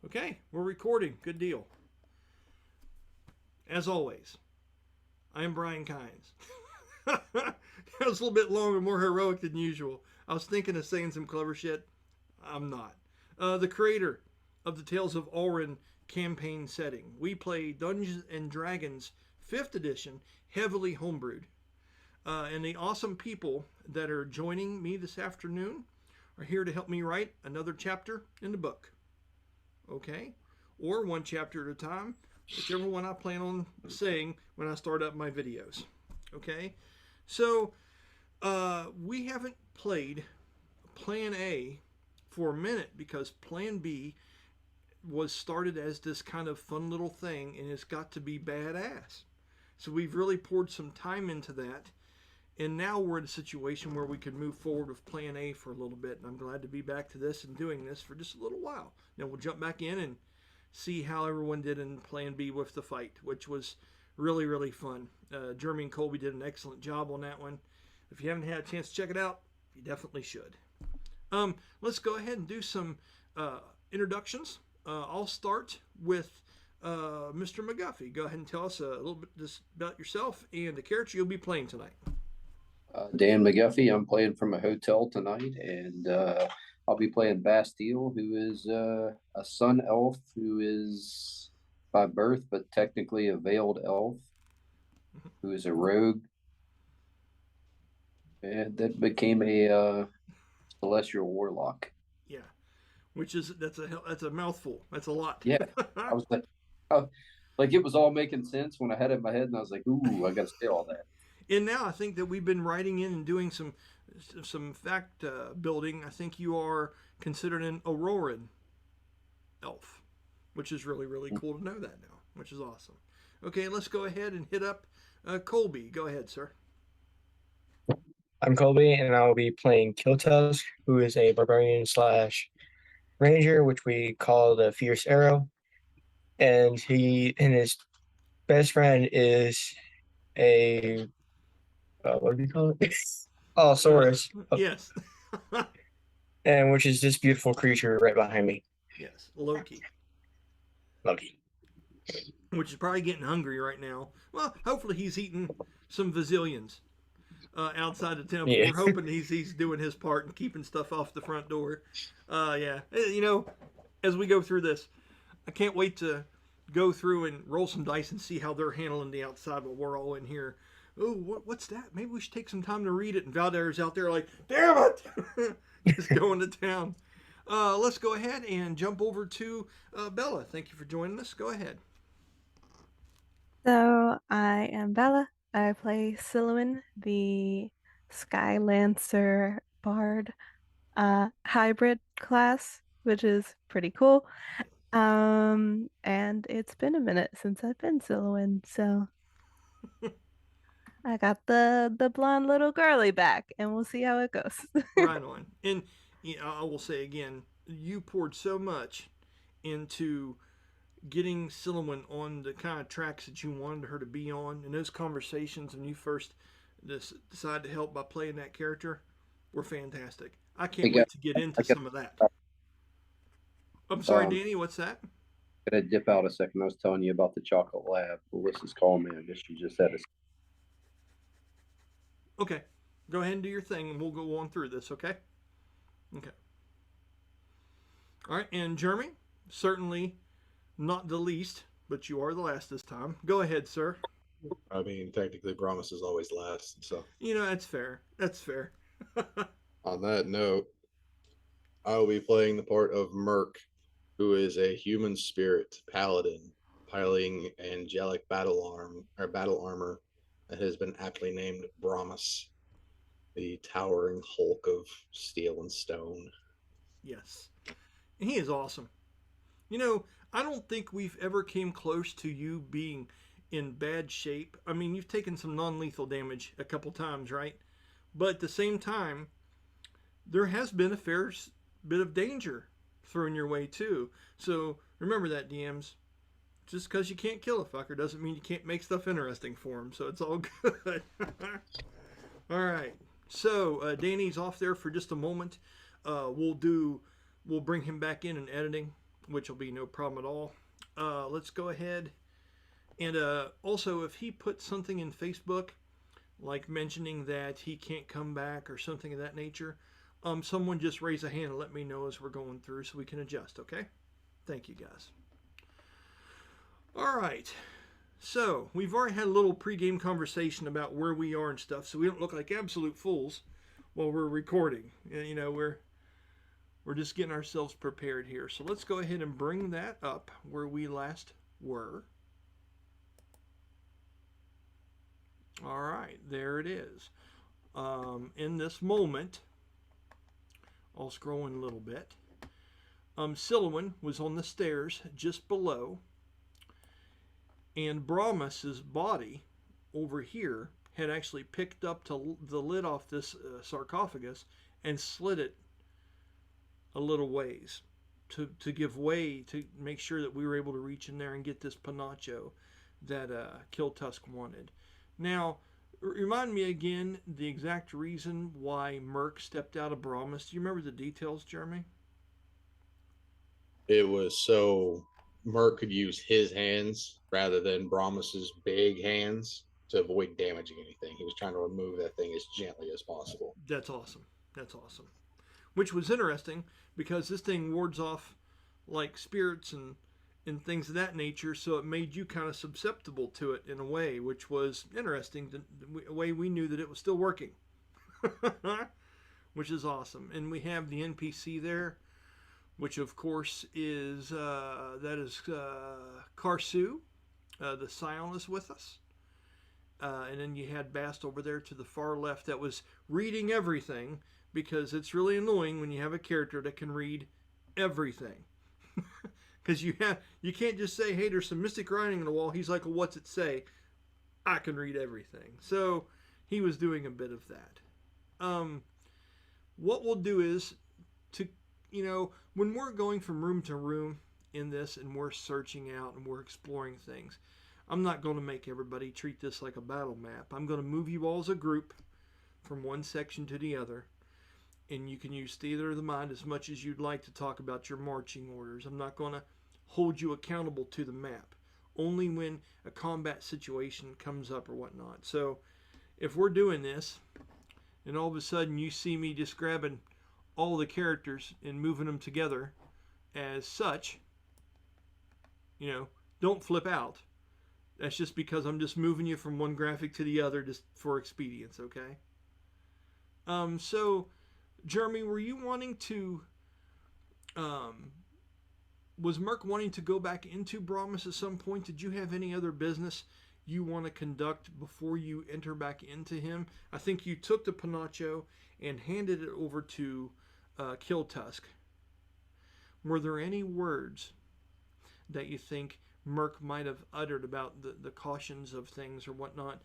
Okay, we're recording. Good deal. As always, I am Brian Kynes. That was a little bit longer, more heroic than usual. I was thinking of saying some clever shit. I'm not. The creator of the Tales of Ulran campaign setting. We play Dungeons and Dragons 5th edition, heavily homebrewed. And the awesome people that are joining me this afternoon are here to help me write another chapter in the book. Okay? Or one chapter at a time, whichever one I plan on saying when I start up my videos. Okay? So, we haven't played Plan A for a minute because Plan B was started as this kind of fun little thing and it's got to be badass. So we've really poured some time into that. And now we're in a situation where we can move forward with Plan A for a little bit. And I'm glad to be back to this and doing this for just a little while. Then we'll jump back in and see how everyone did in Plan B with the fight, which was really, really fun. Jeremy and Colby did an excellent job on that one. If you haven't had a chance to check it out, you definitely should. Let's go ahead and do some introductions. I'll start with Mr. McGuffey. Go ahead and tell us a little bit just about yourself and the character you'll be playing tonight. Dan McGuffey. I'm playing from a hotel tonight, and I'll be playing Bastille, who is a sun elf who is by birth, but technically a veiled elf, who is a rogue, and that became a celestial warlock. Yeah, which is that's a mouthful. That's a lot. Yeah, I was like it was all making sense when I had it in my head, and I was like, "Ooh, I got to say all that." And now I think that we've been writing in and doing some fact building. I think you are considered an Auroran elf, which is really, really cool to know that now, which is awesome. Okay, let's go ahead and hit up Colby. Go ahead, sir. I'm Colby, and I'll be playing Killtusk, who is a barbarian slash ranger, which we call the Fierce Arrow. And his best friend is a what do you call it? Oh, Saurus. Yes. And which is this beautiful creature right behind me. Yes, Loki. Loki. Which is probably getting hungry right now. Well, hopefully he's eating some Vasilians outside the temple. Yeah. We're hoping he's doing his part and keeping stuff off the front door. Yeah. You know, as we go through this, I can't wait to go through and roll some dice and see how they're handling the outside while we're all in here. Oh, what's that? Maybe we should take some time to read it. And Valdar's out there like, damn it! Just going to town. Let's go ahead and jump over to Bella. Thank you for joining us. Go ahead. So, I am Bella. I play Silwyn, the Sky Lancer Bard hybrid class, which is pretty cool. And it's been a minute since I've been Silwyn, so I got the blonde little girly back, and we'll see how it goes. Right on. And you know, I will say again, you poured so much into getting Silwyn on the kind of tracks that you wanted her to be on, and those conversations when you first decided to help by playing that character were fantastic. I can't wait to get into some of that. I'm sorry, Danny, what's that? I gotta dip out a second. I was telling you about the chocolate lab. Melissa's calling me. I guess you just had a... Okay. Go ahead and do your thing, and we'll go on through this, okay? Okay. All right, and Jeremy, certainly not the least, but you are the last this time. Go ahead, sir. I mean, technically, Promise is always last, so... You know, that's fair. That's fair. On that note, I will be playing the part of Mirk, who is a human spirit paladin piloting angelic battle armor that has been aptly named Brahmas, the towering hulk of steel and stone. Yes. He is awesome. You know, I don't think we've ever came close to you being in bad shape. I mean, you've taken some non-lethal damage a couple times, right? But at the same time, there has been a fair bit of danger thrown your way too. So remember that, DMs. Just because you can't kill a fucker doesn't mean you can't make stuff interesting for him. So it's all good. All right. So Danny's off there for just a moment. We'll bring him back in editing. which will be no problem at all. Let's go ahead and also, if he puts something in Facebook, like mentioning that he can't come back or something of that nature, someone just raise a hand and let me know as we're going through so we can adjust, okay? Thank you, guys. All right. So, we've already had a little pregame conversation about where we are and stuff, so we don't look like absolute fools while we're recording. You know, we're just getting ourselves prepared here. So let's go ahead and bring that up where we last were. All right, there it is. In this moment, I'll scroll in a little bit. Silwyn was on the stairs just below, and Brahmas's body over here had actually picked up the lid off this sarcophagus and slid it a little ways to give way, to make sure that we were able to reach in there and get this Pinacho that Killtusk wanted. Now, remind me again the exact reason why Mirk stepped out of Brahmas. Do you remember the details, Jeremy? It was so Mirk could use his hands rather than Brahmas's big hands to avoid damaging anything. He was trying to remove that thing as gently as possible. That's awesome. That's awesome. Which was interesting because this thing wards off like spirits and things of that nature, so it made you kind of susceptible to it in a way, which was interesting, a way we knew that it was still working. Which is awesome. And we have the NPC there, which of course is Karsu. The Scion is with us. And then you had Bast over there to the far left that was reading everything, because it's really annoying when you have a character that can read everything. Because you can't just say, hey, there's some mystic writing on the wall. He's like, well, what's it say? I can read everything. So he was doing a bit of that. What we'll do is, when we're going from room to room in this and we're searching out and we're exploring things, I'm not going to make everybody treat this like a battle map. I'm going to move you all as a group from one section to the other, and you can use theater of the mind as much as you'd like to talk about your marching orders. I'm not going to hold you accountable to the map, only when a combat situation comes up or whatnot. So if we're doing this and all of a sudden you see me just grabbing all the characters and moving them together as such, don't flip out. That's just because I'm just moving you from one graphic to the other just for expedience, okay? So, Jeremy, were you wanting to... was Mirk wanting to go back into Brahmas at some point? Did you have any other business you want to conduct before you enter back into him? I think you took the Pinacho and handed it over to Killtusk. Were there any words that you think Mirk might have uttered about the cautions of things or whatnot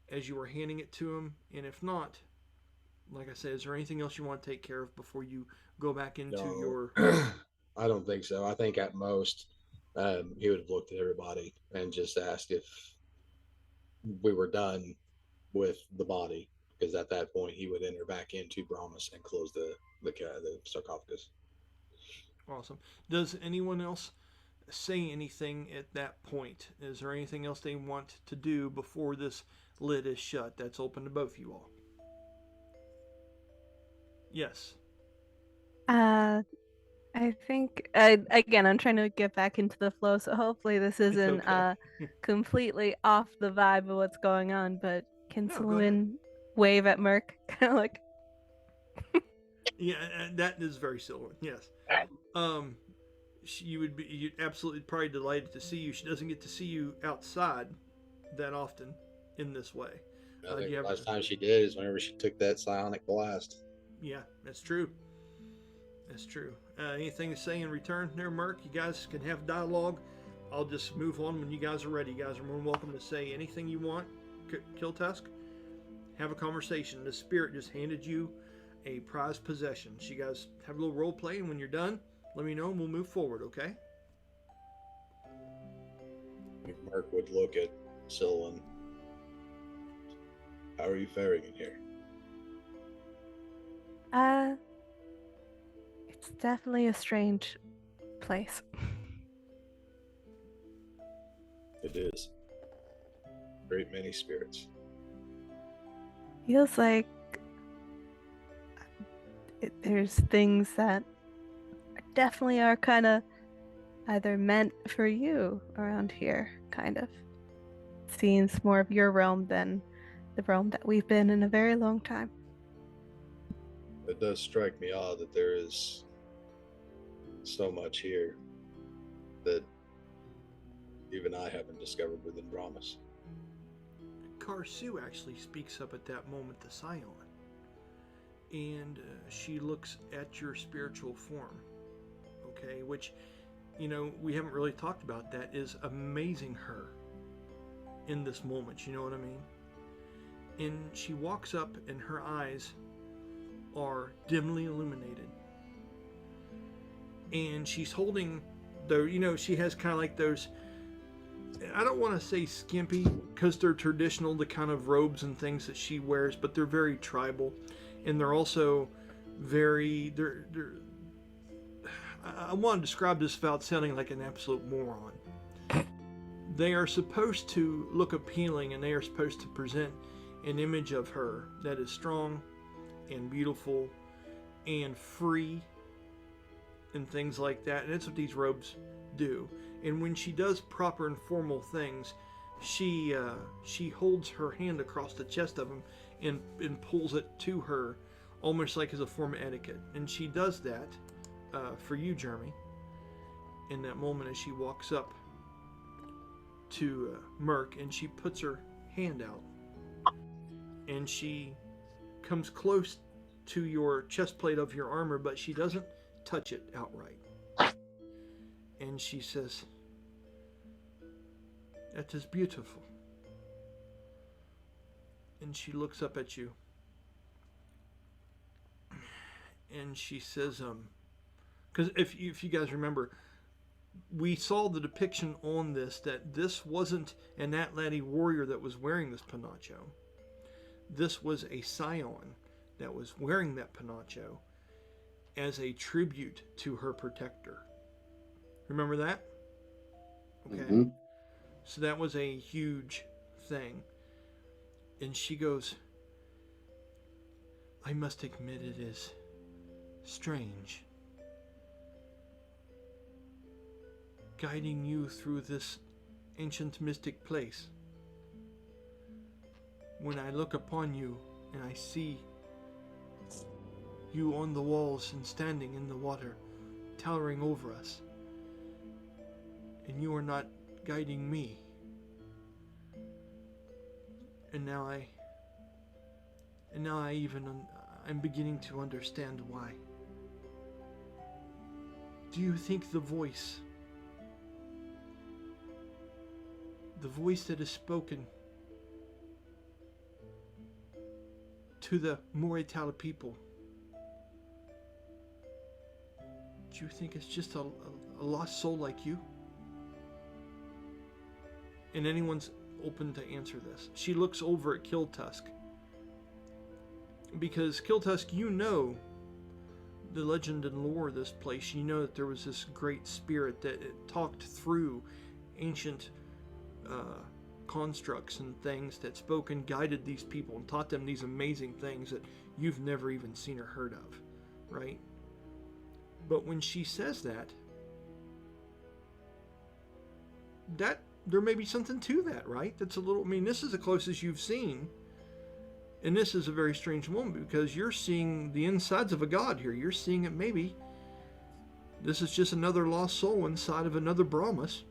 as you were handing it to him? And if not, like I said, is there anything else you want to take care of before you go back into your... I don't think so. I think at most he would have looked at everybody and just asked if we were done with the body, because at that point he would enter back into Brahmas and close the sarcophagus. Awesome. Does anyone else say anything at that point? Is there anything else they want to do before this lid is shut? That's open to both you all. Yes. I think again, I'm trying to get back into the flow, so hopefully this isn't okay. completely off the vibe of what's going on. But can No, wave at Mirk, kind of like? Yeah, that is very Sylvan. Yes. You'd absolutely probably delighted to see you. She doesn't get to see you outside that often in this way. I think the last time she did is whenever she took that psionic blast. Yeah, that's true. That's true. Anything to say in return there, Mirk? You guys can have dialogue. I'll just move on when you guys are ready. You guys are more than welcome to say anything you want. Killtusk, have a conversation. The spirit just handed you a prized possession. So you guys have a little role play, and when you're done, let me know and we'll move forward, okay? Mirk would look at Silwyn. How are you faring in here? It's definitely a strange place. It is. Great many spirits. Feels like there's things that definitely are kind of either meant for you around here, kind of. Seems more of your realm than the realm that we've been in a very long time. It does strike me odd that there is so much here that even I haven't discovered within Brahmas. Karsu actually speaks up at that moment to Scion. And she looks at your spiritual form. Okay, which, we haven't really talked about that, is amazing her in this moment, you know what I mean? And she walks up and her eyes are dimly illuminated. And she's holding she has kind of like those, I don't want to say skimpy because they're traditional, the kind of robes and things that she wears, but they're very tribal. And they're also very, I want to describe this without sounding like an absolute moron. They are supposed to look appealing, and they are supposed to present an image of her that is strong and beautiful and free and things like that. And that's what these robes do. And when she does proper and formal things, she holds her hand across the chest of him and pulls it to her, almost like as a form of etiquette. And she does that for you, Jeremy, in that moment as she walks up to Mirk, and she puts her hand out, and she comes close to your chest plate of your armor, but she doesn't touch it outright. And she says, "That is beautiful." And she looks up at you, and she says, because if you guys remember, we saw the depiction on this that this wasn't an Atlati warrior that was wearing this Pinacho. This was a Scion that was wearing that Pinacho as a tribute to her protector. Remember that? Okay. Mm-hmm. So that was a huge thing. And she goes, "I must admit it is strange guiding you through this ancient mystic place. When I look upon you and I see you on the walls and standing in the water, towering over us, and you are not guiding me. And now I'm beginning to understand why. Do you think the voice that is spoken to the Mori'tal people, do you think it's just a lost soul like you?" And anyone's open to answer this. She looks over at Killtusk, because Killtusk, you know the legend and lore of this place. You know that there was this great spirit that it talked through ancient constructs and things that spoke and guided these people and taught them these amazing things that you've never even seen or heard of, right? But when she says that there may be something to that, right? That's a little, this is the closest you've seen. And this is a very strange moment because you're seeing the insides of a god here. You're seeing it, maybe this is just another lost soul inside of another Brahmas,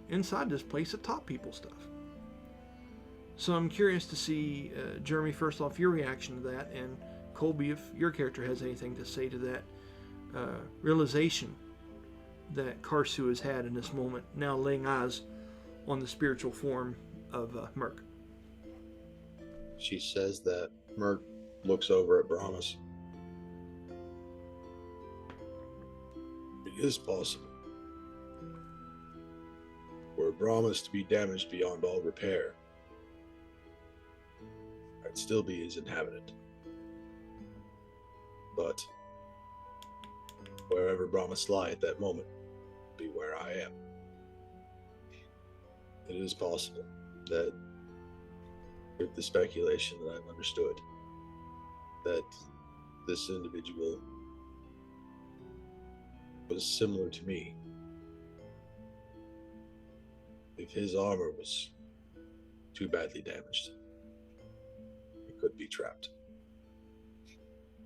inside this place that taught people stuff. So I'm curious to see, Jeremy, first off, your reaction to that, and Colby, if your character has anything to say to that realization that Karsu has had in this moment, now laying eyes on the spiritual form of Mirk. She says that. Mirk looks over at Brahmas. It is possible for Brahmas to be damaged beyond all repair. I'd still be his inhabitant. But wherever Brahmas lie at that moment be where I am. It is possible that, with the speculation that I've understood, that this individual was similar to me. If his armor was too badly damaged, he could be trapped.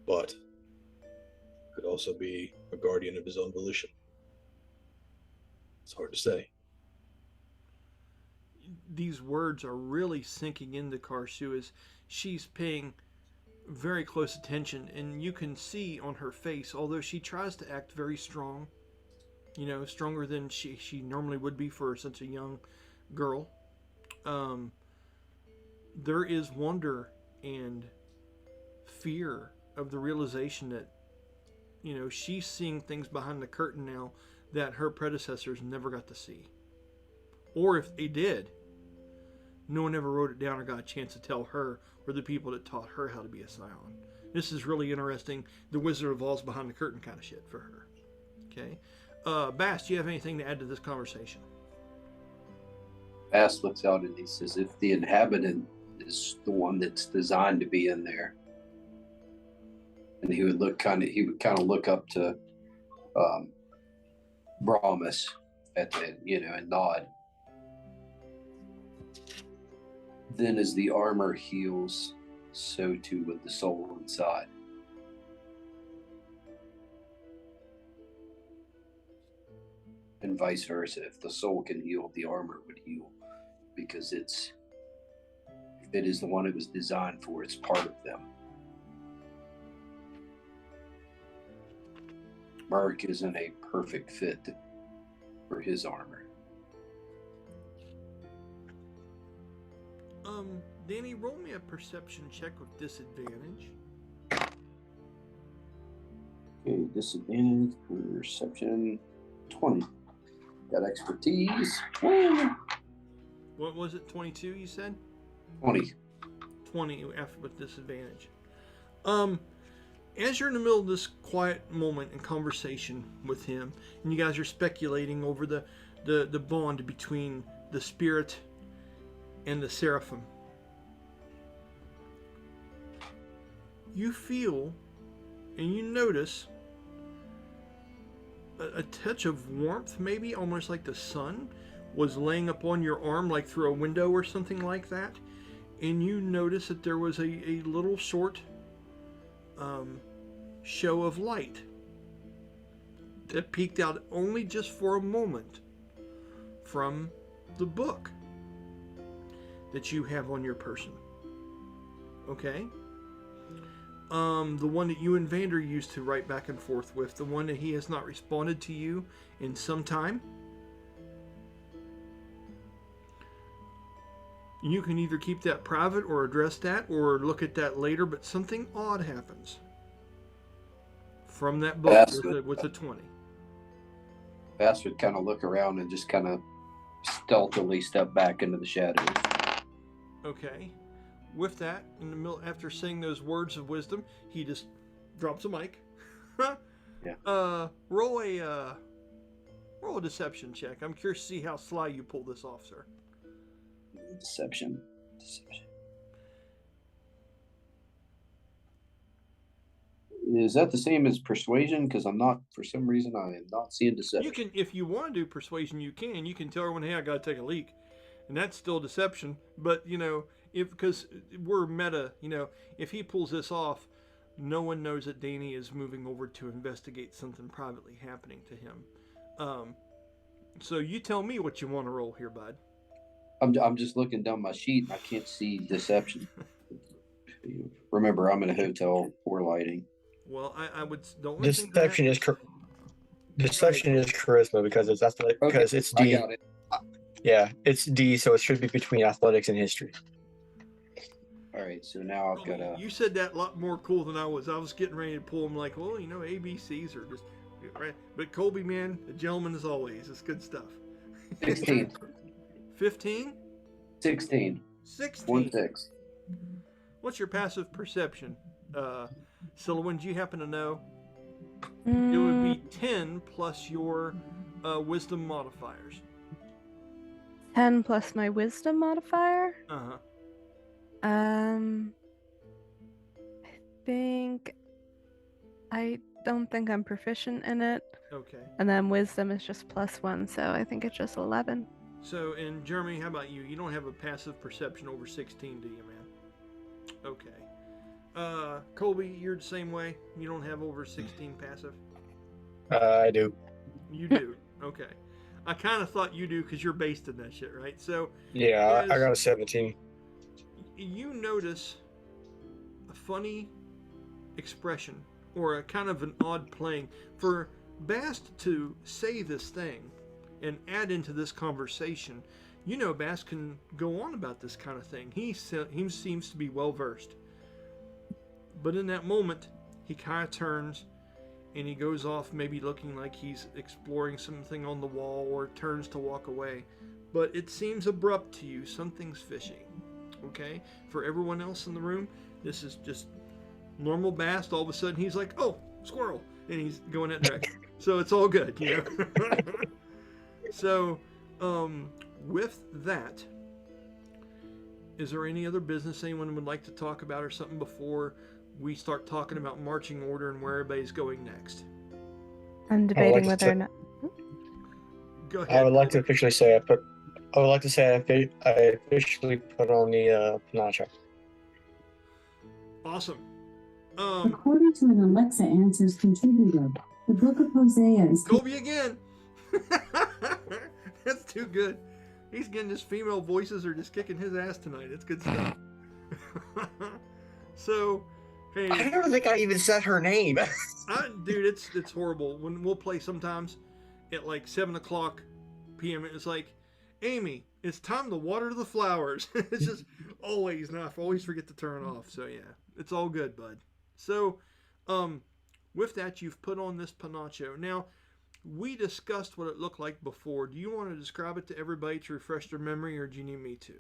But could also be a guardian of his own volition. It's hard to say. These words are really sinking into Karsu as she's paying very close attention, and you can see on her face, although she tries to act very strong, stronger than she normally would be for such a young girl, there is wonder and fear of the realization that, she's seeing things behind the curtain now that her predecessors never got to see. Or if they did, no one ever wrote it down or got a chance to tell her or the people that taught her how to be a Scion. This is really interesting. The Wizard of Oz behind the curtain kind of shit for her. Okay. Bass, do you have anything to add to this conversation? Bass looks out and he says, if the inhabitant is the one that's designed to be in there, and he would kind of look up to Brahmas at the, and nod. Then as the armor heals, so too with the soul inside. And vice versa. If the soul can heal, the armor would heal. Because if it is the one it was designed for, it's part of them. Mirk isn't a perfect fit for his armor. Danny, roll me a perception check with disadvantage. Okay, disadvantage, perception, 20. Got expertise. Woo! What was it, 22 you said? 20. 20 after with disadvantage. As you're in the middle of this quiet moment in conversation with him, and you guys are speculating over the bond between the spirit and the seraphim, you feel and you notice a touch of warmth, maybe almost like the sun was laying upon your arm, like through a window or something like that. And you notice that there was a little short show of light that peeked out only just for a moment from the book that you have on your person. Okay? The one that you and Vander used to write back and forth with, the one that he has not responded to you in some time. You can either keep that private or address that or look at that later, but something odd happens from that book with the 20. Bass would kind of look around and just kind of stealthily step back into the shadows. Okay. With that, in the middle, after saying those words of wisdom, he just drops a mic. Yeah. Roll a deception check. I'm curious to see how sly you pull this off, sir. Deception. Is that the same as persuasion? Because for some reason, I am not seeing deception. You can, if you want to do persuasion, you can tell everyone, hey, I got to take a leak. And that's still deception. But, because we're meta, if he pulls this off, no one knows that Danny is moving over to investigate something privately happening to him. So you tell me what you want to roll here, bud. I'm just looking down my sheet and I can't see deception. Remember, I'm in a hotel, poor lighting. Well, I would don't Deception is deception is charisma because it's athletic, because it's D. I got it. Yeah, it's D, so it should be between athletics and history. All right, so now I've got a. You said that a lot more cool than I was. I was getting ready to pull them like, well, ABCs are just right. But Colby, man, a gentleman as always. It's good stuff. 16. 15? 16. 16. 1-6. What's your passive perception? Silhouette, do you happen to know? Mm, It would be plus your wisdom modifiers. 10 plus my wisdom modifier. Uh-huh. I don't think I'm proficient in it. Okay. And then wisdom is just +1, so I think it's just 11. So, in Jeremy, how about you? You don't have a passive perception over 16, do you, man? Okay. Colby, you're the same way? You don't have over 16 passive? I do. You do. Okay. I kind of thought you do because you're based in that shit, right? So, Yeah, I as got a 17. you notice a funny expression or a kind of an odd playing for Bast to say this thing and add into this conversation. You know, Bast can go on about this kind of thing. He seems to be well versed. But in that moment, he kind of turns and he goes off, maybe looking like he's exploring something on the wall, or turns to walk away. But it seems abrupt to you. Something's fishy. Okay? For everyone else in the room, this is just normal Bast. All of a sudden, he's like, "Oh, squirrel," and he's going that direction. So it's all good, you know. So, with that, is there any other business anyone would like to talk about or something before we start talking about marching order and where everybody's going next? I'm debating whether or not. Go ahead. I would like to officially say I officially put on the Pinacho. Awesome. According to an Alexa Answers contributor, the Book of Hosea is Colby again. That's too good. He's getting his female voices are just kicking his ass tonight. It's good stuff. So, hey, I don't think I even said her name. dude, it's horrible. When we'll play sometimes at like 7:00 p.m. It's like, Amy, it's time to water the flowers. It's just always, and I always forget to turn it off. So yeah, it's all good, bud. So, with that, you've put on this Pinacho. Now, we discussed what it looked like before. Do you want to describe it to everybody to refresh their memory, or do you need me to?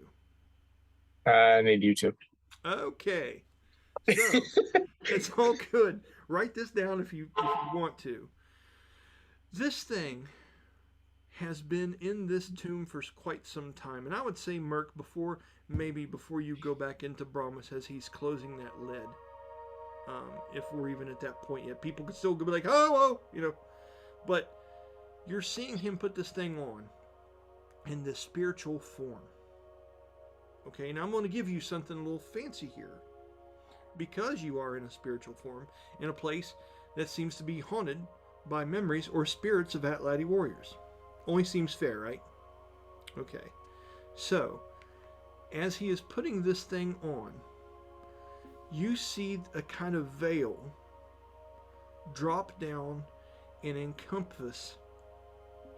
I need you to. Okay. So, it's all good. Write this down if you want to. This thing has been in this tomb for quite some time. And I would say, Mirk, before you go back into Brahmas as he's closing that lid, if we're even at that point yet, people could still be like, oh, you know. But you're seeing him put this thing on in this spiritual form. Okay, now I'm going to give you something a little fancy here. Because you are in a spiritual form, in a place that seems to be haunted by memories or spirits of Atlati warriors. Only seems fair, right? Okay. So, as he is putting this thing on, you see a kind of veil drop down and encompass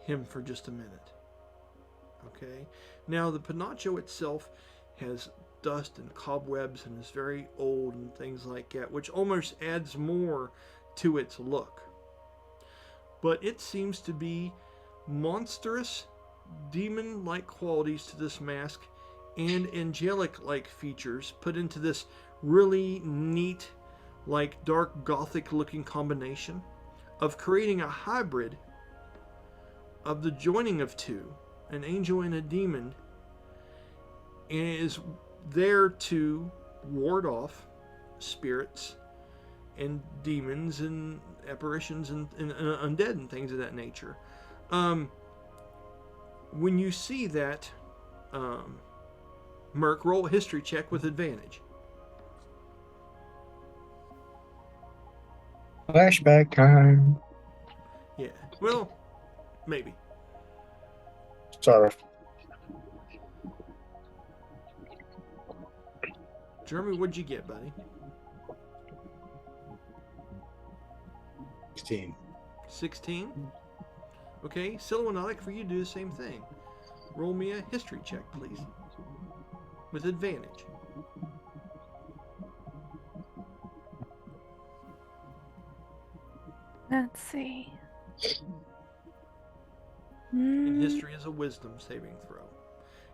him for just a minute. Okay? Now, the Pinacho itself has dust and cobwebs and is very old and things like that, which almost adds more to its look. But it seems to be monstrous, demon-like qualities to this mask and angelic-like features put into this really neat, like dark gothic-looking combination of creating a hybrid of the joining of two, an angel and a demon, and it is there to ward off spirits and demons and apparitions and undead and things of that nature. When you see that, Mirk, roll a history check with advantage. Flashback time. Yeah, well, maybe. Sorry. Jeremy, what'd you get, buddy? 16. 16? Okay, Silhouette, I'd like for you to do the same thing. Roll me a history check, please. With advantage. Let's see. And history is a wisdom saving throw.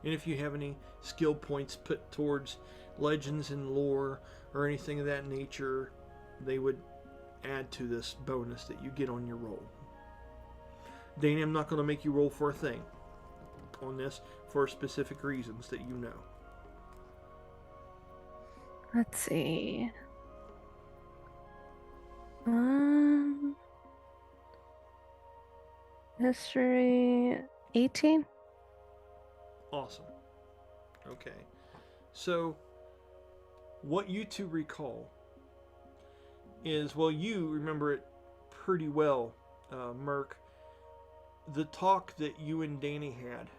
And if you have any skill points put towards legends and lore or anything of that nature, they would add to this bonus that you get on your roll. Danny, I'm not going to make you roll for a thing on this for specific reasons that you know. Let's see. History 18. Awesome. Okay. So, what you two recall is, well, you remember it pretty well, Mirk, the talk that you and Danny had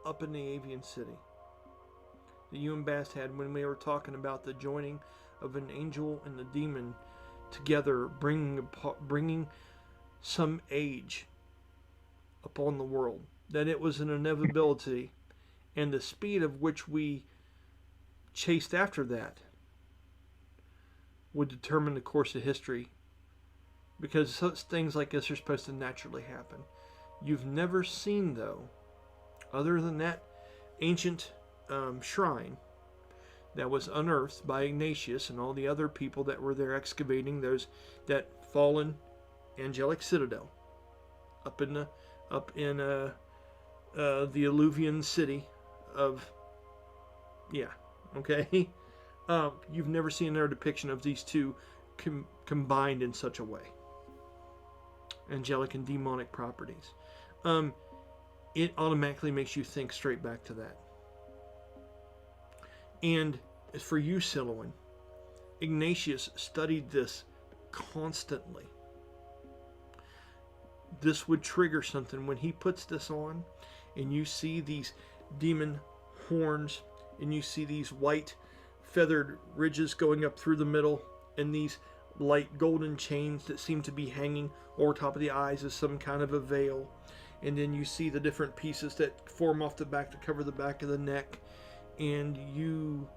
up in the Avian City. That you and Bast had when we were talking about the joining of an angel and the demon together, bringing some age upon the world. That it was an inevitability, and the speed of which we chased after that would determine the course of history, because such things like this are supposed to naturally happen. You've never seen, though, other than that ancient shrine that was unearthed by Ignatius and all the other people that were there excavating that fallen angelic citadel up in the Alluvian city of, you've never seen another depiction of these two combined in such a way. Angelic and demonic properties. It automatically makes you think straight back to that. And as for you, Silouan, Ignatius studied this constantly. This would trigger something when he puts this on, and you see these demon horns, and you see these white feathered ridges going up through the middle, and these light golden chains that seem to be hanging over top of the eyes as some kind of a veil. And then you see the different pieces that form off the back to cover the back of the neck, and you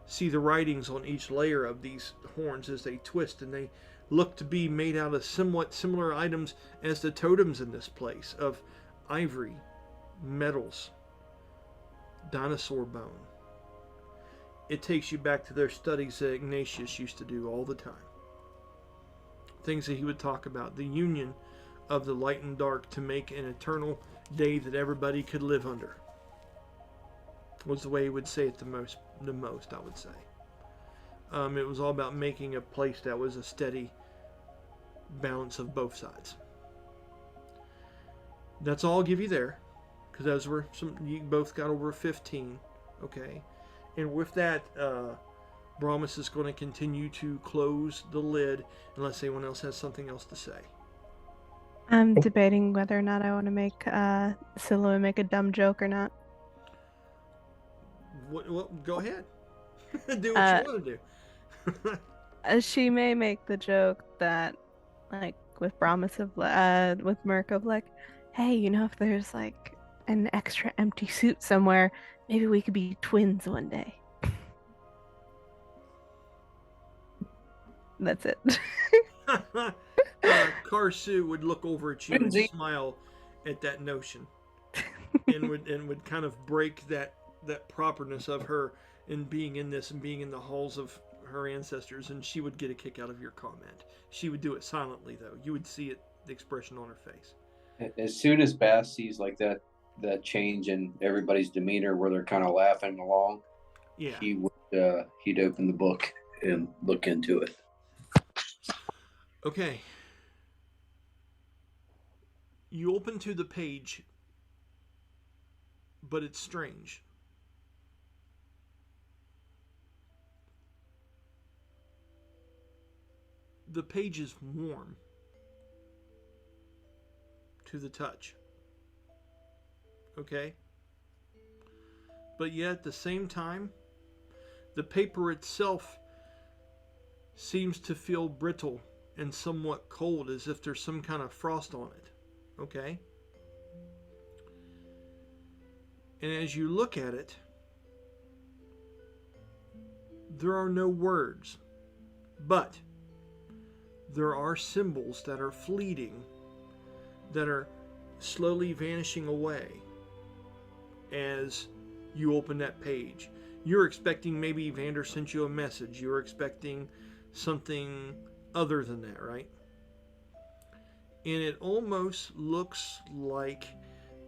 see the writings on each layer of these horns as they twist, and they look to be made out of somewhat similar items as the totems in this place, of ivory, metals, dinosaur bone. It takes you back to their studies that Ignatius used to do all the time. Things that he would talk about, the union of the light and dark to make an eternal day that everybody could live under, was the way he would say it the most, I would say. It was all about making a place that was a steady balance of both sides. That's all I'll give you there, because those were you both got over 15, okay? And with that, Brahmas is going to continue to close the lid unless anyone else has something else to say. I'm debating whether or not I want to make Silouan make a dumb joke or not. Go ahead. Do what you want to do. She may make the joke that, like, with Brahmas of with Mirk of, like, hey, if there's like an extra empty suit somewhere, maybe we could be twins one day. That's it. Karsu would look over at you and smile at that notion, and would kind of break that properness of her in being in this and being in the halls of her ancestors, and she would get a kick out of your comment. She would do it silently, though. You would see it, the expression on her face. As soon as Bass sees like that change in everybody's demeanor where they're kind of laughing along, he would he'd open the book and look into it. Okay. You open to the page, but it's strange. The page is warm to the touch. Okay? But yet at the same time, the paper itself seems to feel brittle and somewhat cold, as if there's some kind of frost on it. Okay? And as you look at it, there are no words, but there are symbols that are fleeting, that are slowly vanishing away as you open that page. You're expecting maybe Vander sent you a message. You're expecting something other than that, right? and it almost looks like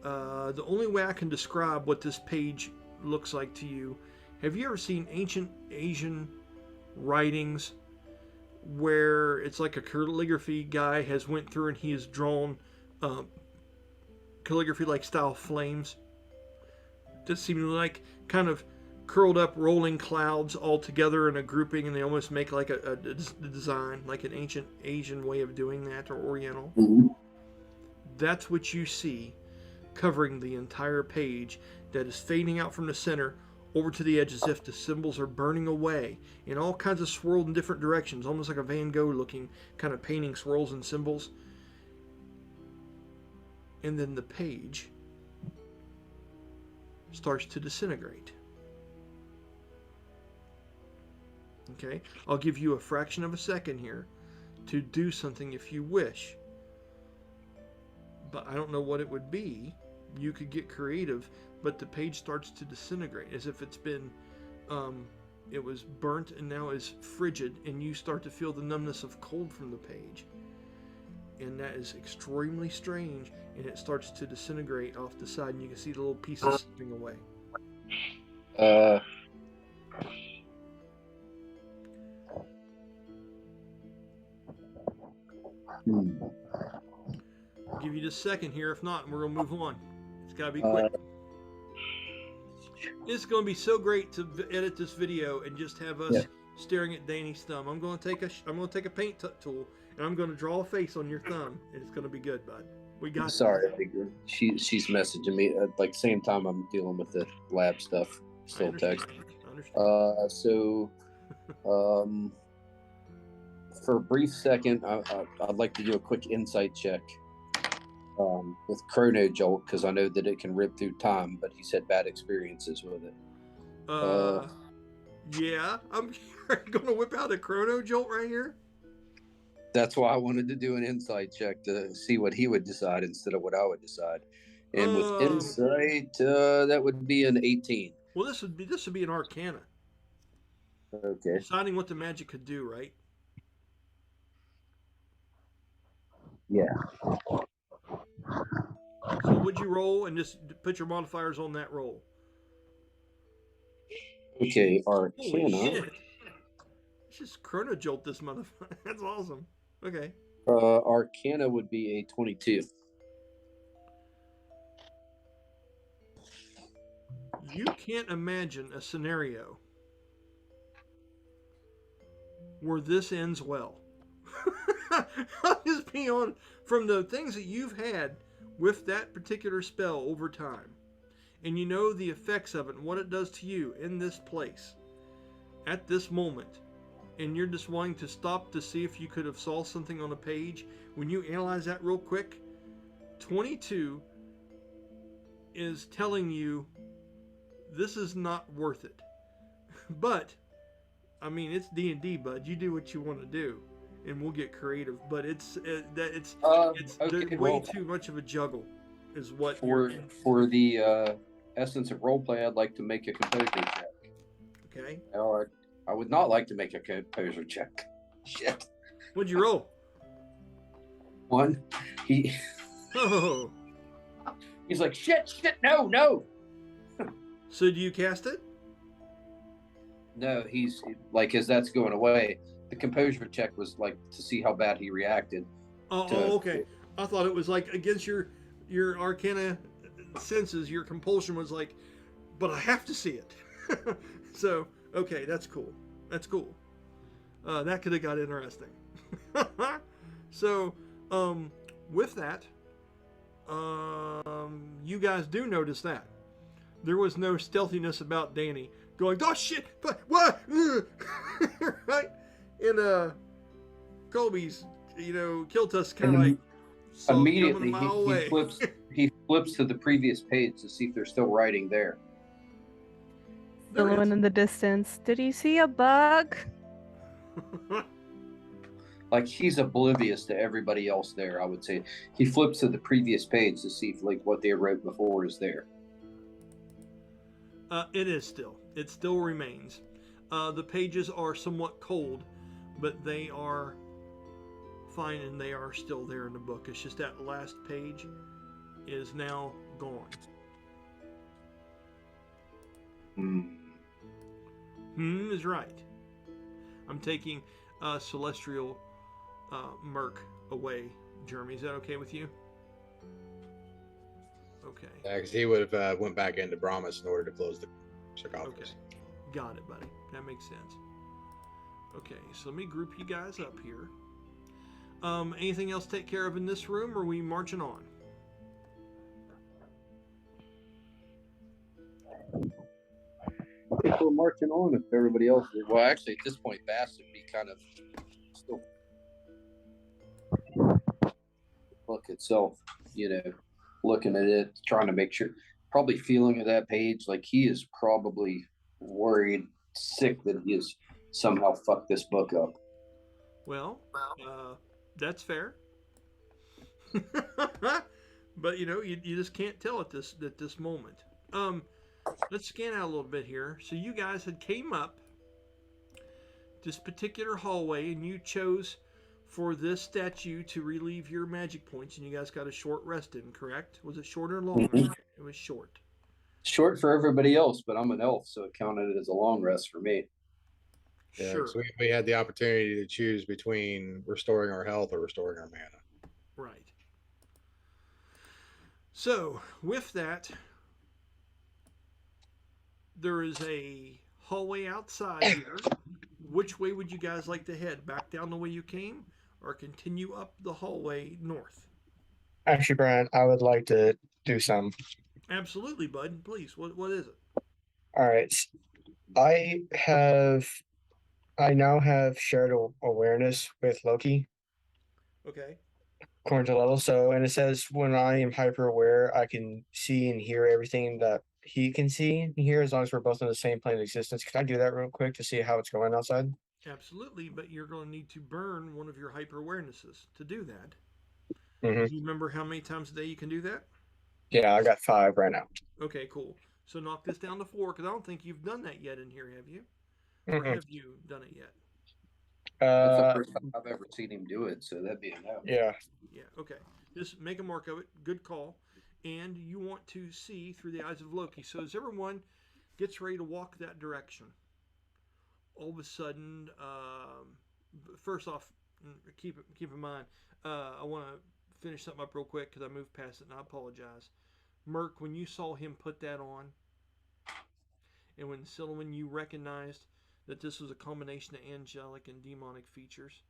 the only way I can describe what this page looks like to you. Have you ever seen ancient Asian writings where it's like a calligraphy guy has went through and he has drawn calligraphy like style flames? Just seem like kind of curled up rolling clouds all together in a grouping, and they almost make like a design, like an ancient Asian way of doing that, or Oriental. Mhm. That's what you see covering the entire page, that is fading out from the center over to the edge as if the symbols are burning away in all kinds of swirled in different directions, almost like a Van Gogh looking kind of painting swirls and symbols. And then the page starts to disintegrate. Okay, I'll give you a fraction of a second here to do something if you wish, but I don't know what it would be. You could get creative, but the page starts to disintegrate as if it's been it was burnt and now is frigid, and you start to feel the numbness of cold from the page, and that is extremely strange. And it starts to disintegrate off the side, and you can see the little pieces slipping away. I'll give you just a second here. If not, we're gonna move on. It's gotta be quick. It's gonna be so great to edit this video and just have us staring at Danny's thumb. I'm gonna take a paint tool and I'm gonna draw a face on your thumb, and it's gonna be good, bud. We got. Sorry, she's messaging me at like same time I'm dealing with the lab stuff. Still text. I understand. For a brief second, I'd like to do a quick insight check with Chrono Jolt, because I know that it can rip through time, but he's had bad experiences with it. Yeah, I'm gonna whip out a Chrono Jolt right here. That's why I wanted to do an insight check to see what he would decide instead of what I would decide. And with insight, that would be an 18. Well, this would be an Arcana. Okay. Deciding what the magic could do, right? Yeah. So would you roll and just put your modifiers on that roll? Okay, Holy Arcana. shit! Just Chrono Jolt this motherfucker. That's awesome. Okay. Arcana would be a 22. You can't imagine a scenario where this ends well. I'll just be on from the things that you've had with that particular spell over time, and you know the effects of it and what it does to you in this place at this moment, and you're just wanting to stop to see if you could have saw something on a page. When you analyze that real quick, 22 is telling you this is not worth it. But I mean, it's D&D, bud. You do what you want to do, and we'll get creative. But it's Okay, way too much of a juggle, is what. For the essence of roleplay, I'd like to make a composure check. Okay. Or I would not like to make a composure check. Shit. What'd you roll? 1. Oh. He's like, shit, no. So do you cast it? No, he's like, as that's going away, the composure check was like to see how bad he reacted. Oh, okay. I thought it was like against your Arcana senses. Your compulsion was like, but I have to see it. So okay, that's cool. That's cool. That could have got interesting. So with that, you guys do notice that there was no stealthiness about Danny going, oh shit, but what? Right? And Colby's, Killtusk kind of like immediately a mile away. he flips to the previous page to see if they're still writing there. There Someone is. in the distance. Did you see a bug? Like, he's oblivious to everybody else there, I would say. He flips to the previous page to see if like what they wrote before is there. It is still. It still remains. The pages are somewhat cold, but they are fine, and they are still there in the book. It's just that last page is now gone. Is right. I'm taking Celestial Mirk away, Jeremy. Is that okay with you? Okay. Yeah, because he would have went back into Brahmas in order to close the sarcophagus. Okay. Got it, buddy. That makes sense. Okay, so let me group you guys up here. Anything else to take care of in this room, or are we marching on? I think we're marching on if everybody else is. Well, actually, at this point, Bass would be kind of still book itself, looking at it, trying to make sure, probably feeling at that page like he is probably worried, sick that he has somehow fucked this book up. Well, that's fair. But you just can't tell at this moment. Let's scan out a little bit here. So you guys had came up this particular hallway, and you chose for this statue to relieve your magic points, and you guys got a short rest in, correct? Was it short or long? Mhm. It was short. Short for everybody else, but I'm an elf, so it counted as a long rest for me. Yeah, Sure. so we had the opportunity to choose between restoring our health or restoring our mana. Right. So, with that, there is a hallway outside here. Which way would you guys like to head? Back down the way you came, or continue up the hallway north? Actually, Brian, I would like to do some. Absolutely, bud. Please. What is it? All right. I now have shared awareness with Loki Okay. according to level. So, and it says when I am hyper aware, I can see and hear everything that he can see and hear as long as we're both on the same plane of existence. Can I do that real quick to see how it's going outside? Absolutely, but you're going to need to burn one of your hyper awarenesses to do that. Mm-hmm. Do you remember how many times a day you can do that? Yeah, I got 5 right now. Okay, cool. So knock this down to 4, because I don't think you've done that yet in here, have you? Mm-mm. Or have you done it yet? That's the first time I've ever seen him do it, so that'd be a no. Yeah. Yeah, okay. Just make a mark of it. Good call. And you want to see through the eyes of Loki. So as everyone gets ready to walk that direction, all of a sudden, first off, keep in mind, I want to finish something up real quick because I moved past it and I apologize. Mirk, when you saw him put that on, and when Silliman, you recognized that this was a combination of angelic and demonic features,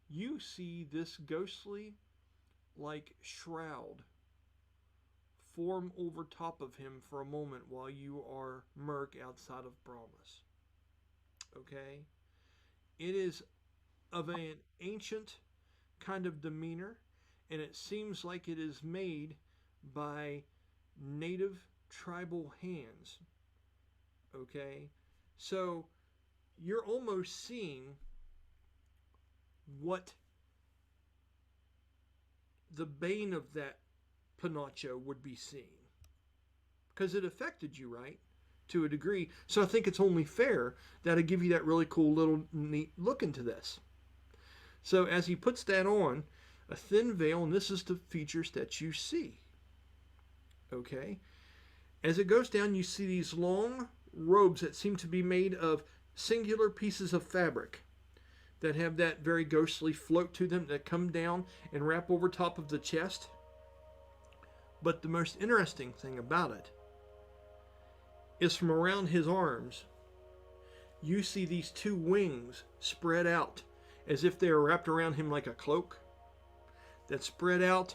you see this ghostly like shroud form over top of him for a moment while you are Mirk outside of Brahmas. Okay? It is of an ancient kind of demeanor, and it seems like it is made by native tribal hands. Okay? So you're almost seeing what the bane of that Pinacho would be seeing. Because it affected you, right? To a degree. So I think it's only fair that I give you that really cool little neat look into this. So as he puts that on, a thin veil, and this is the features that you see. Okay? As it goes down, you see these long robes that seem to be made of singular pieces of fabric that have that very ghostly float to them that come down and wrap over top of the chest. But the most interesting thing about it is from around his arms, you see these 2 wings spread out as if they are wrapped around him like a cloak that spread out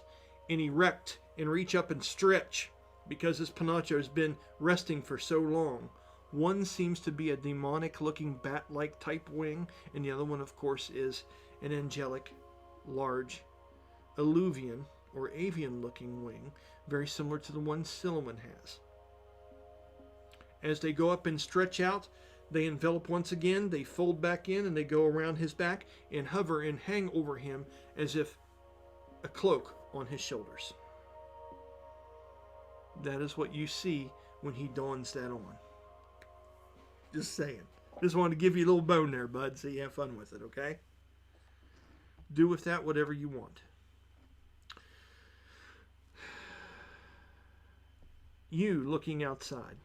and erect and reach up and stretch because this Pinacho has been resting for so long. One seems to be a demonic looking bat-like type wing, and the other one, of course, is an angelic, large, alluvian or avian looking wing, very similar to the one Silliman has. As they go up and stretch out, they envelop once again, they fold back in, and they go around his back and hover and hang over him as if a cloak on his shoulders. That is what you see when he dons that on. Just saying. Just wanted to give you a little bone there, bud, so you have fun with it, okay? do with that whatever you want. You looking outside.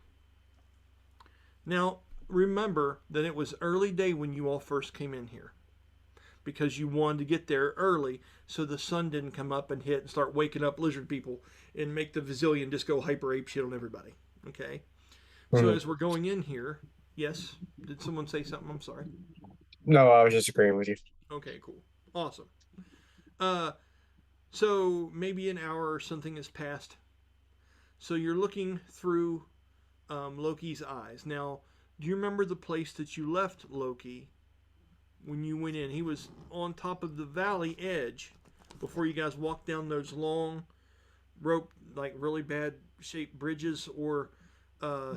Now, remember that it was early day when you all first came in here, because you wanted to get there early so the sun didn't come up and hit and start waking up lizard people and make the Vizillion just go hyper ape shit on everybody. Okay? So as we're going in here, yes? Did someone say something? I'm sorry. No, I was just agreeing with you. Okay, cool. Awesome. So maybe an hour or something has passed. So you're looking through Loki's eyes. Now, do you remember the place that you left Loki when you went in? He was on top of the valley edge before you guys walked down those long rope, like really bad shaped bridges, or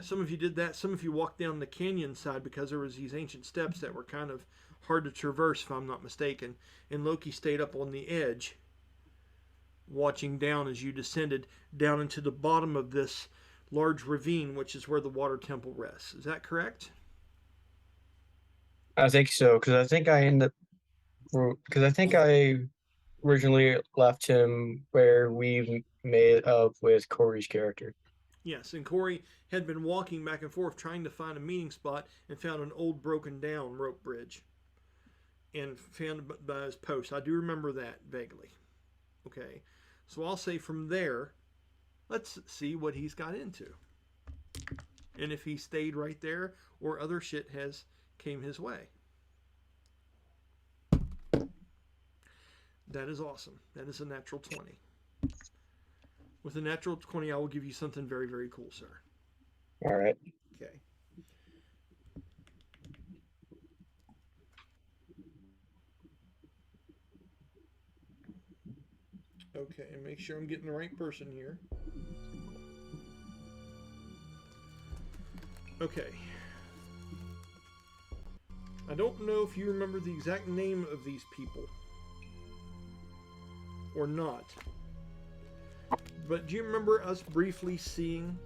some of you did that. Some of you walked down the canyon side because there was these ancient steps that were kind of hard to traverse, if I'm not mistaken. And Loki stayed up on the edge, watching down as you descended down into the bottom of this large ravine, which is where the water temple rests. Is that correct? I think so, because I think I originally left him where we made up with Corey's character. Yes, and Corey had been walking back and forth trying to find a meeting spot and found an old broken down rope bridge and found it by his post. I do remember that vaguely. Okay, so I'll say from there, let's see what he's got into. And if he stayed right there or other shit has came his way. That is awesome. That is a natural 20. With a natural 20, I will give you something very, very cool, sir. All right. Okay. Okay, and make sure I'm getting the right person here. Okay. I don't know if you remember the exact name of these people or not. But do you remember us briefly seeing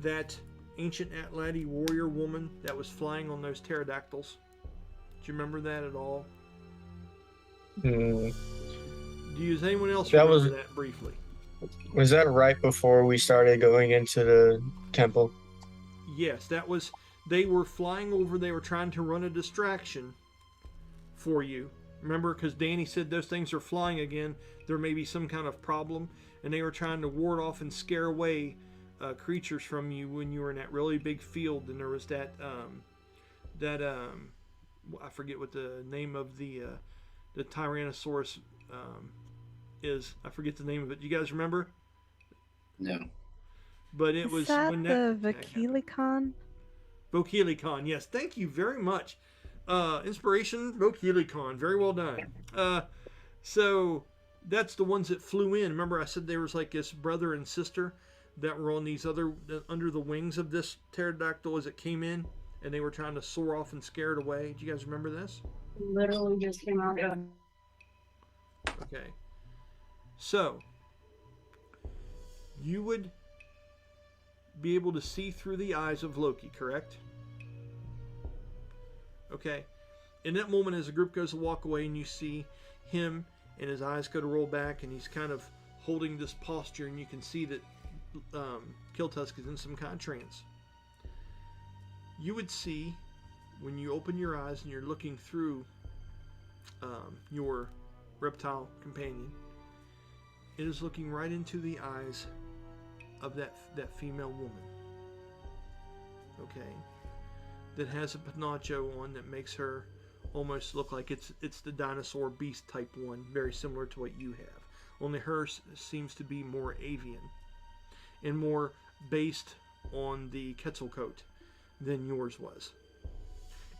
that ancient Atlati warrior woman that was flying on those pterodactyls? Do you remember that at all? Does anyone else remember that briefly? Was that right before we started going into the temple? Yes, that was. They were flying over. They were trying to run a distraction for you. Remember, because Danny said those things are flying again. There may be some kind of problem. And they were trying to ward off and scare away creatures from you when you were in that really big field. And there was that, I forget what the name of the Tyrannosaurus is. I forget the name of it. Do you guys remember? No. But it was when that the Vakilikon? Vokilikon, yes. Thank you very much. Inspiration, Vokilikon. Very well done. So that's the ones that flew in. Remember I said there was like this brother and sister that were on these other, under the wings of this pterodactyl as it came in, and they were trying to soar off and scare it away. Do you guys remember this? Literally just came out. Okay. So, you would be able to see through the eyes of Loki, correct? Okay. In that moment, as the group goes to walk away and you see him and his eyes go to roll back and he's kind of holding this posture, and you can see that Killtusk is in some kind of trance. You would see, when you open your eyes and you're looking through your reptile companion, it is looking right into the eyes of that female woman. Okay, that has a Pinacho on that makes her almost look like it's the dinosaur beast type one, very similar to what you have. Only hers seems to be more avian and more based on the Quetzalcoatl than yours was.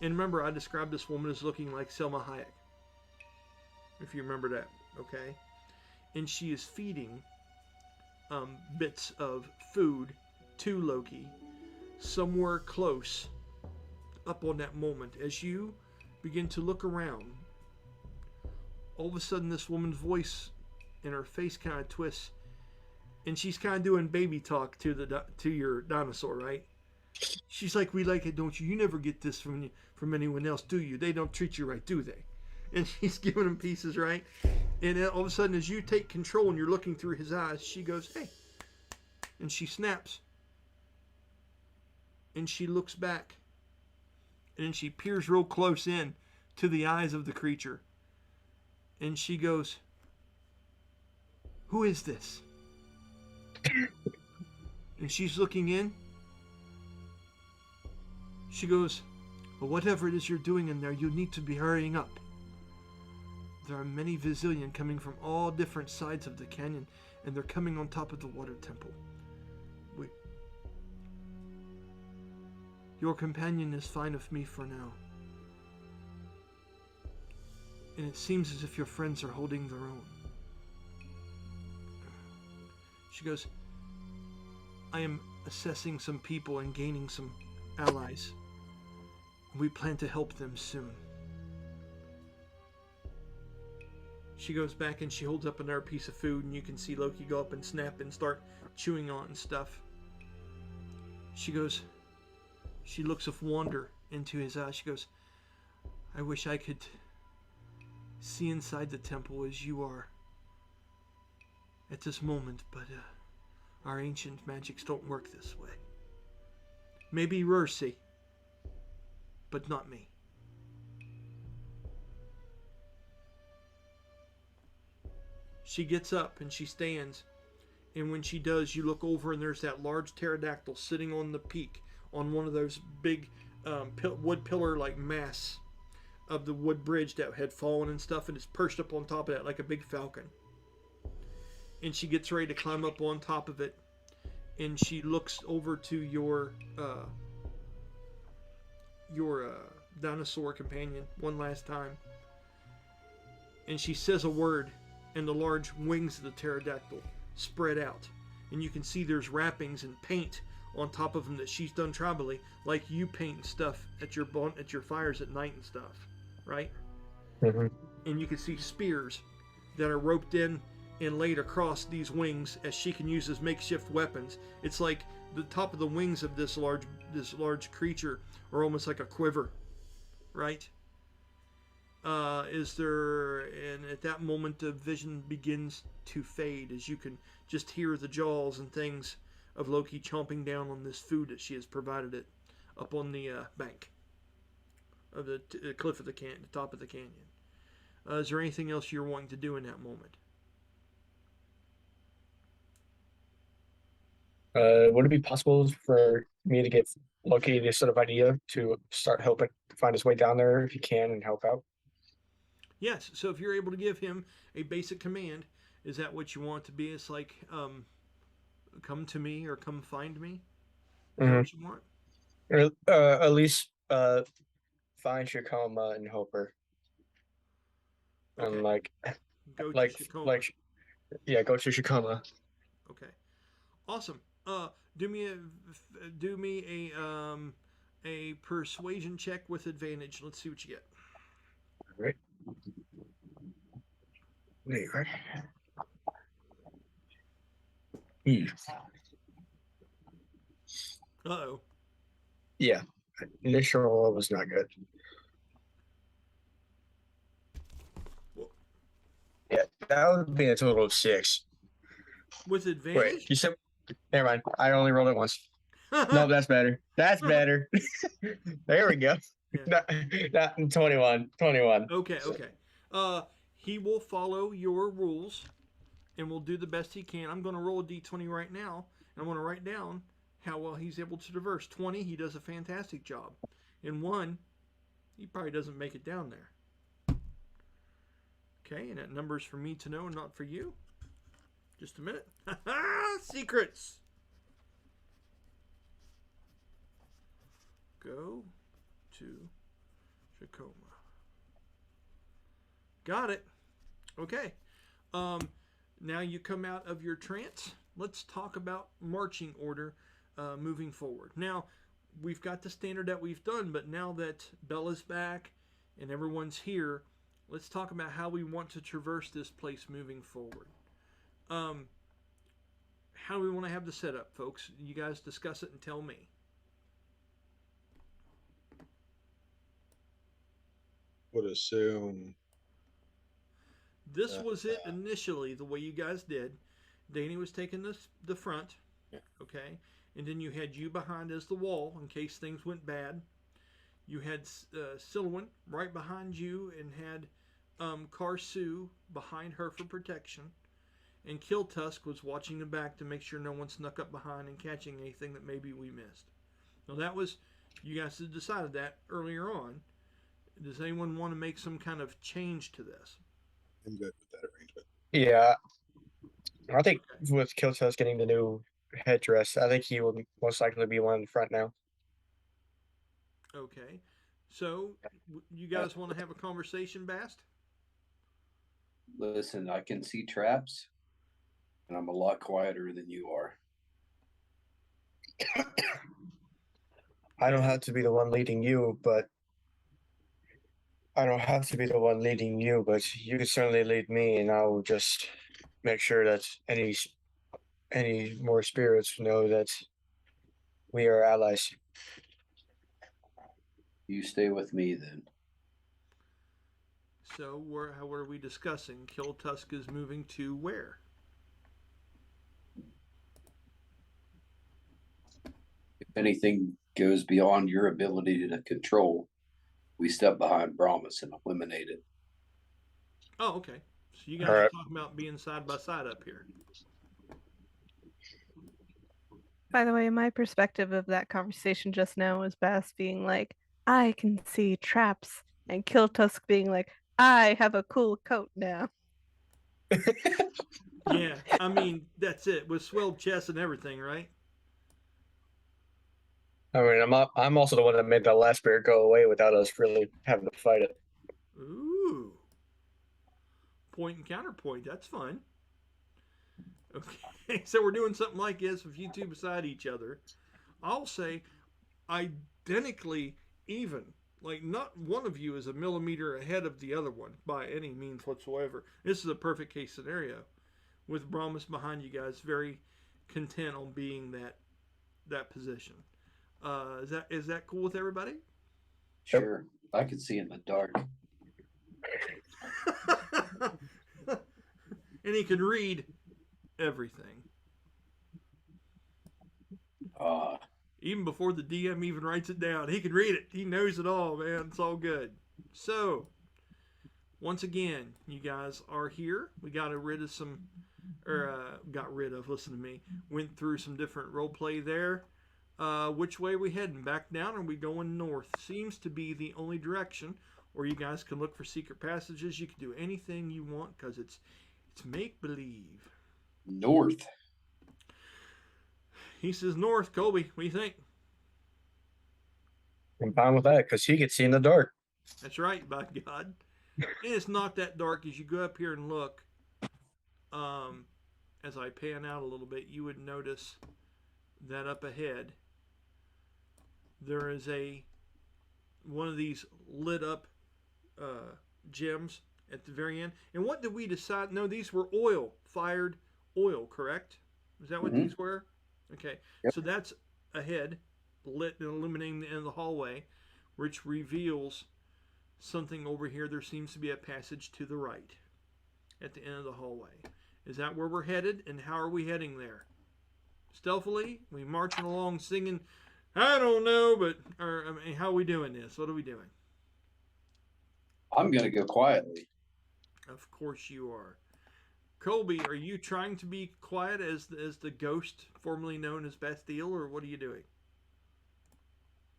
And remember, I described this woman as looking like Selma Hayek, if you remember that, okay? And she is feeding bits of food to Loki somewhere close up on that moment. As you begin to look around, all of a sudden this woman's voice and her face kind of twists, and she's kind of doing baby talk to your dinosaur, right? She's like, "We like it, don't you? You never get this from anyone else, do you? They don't treat you right, do they?" and she's giving him pieces, right? And then all of a sudden, as you take control and you're looking through his eyes, she goes, "Hey," and she snaps, and she looks back, and she peers real close in to the eyes of the creature, and she goes, "Who is this?" And she's looking in. She goes, "Well, whatever it is you're doing in there, you need to be hurrying up. There are many Vizillion coming from all different sides of the canyon, and they're coming on top of the water temple. Your companion is fine with me for now. And it seems as if your friends are holding their own." She goes, "I am assessing some people and gaining some allies. We plan to help them soon." She goes back and she holds up another piece of food, and you can see Loki go up and snap and start chewing on it and stuff. She goes, she looks with wonder into his eyes. She goes, "I wish I could see inside the temple as you are at this moment, but our ancient magics don't work this way. Maybe Rursi, but not me." She gets up and she stands, and when she does, you look over and there's that large pterodactyl sitting on the peak on one of those big wood pillar like mass of the wood bridge that had fallen and stuff, and it's perched up on top of that like a big falcon. And she gets ready to climb up on top of it, and she looks over to your dinosaur companion one last time, and she says a word, and the large wings of the pterodactyl spread out, and you can see there's wrappings and paint on top of them that she's done tribally, like you paint stuff at your fires at night and stuff, right? Mm-hmm. And you can see spears that are roped in and laid across these wings as she can use as makeshift weapons. It's like the top of the wings of this large creature are almost like a quiver, right? And at that moment the vision begins to fade as you can just hear the jaws and things of Loki chomping down on this food that she has provided it up on the bank of the cliff of the top of the canyon. Is there anything else you're wanting to do in that moment? Would it be possible for me to get Loki this sort of idea to start helping find his way down there if he can and help out? Yes. So if you're able to give him a basic command, is that what you want it to be? It's like, come to me or come find me. Is that what you want? Or at least find Shakoma and help her. Okay. And like Go to like Shakoma. like yeah, go to Shakoma. Okay. Awesome. Do me a persuasion check with advantage. Let's see what you get. All right. There you are. Uh-oh. Yeah. Initial roll was not good. Well, Yeah, that would be a total of 6. with advantage? Wait, you said never mind. I only rolled it once. No, that's better. That's better. There we go. Yeah. Not 21. 21. Okay. He will follow your rules and will do the best he can. I'm going to roll a d20 right now, and I'm going to write down how well he's able to traverse. 20, he does a fantastic job. And 1, he probably doesn't make it down there. Okay, and that number's for me to know, not for you. Just a minute. Secrets. Go to Shakoma. Got it. Okay. Now you come out of your trance. Let's talk about marching order moving forward. Now, we've got the standard that we've done, but now that Bella's back and everyone's here, let's talk about how we want to traverse this place moving forward. How do we want to have the setup, folks? You guys discuss it and tell me. Would assume This was it initially, the way you guys did. Danny was taking the front, Yeah. okay, and then you had you behind as the wall in case things went bad. You had Silwyn right behind you and had Karsu behind her for protection. And Killtusk was watching the back to make sure no one snuck up behind and catching anything that maybe we missed. Now that was, you guys had decided that earlier on. Does anyone want to make some kind of change to this? I'm good with that arrangement. Yeah, I think with Killtusk getting the new headdress, I think he will most likely be one in the front now. Okay. So, you guys want to have a conversation, Bast? Listen, I can see traps, and I'm a lot quieter than you are. I don't have to be the one leading you, but you can certainly lead me, and I'll just make sure that any more spirits know that we are allies. You stay with me then. So, what are we discussing? Killtusk is moving to where? If anything goes beyond your ability to control, we step behind Brahmas and eliminate it. Oh, okay. So you guys All are right. talking about being side by side up here. By the way, my perspective of that conversation just now was Bass being like, I can see traps, and Killtusk being like, I have a cool coat now. Yeah, I mean that's it with swelled chest and everything, right? I mean, I'm also the one that made that last spirit go away without us really having to fight it. Ooh. Point and counterpoint. That's fun. Okay, so we're doing something like this with you two beside each other. I'll say identically even. Like, not one of you is a millimeter ahead of the other one by any means whatsoever. This is a perfect case scenario with Brahmas behind you guys, very content on being that position. Is that cool with everybody? Sure, I can see in the dark. And he can read everything. Even before the DM even writes it down, he can read it. He knows it all, man. It's all good. So, once again, you guys are here. We got rid of listen to me, went through some different role play there. Which way are we heading? Back down or are we going north? Seems to be the only direction. Or you guys can look for secret passages. You can do anything you want because it's make-believe. North. He says north. Colby, what do you think? I'm fine with that because he can see in the dark. That's right, by God. And it's not that dark as you go up here and look. As I pan out a little bit, you would notice that up ahead there is one of these lit up gems at the very end. And what did we decide? No, these were fired oil, correct? Is that what these were? Okay. Yep. So that's ahead, lit and illuminating the end of the hallway, which reveals something over here. There seems to be a passage to the right at the end of the hallway. Is that where we're headed? And how are we heading there? Stealthily? We marching along singing, I don't know, but how are we doing this? What are we doing? I'm going to go quietly. Of course you are. Colby, are you trying to be quiet as the ghost formerly known as Bastille, or what are you doing?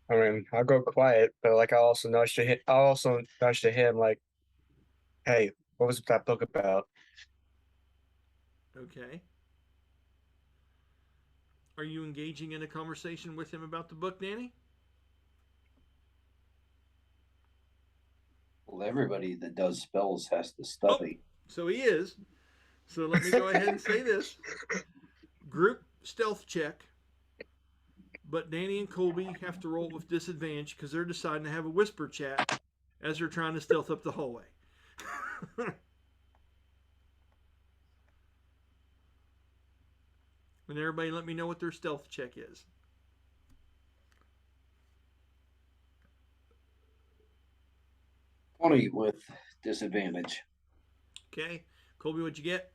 I mean, I'll go quiet, but like I also nudged to him like, hey, what was that book about? Okay. Are you engaging in a conversation with him about the book, Danny? Well, everybody that does spells has to study. So he is. So let me go ahead and say this. Group stealth check. But Danny and Colby have to roll with disadvantage because they're deciding to have a whisper chat as they're trying to stealth up the hallway. And everybody let me know what their stealth check is. 20 with disadvantage. Okay. Colby, what'd you get?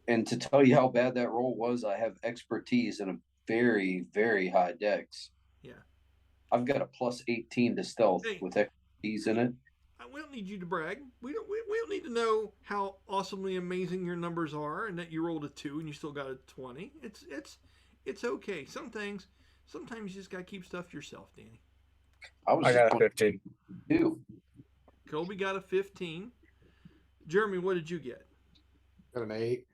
And to tell you how bad that roll was, I have expertise in a very, very high dex. Yeah. I've got a plus 18 to stealth Hey. with expertise in it. We don't need you to brag. We don't need to know how awesomely amazing your numbers are and that you rolled a 2 and you still got a 20. It's okay. Sometimes you just gotta keep stuff to yourself, Danny. I got a 15. 22. Colby got a 15. Jeremy, what did you get? Got an 8.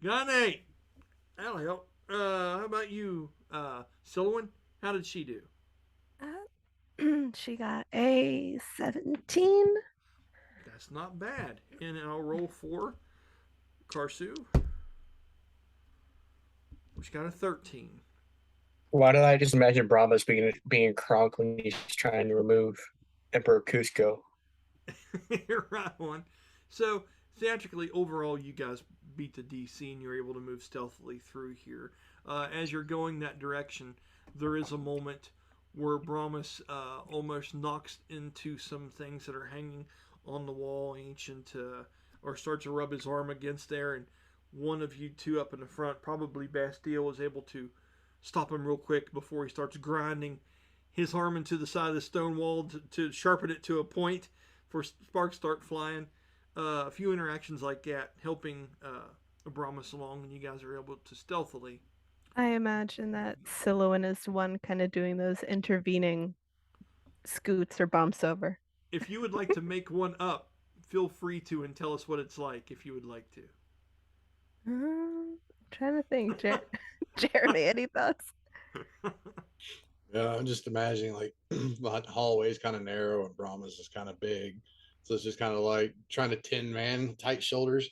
Got an 8. That'll help. How about you, Silwyn? How did she do? She got a 17. That's not bad. And I'll roll for Karsu. Which got a 13. Why did I just imagine Brahma's being Kronk when he's trying to remove Emperor Cusco? You're right one. So theatrically, overall, you guys beat the DC and you're able to move stealthily through here. As you're going that direction, there is a moment where Brahmas almost knocks into some things that are hanging on the wall, ancient, or starts to rub his arm against there, and one of you two up in the front, probably Bastille, is able to stop him real quick before he starts grinding his arm into the side of the stone wall to sharpen it to a point for sparks start flying. A few interactions like that helping Abramus along, and you guys are able to stealthily. I imagine that Silouan is the one kind of doing those intervening scoots or bumps over. If you would like to make one up, feel free to and tell us what it's like if you would like to. I'm trying to think. Jeremy, any thoughts? Yeah, I'm just imagining like the hallway is kind of narrow and Brahma's is kind of big. So it's just kind of like trying to Tin Man, tight shoulders,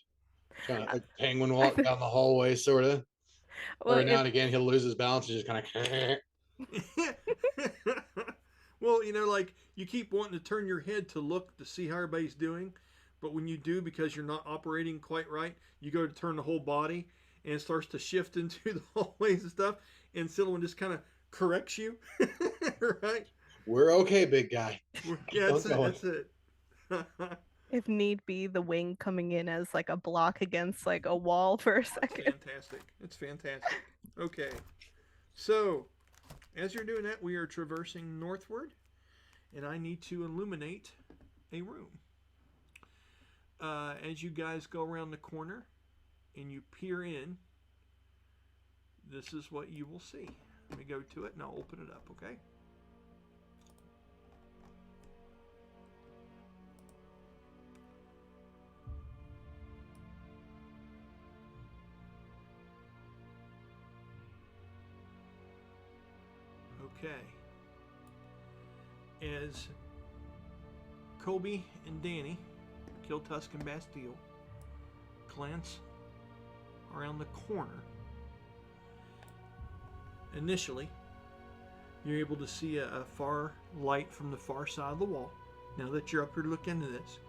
trying to like penguin walk down the hallway, sort of. Well, Every now and again, he'll lose his balance and just kind of. Well, like you keep wanting to turn your head to look to see how everybody's doing, but when you do, because you're not operating quite right, you go to turn the whole body and it starts to shift into the hallways and stuff, and Silwyn just kind of corrects you, right? We're okay, big guy. Yeah, that's it. If need be, the wing coming in as like a block against like a wall for a second. It's fantastic. Okay. So, as you're doing that, we are traversing northward, and I need to illuminate a room. As you guys go around the corner and you peer in, this is what you will see. Let me go to it and I'll open it up, okay? Okay. As Colby and Danny, Killtusk and Bastille, glance around the corner, initially, you're able to see a far light from the far side of the wall. Now that you're up here to look into this,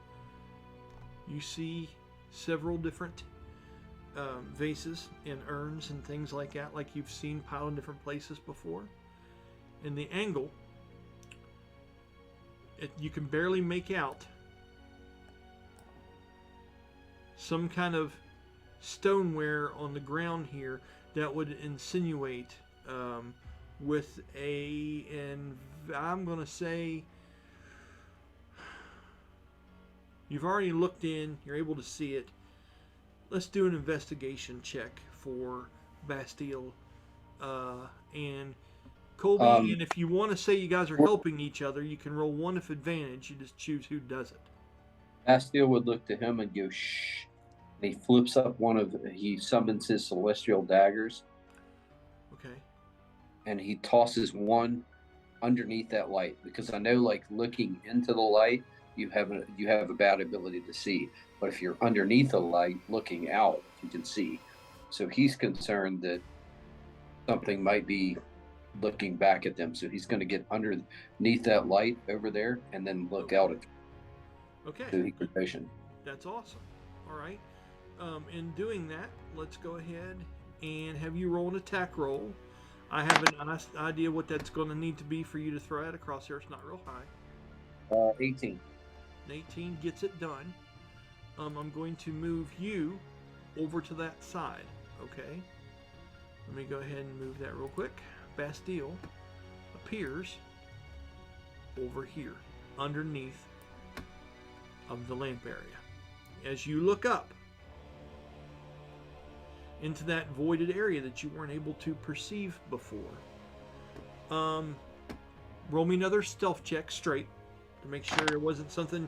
you see several different vases and urns and things like that, like you've seen piled in different places before. In the angle, you can barely make out some kind of stoneware on the ground here that would insinuate with and I'm going to say you've already looked in, you're able to see it. Let's do an investigation check for Bastille and Colby, and if you want to say you guys are helping each other, you can roll one with advantage. You just choose who does it. Bastille would look to him and go, shh. And he flips up he summons his celestial daggers. Okay. And he tosses one underneath that light, because I know, like, looking into the light, you have a bad ability to see. But if you're underneath the light, looking out, you can see. So he's concerned that something might be looking back at them, so he's going to get underneath that light over there and then look out at them. Okay. So he can patient. That's awesome. All right. In doing that, let's go ahead and have you roll an attack roll. I have an idea what that's going to need to be for you to throw at across here. It's not real high. 18. 18 gets it done. I'm going to move you over to that side, okay? Let me go ahead and move that real quick. Bastille appears over here, underneath of the lamp area. As you look up into that voided area that you weren't able to perceive before, roll me another stealth check straight to make sure it wasn't something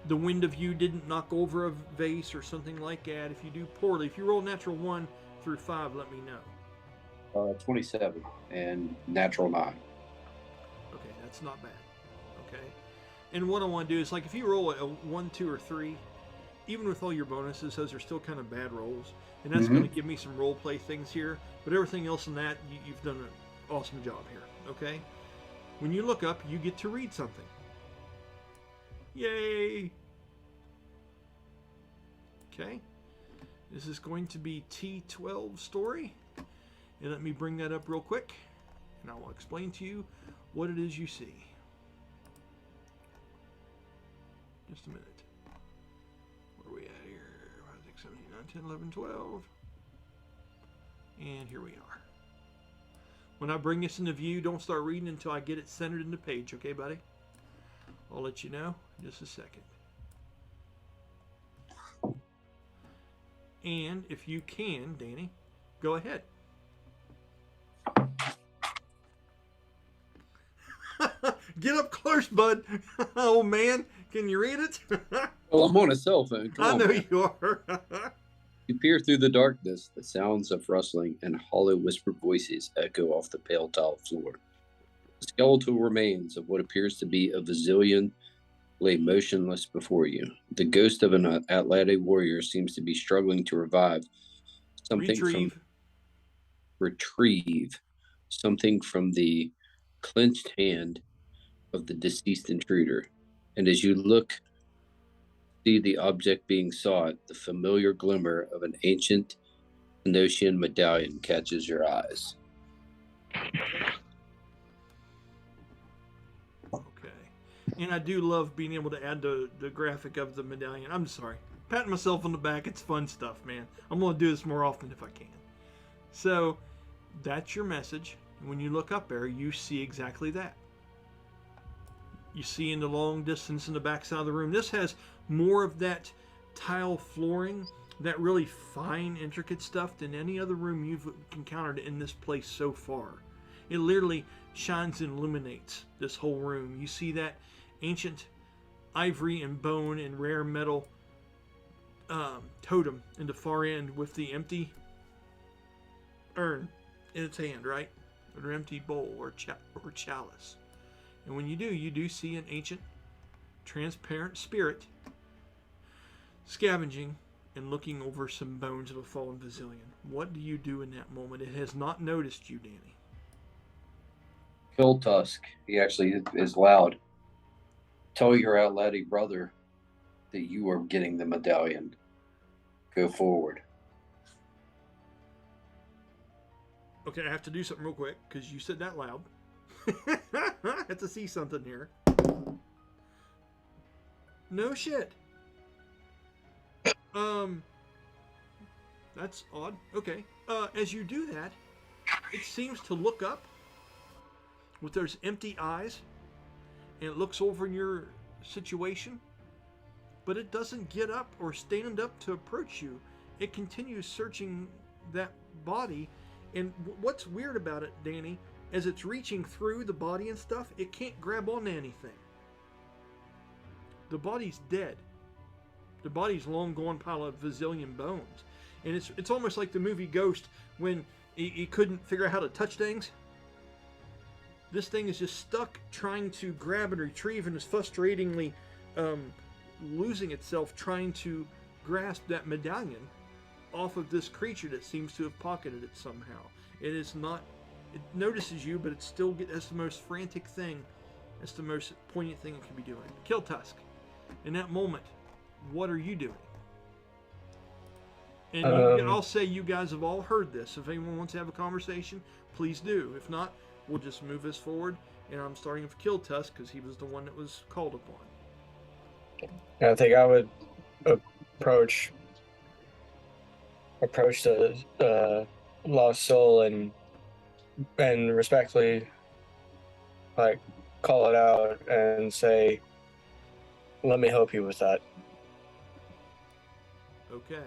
the wind of you didn't knock over a vase or something like that. If you do poorly, if you roll natural 1 through 5, let me know. 27 and natural 9. Okay, that's not bad. Okay. And what I want to do is, like, if you roll a 1, 2, or 3, even with all your bonuses, those are still kind of bad rolls. And that's going to give me some role play things here. But everything else in that, you've done an awesome job here. Okay? When you look up, you get to read something. Yay! Okay. This is going to be T12 story. And let me bring that up real quick. And I will explain to you what it is you see. Just a minute. Where are we at here? 5, 6, 7, 8, 9, 10, 11, 12. And here we are. When I bring this into view, don't start reading until I get it centered in the page, okay, buddy? I'll let you know in just a second. And if you can, Danny, go ahead. Get up close, bud. Oh, man. Can you read it? Well, I'm on a cell phone. Come I on, know man. you are. You peer through the darkness. The sounds of rustling and hollow whispered voices echo off the pale tile floor. The skeletal remains of what appears to be a Vasilian lay motionless before you. The ghost of an Atlati warrior seems to be struggling to retrieve something from the clenched hand of the deceased intruder. And as you look, see the object being sought, the familiar glimmer of an ancient Tenocian medallion catches your eyes. Okay. And I do love being able to add the graphic of the medallion. I'm sorry. Patting myself on the back. It's fun stuff, man. I'm going to do this more often if I can. So, that's your message. And when you look up there, you see exactly that. You see in the long distance in the back side of the room. This has more of that tile flooring, that really fine, intricate stuff than any other room you've encountered in this place so far. It literally shines and illuminates this whole room. You see that ancient ivory and bone and rare metal totem in the far end with the empty urn in its hand, right? Or an empty bowl or chalice. And when you do see an ancient, transparent spirit scavenging and looking over some bones of a fallen Vasilian. What do you do in that moment? It has not noticed you, Danny. Killtusk, he actually is loud. Tell your Atlati brother that you are getting the medallion. Go forward. Okay, I have to do something real quick because you said that loud. I have to see something here. No shit. That's odd. Okay. As you do that, it seems to look up with those empty eyes, and it looks over in your situation, but it doesn't get up or stand up to approach you. It continues searching that body, and what's weird about it, Danny, as it's reaching through the body and stuff, it can't grab onto anything. The body's dead. The body's long gone pile of Vasilian bones. And it's almost like the movie Ghost when he couldn't figure out how to touch things. This thing is just stuck trying to grab and retrieve and is frustratingly losing itself trying to grasp that medallion off of this creature that seems to have pocketed it somehow. It is not... It notices you, but it's still... That's the most frantic thing. That's the most poignant thing it can be doing. Killtusk, in that moment, what are you doing? And I'll say you guys have all heard this. If anyone wants to have a conversation, please do. If not, we'll just move this forward. And I'm starting with Killtusk because he was the one that was called upon. And I think I would approach the lost soul and respectfully like call it out and say, "Let me help you with that." Okay.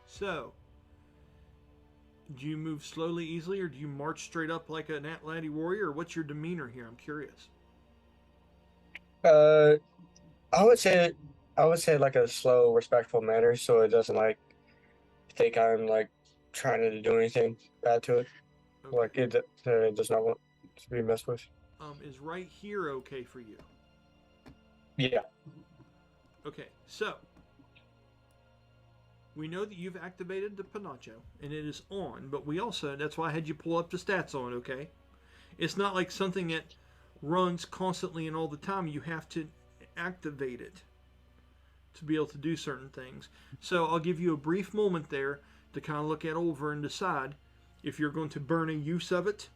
So, do you move slowly, easily, or do you march straight up like an Atlati warrior? Or what's your demeanor here? I'm curious. Uh, I would say like a slow, respectful manner, so it doesn't like think I'm like trying to do anything bad to it. Okay. Like it does not want to be messed with. Is right here okay for you? Yeah. Okay, so we know that you've activated the Pinacho and it is on, but we also, that's why I had you pull up the stats on, okay? It's not like something that runs constantly and all the time. You have to activate it to be able to do certain things. So I'll give you a brief moment there to kind of look it over and decide if you're going to burn a use of it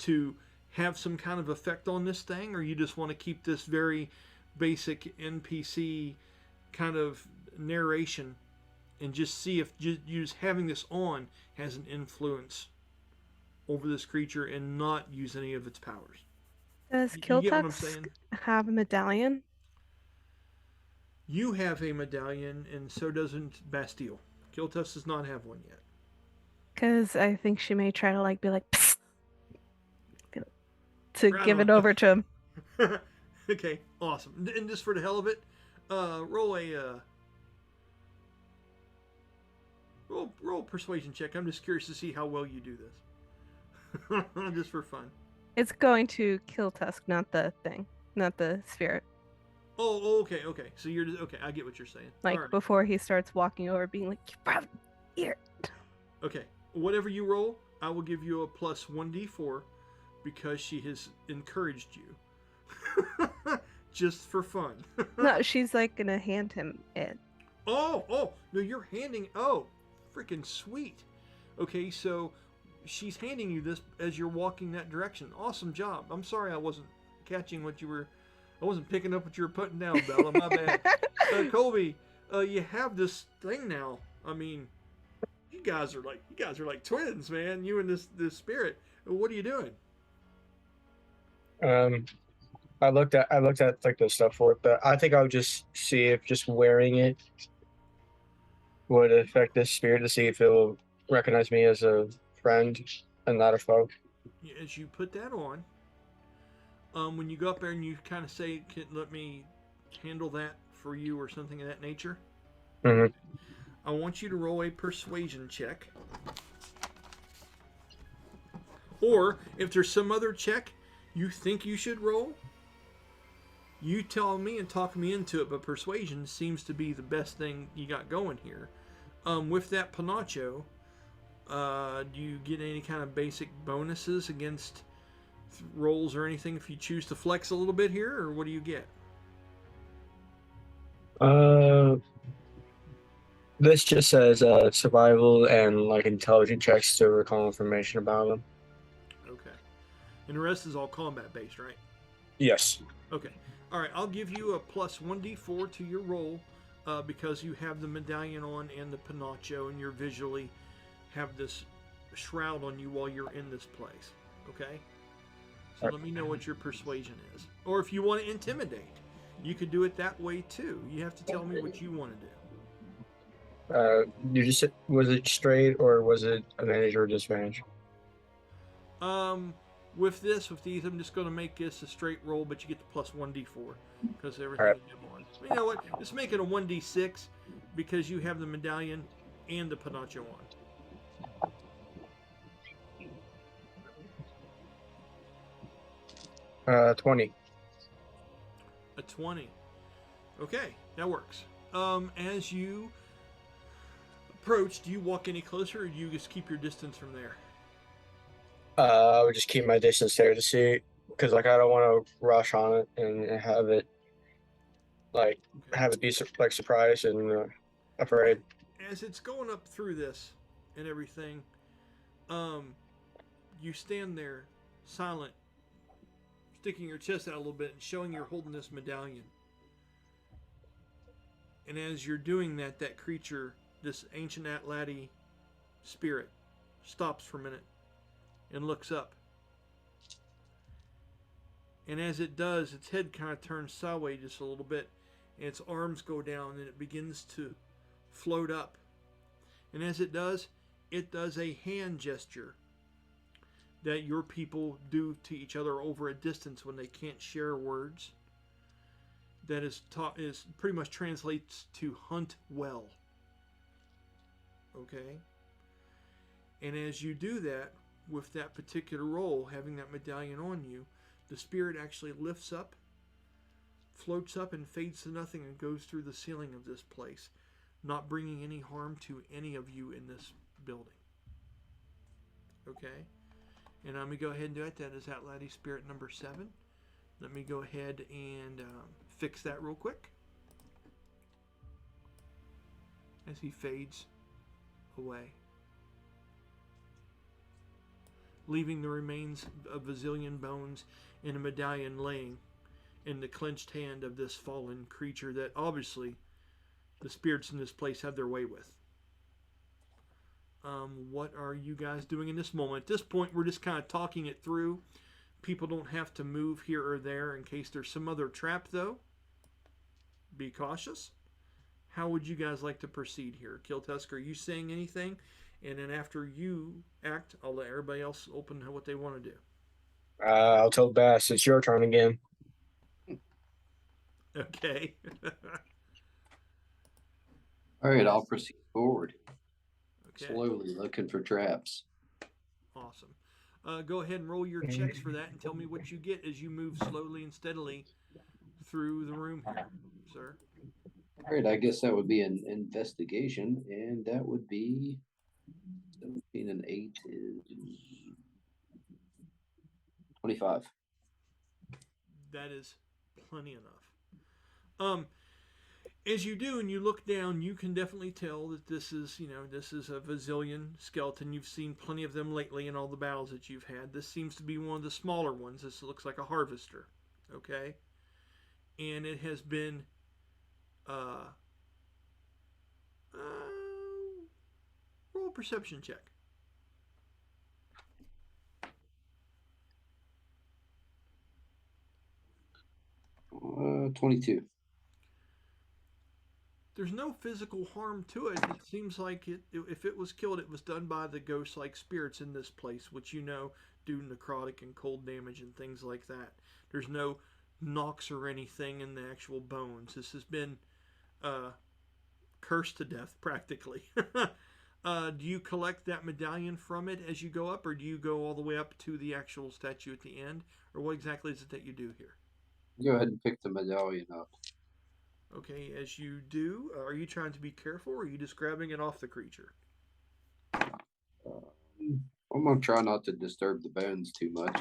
to have some kind of effect on this thing, or you just want to keep this very basic NPC kind of narration and just see if just having this on has an influence over this creature and not use any of its powers. Does You get what I'm Killtusk saying? have a medallion? You have a medallion, and so doesn't Bastille. Killtusk does not have one yet. Because I think she may try to like be like "Psst," to Right give on. it over to him. Okay, awesome. And just for the hell of it, roll a roll a persuasion check. I'm just curious to see how well you do this, just for fun. It's going to Killtusk, not the thing, not the spirit. Oh, okay. So you're just, okay. I get what you're saying. Like All right. before he starts walking over, being like, "You brought here." Okay. Whatever you roll, I will give you a plus 1d4 because she has encouraged you. Just for fun. No, she's like gonna hand him it. Oh, no, you're handing. Oh, freaking sweet. Okay, so she's handing you this as you're walking that direction. Awesome job. I'm sorry I wasn't catching what you were. I wasn't picking up what you were putting down, Bella. My bad. Colby, you have this thing now. I mean, you guys are like twins, man. You and this spirit. What are you doing? I looked at like the stuff for it, but I think I would just see if just wearing it would affect this spirit to see if it will recognize me as a friend and not a foe. As you put that on, when you go up there and you kind of say, "Let me handle that for you," or something of that nature, Mm-hmm. I want you to roll a persuasion check. Or if there's some other check you think you should roll, you tell me and talk me into it. But persuasion seems to be the best thing you got going here. With that Pinacho, do you get any kind of basic bonuses against rolls or anything if you choose to flex a little bit here, or what do you get? This just says survival and like intelligent checks to recall information about them. Okay. And the rest is all combat based, right? Yes. Okay. All right. I'll give you a plus 1d4 to your roll because you have the medallion on and the Pinacho, and you're visually have this shroud on you while you're in this place. Okay? So let me know what your persuasion is. Or if you want to intimidate, you could do it that way too. You have to tell me what you want to do. You just was it straight or was it advantage or disadvantage? With these, I'm just going to make this a straight roll, but you get the plus 1d4 because everything Alright. is on. You know what? Let's make it a 1d6 because you have the medallion and the Pinacho on. 20. A 20. Okay, that works. As you approach, do you walk any closer, or do you just keep your distance from there? I would just keep my distance there to see, because like I don't want to rush on it and have it like be like surprised and afraid. As it's going up through this and everything, you stand there silent, sticking your chest out a little bit and showing you're holding this medallion. And as you're doing that, that creature, this ancient Atlati spirit, stops for a minute and looks up. And as it does, its head kind of turns sideways just a little bit, and its arms go down, and it begins to float up. And as it does a hand gesture that your people do to each other over a distance when they can't share words. That is pretty much translates to hunt well. Okay? And as you do that, with that particular role, having that medallion on you, the spirit actually lifts up, floats up, and fades to nothing and goes through the ceiling of this place, not bringing any harm to any of you in this building. Okay? And I'm going to go ahead and do it. That is Atlati Spirit number 7. Let me go ahead and fix that real quick. As he fades away, leaving the remains of a zillion bones and a medallion laying in the clenched hand of this fallen creature that obviously the spirits in this place have their way with. What are you guys doing in this moment? At this point, we're just kind of talking it through. People don't have to move here or there in case there's some other trap, though. Be cautious. How would you guys like to proceed here? Killtusk, are you saying anything? And then after you act, I'll let everybody else open what they want to do. I'll tell Bass it's your turn again. Okay. All right, I'll proceed forward. Okay. Slowly looking for traps. Awesome. Go ahead and roll your checks for that and tell me what you get as you move slowly and steadily through the room here, sir. All right, I guess that would be an investigation, and that would be 17 and 8 is 25. That is plenty enough. As you do and you look down, you can definitely tell that this is a Vasilian skeleton. You've seen plenty of them lately in all the battles that you've had. This seems to be one of the smaller ones. This looks like a harvester. Okay? And it has been roll a perception check. 22. There's no physical harm to it. It seems like if it was killed, it was done by the ghost-like spirits in this place, which do necrotic and cold damage and things like that. There's no knocks or anything in the actual bones. This has been cursed to death, practically. Do you collect that medallion from it as you go up, or do you go all the way up to the actual statue at the end? Or what exactly is it that you do here? Go ahead and pick the medallion up. Okay, as you do, are you trying to be careful, or are you just grabbing it off the creature? I'm going to try not to disturb the bones too much.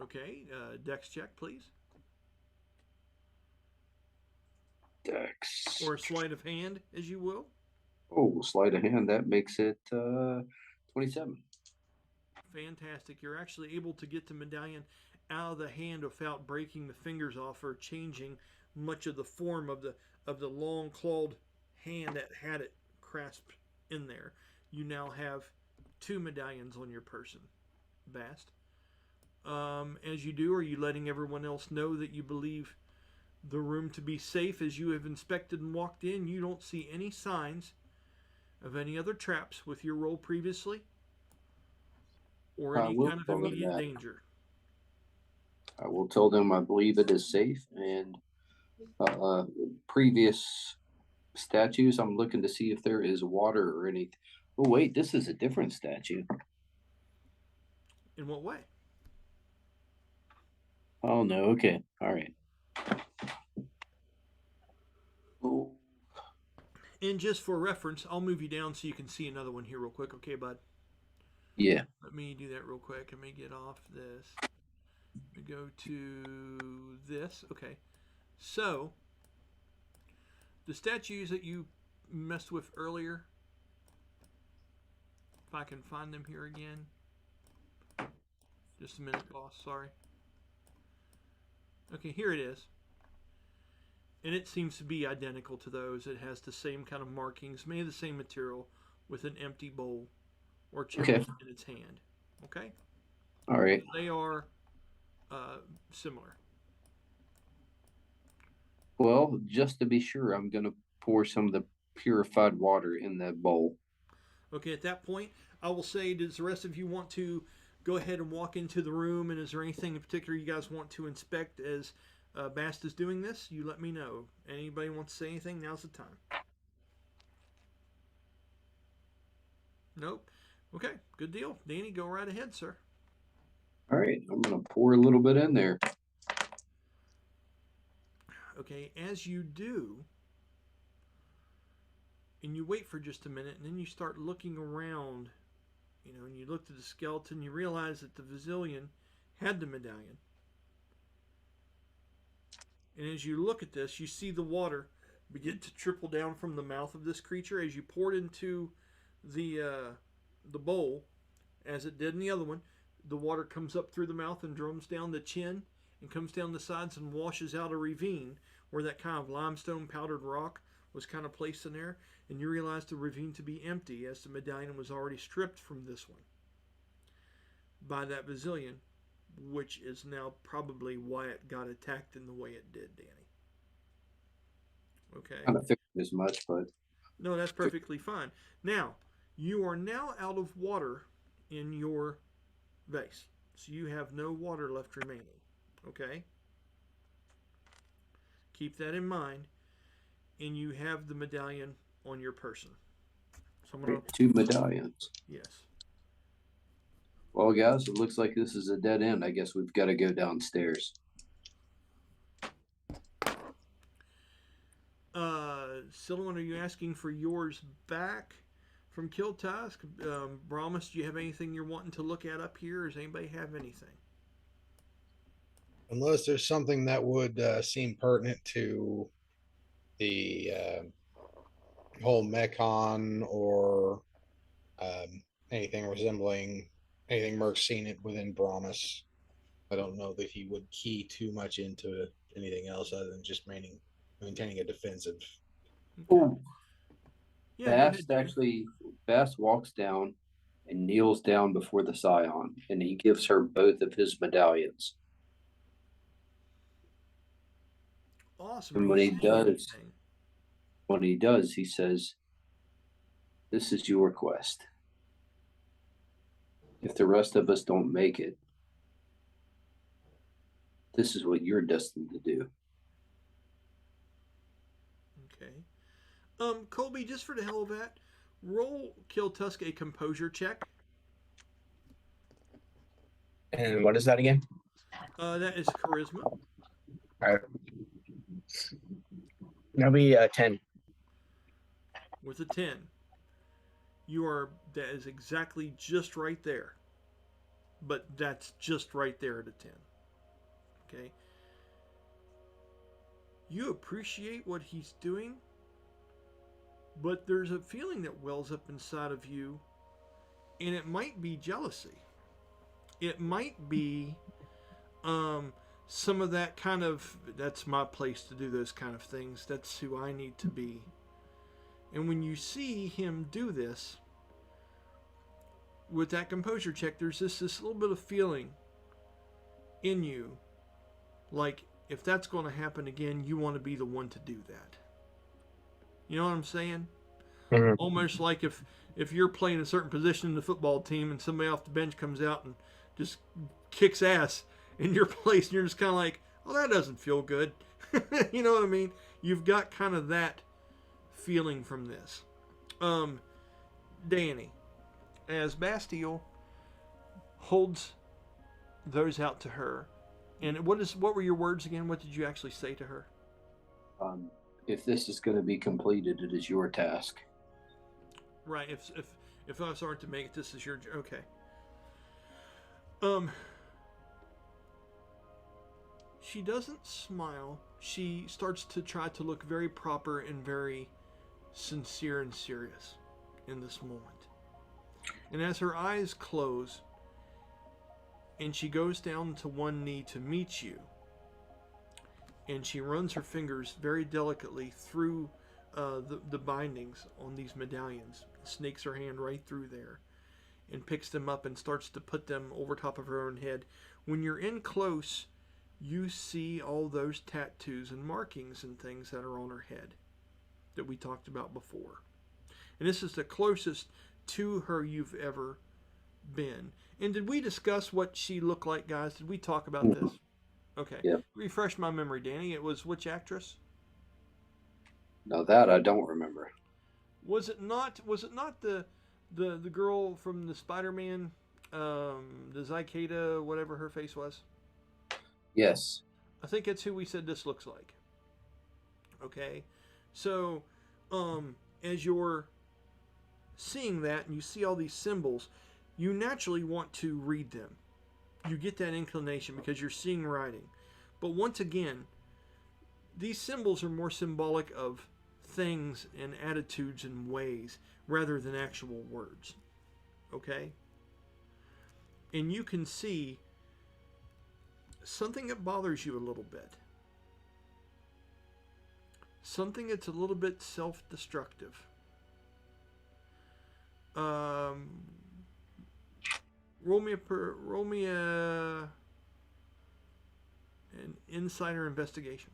Okay, dex check, please. Dex. Or a sleight of hand, as you will. Oh, sleight of hand. That makes it 27. Fantastic. You're actually able to get the medallion out of the hand without breaking the fingers off or changing much of the form of the long clawed hand that had it grasped in there. You now have 2 medallions on your person. Bast. As you do, are you letting everyone else know that you believe the room to be safe? As you have inspected and walked in, you don't see any signs of any other traps with your roll previously, or any kind of immediate danger. I will tell them I believe it is safe, and previous statues, I'm looking to see if there is water or anything. Oh, wait, this is a different statue. In what way? Oh, no. Okay. All right. Oh. And just for reference, I'll move you down so you can see another one here real quick. Okay, bud? Yeah. Let me do that real quick. Let me get off this. Let me go to this. Okay. So, the statues that you messed with earlier, if I can find them here again. Just a minute, boss. Sorry. Okay, here it is. And it seems to be identical to those. It has the same kind of markings, made of the same material, with an empty bowl or chalice in its hand. Okay? All right. They are similar. Well, just to be sure, I'm going to pour some of the purified water in that bowl. Okay, at that point, I will say, does the rest of you want to go ahead and walk into the room? And is there anything in particular you guys want to inspect as Bast is doing this? You let me know. Anybody want to say anything? Now's the time. Nope. Okay, good deal. Danny, go right ahead, sir. All right, I'm going to pour a little bit in there. Okay, as you do, and you wait for just a minute, and then you start looking around, and you look at the skeleton, you realize that the Vasilian had the medallion. And as you look at this, you see the water begin to trickle down from the mouth of this creature as you pour it into the bowl, as it did in the other one. The water comes up through the mouth and drums down the chin and comes down the sides and washes out a ravine where that kind of limestone powdered rock was kind of placed in there. And you realize the ravine to be empty, as the medallion was already stripped from this one by that Vasilian, which is now probably why it got attacked in the way it did, Danny. Okay. I kind of figured as much, but no, that's perfectly fine. Now, you are now out of water in your vase, so you have no water left remaining. Okay. Keep that in mind, and you have the medallion on your person. So I'm gonna... 2 medallions. Yes. Well, guys, it looks like this is a dead end. I guess we've got to go downstairs. Silwan, are you asking for yours back from Killtusk? Brahmas, do you have anything you're wanting to look at up here? Does anybody have anything? Unless there's something that would seem pertinent to the whole Mechon or anything resembling anything Mirk's seen it within Brahmas. I don't know that he would key too much into anything else other than just maintaining a defensive. Oh, Yeah, Bast walks down and kneels down before the Scion, and he gives her both of his medallions. Awesome. And when he does, he says, "This is your quest. If the rest of us don't make it, this is what you're destined to do." Okay. Colby, just for the hell of that, roll Killtusk a composure check. And what is that again? That is charisma. All right. That'll be 10. With a 10. That is exactly just right there. But that's just right there at a 10. Okay. You appreciate what he's doing, but there's a feeling that wells up inside of you, and it might be jealousy. It might be some of that kind of, that's my place to do those kind of things. That's who I need to be. And when you see him do this, with that composure check, there's this little bit of feeling in you, like if that's going to happen again, you want to be the one to do that. You know what I'm saying? Mm-hmm. Almost like if you're playing a certain position in the football team and somebody off the bench comes out and just kicks ass in your place, and you're just kind of like, oh, that doesn't feel good. You know what I mean? You've got kind of that feeling from this. Danny, as Bastille holds those out to her, and what were your words again? What did you actually say to her? If this is going to be completed, it is your task. Right. If us aren't to make it, this is your okay. She doesn't smile. She starts to try to look very proper and very sincere and serious in this moment. And as her eyes close and she goes down to one knee to meet you, and she runs her fingers very delicately through the bindings on these medallions, snakes her hand right through there, and picks them up and starts to put them over top of her own head. When you're in close, you see all those tattoos and markings and things that are on her head that we talked about before. And this is the closest to her you've ever been. And did we discuss what she looked like, guys? Did we talk about this? Okay. Yep. Refresh my memory, Danny. It was which actress? Now that I don't remember. Was it not the girl from the Spider-Man, the Zykada, whatever her face was? Yes. I think it's who we said this looks like. Okay. So, as you're seeing that and you see all these symbols, you naturally want to read them. You get that inclination because you're seeing writing. But once again, these symbols are more symbolic of things and attitudes and ways rather than actual words. Okay? And you can see something that bothers you a little bit. Something that's a little bit self-destructive. Roll me an insider investigation.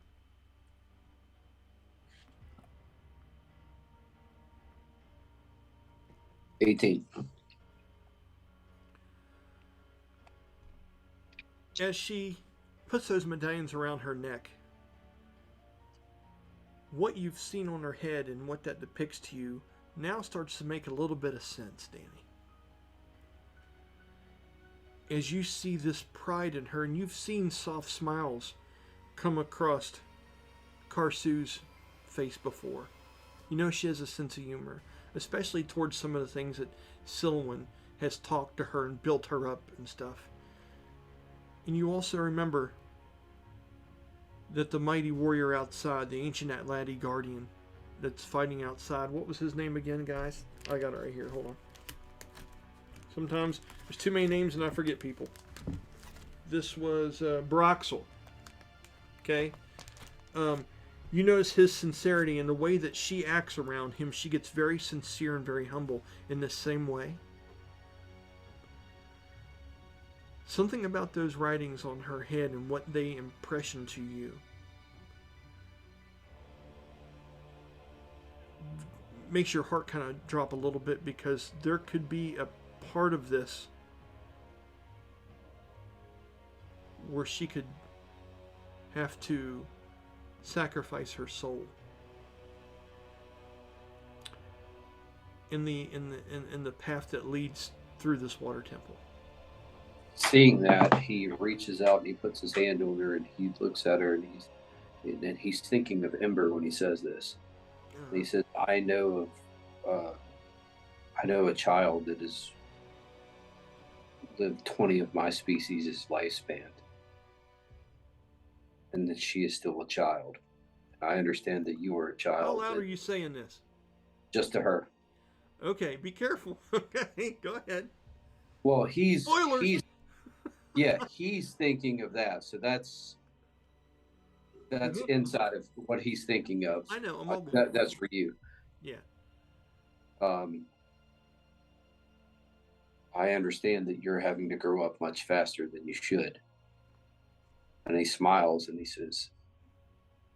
$18. As she puts those medallions around her neck, what you've seen on her head and what that depicts to you now starts to make a little bit of sense, Danny. As you see this pride in her, and you've seen soft smiles come across Karsu's face before. You know she has a sense of humor, especially towards some of the things that Silwyn has talked to her and built her up and stuff. And you also remember that the mighty warrior outside, the ancient Atlati guardian that's fighting outside, what was his name again, guys? I got it right here, hold on. Sometimes there's too many names and I forget people. This was Broxel. Okay? You notice his sincerity and the way that she acts around him. She gets very sincere and very humble in the same way. Something about those writings on her head and what they impression to you makes your heart kind of drop a little bit, because there could be a part of this where she could have to sacrifice her soul in the path that leads through this water temple. Seeing that, he reaches out and he puts his hand on her and he looks at her, and he's thinking of Ember when he says this. And he says, I know a child that has lived 20 of my species' lifespan, and that she is still a child. I understand that you are a child. How loud are you saying this? Just to her. Okay, be careful. Okay, go ahead. Well, he's Spoilers. he's thinking of that. So that's inside of what he's thinking of. I know. I'm all that's for you. Yeah. I understand that you're having to grow up much faster than you should. And he smiles and he says,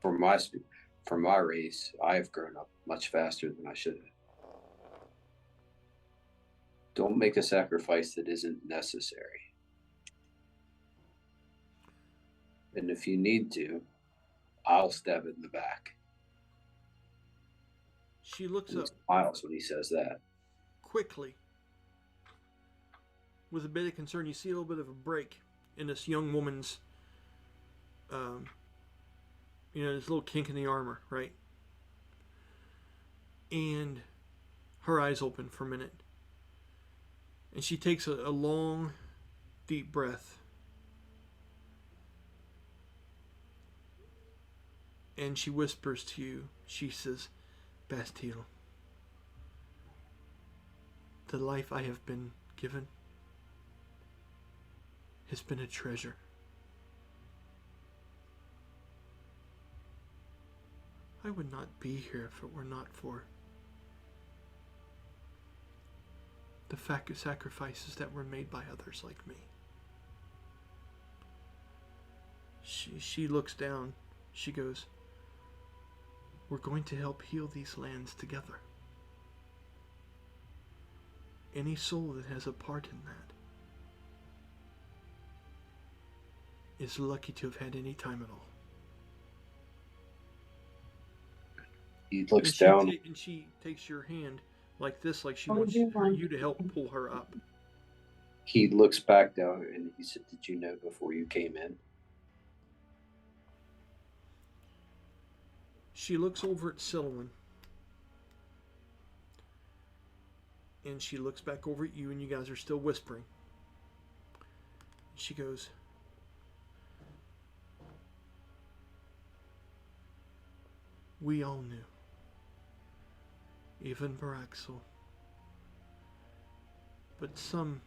for my race, I've grown up much faster than I should have. Don't make a sacrifice that isn't necessary. And if you need to, I'll stab it in the back. She looks and up. He smiles when he says that. Quickly. With a bit of concern, you see a little bit of a break in this young woman's, this little kink in the armor, right? And her eyes open for a minute. And she takes a long, deep breath. And she whispers to you, she says, Bastille, the life I have been given has been a treasure. I would not be here if it were not for the sacrifices that were made by others like me. She looks down. She goes, we're going to help heal these lands together. Any soul that has a part in that is lucky to have had any time at all. He looks down. And she takes your hand like this, like she wants you to help pull her up. He looks back down and he said, did you know before you came in? She looks over at Silwyn. And she looks back over at you, and you guys are still whispering. She goes, we all knew. Even Baraxel. But some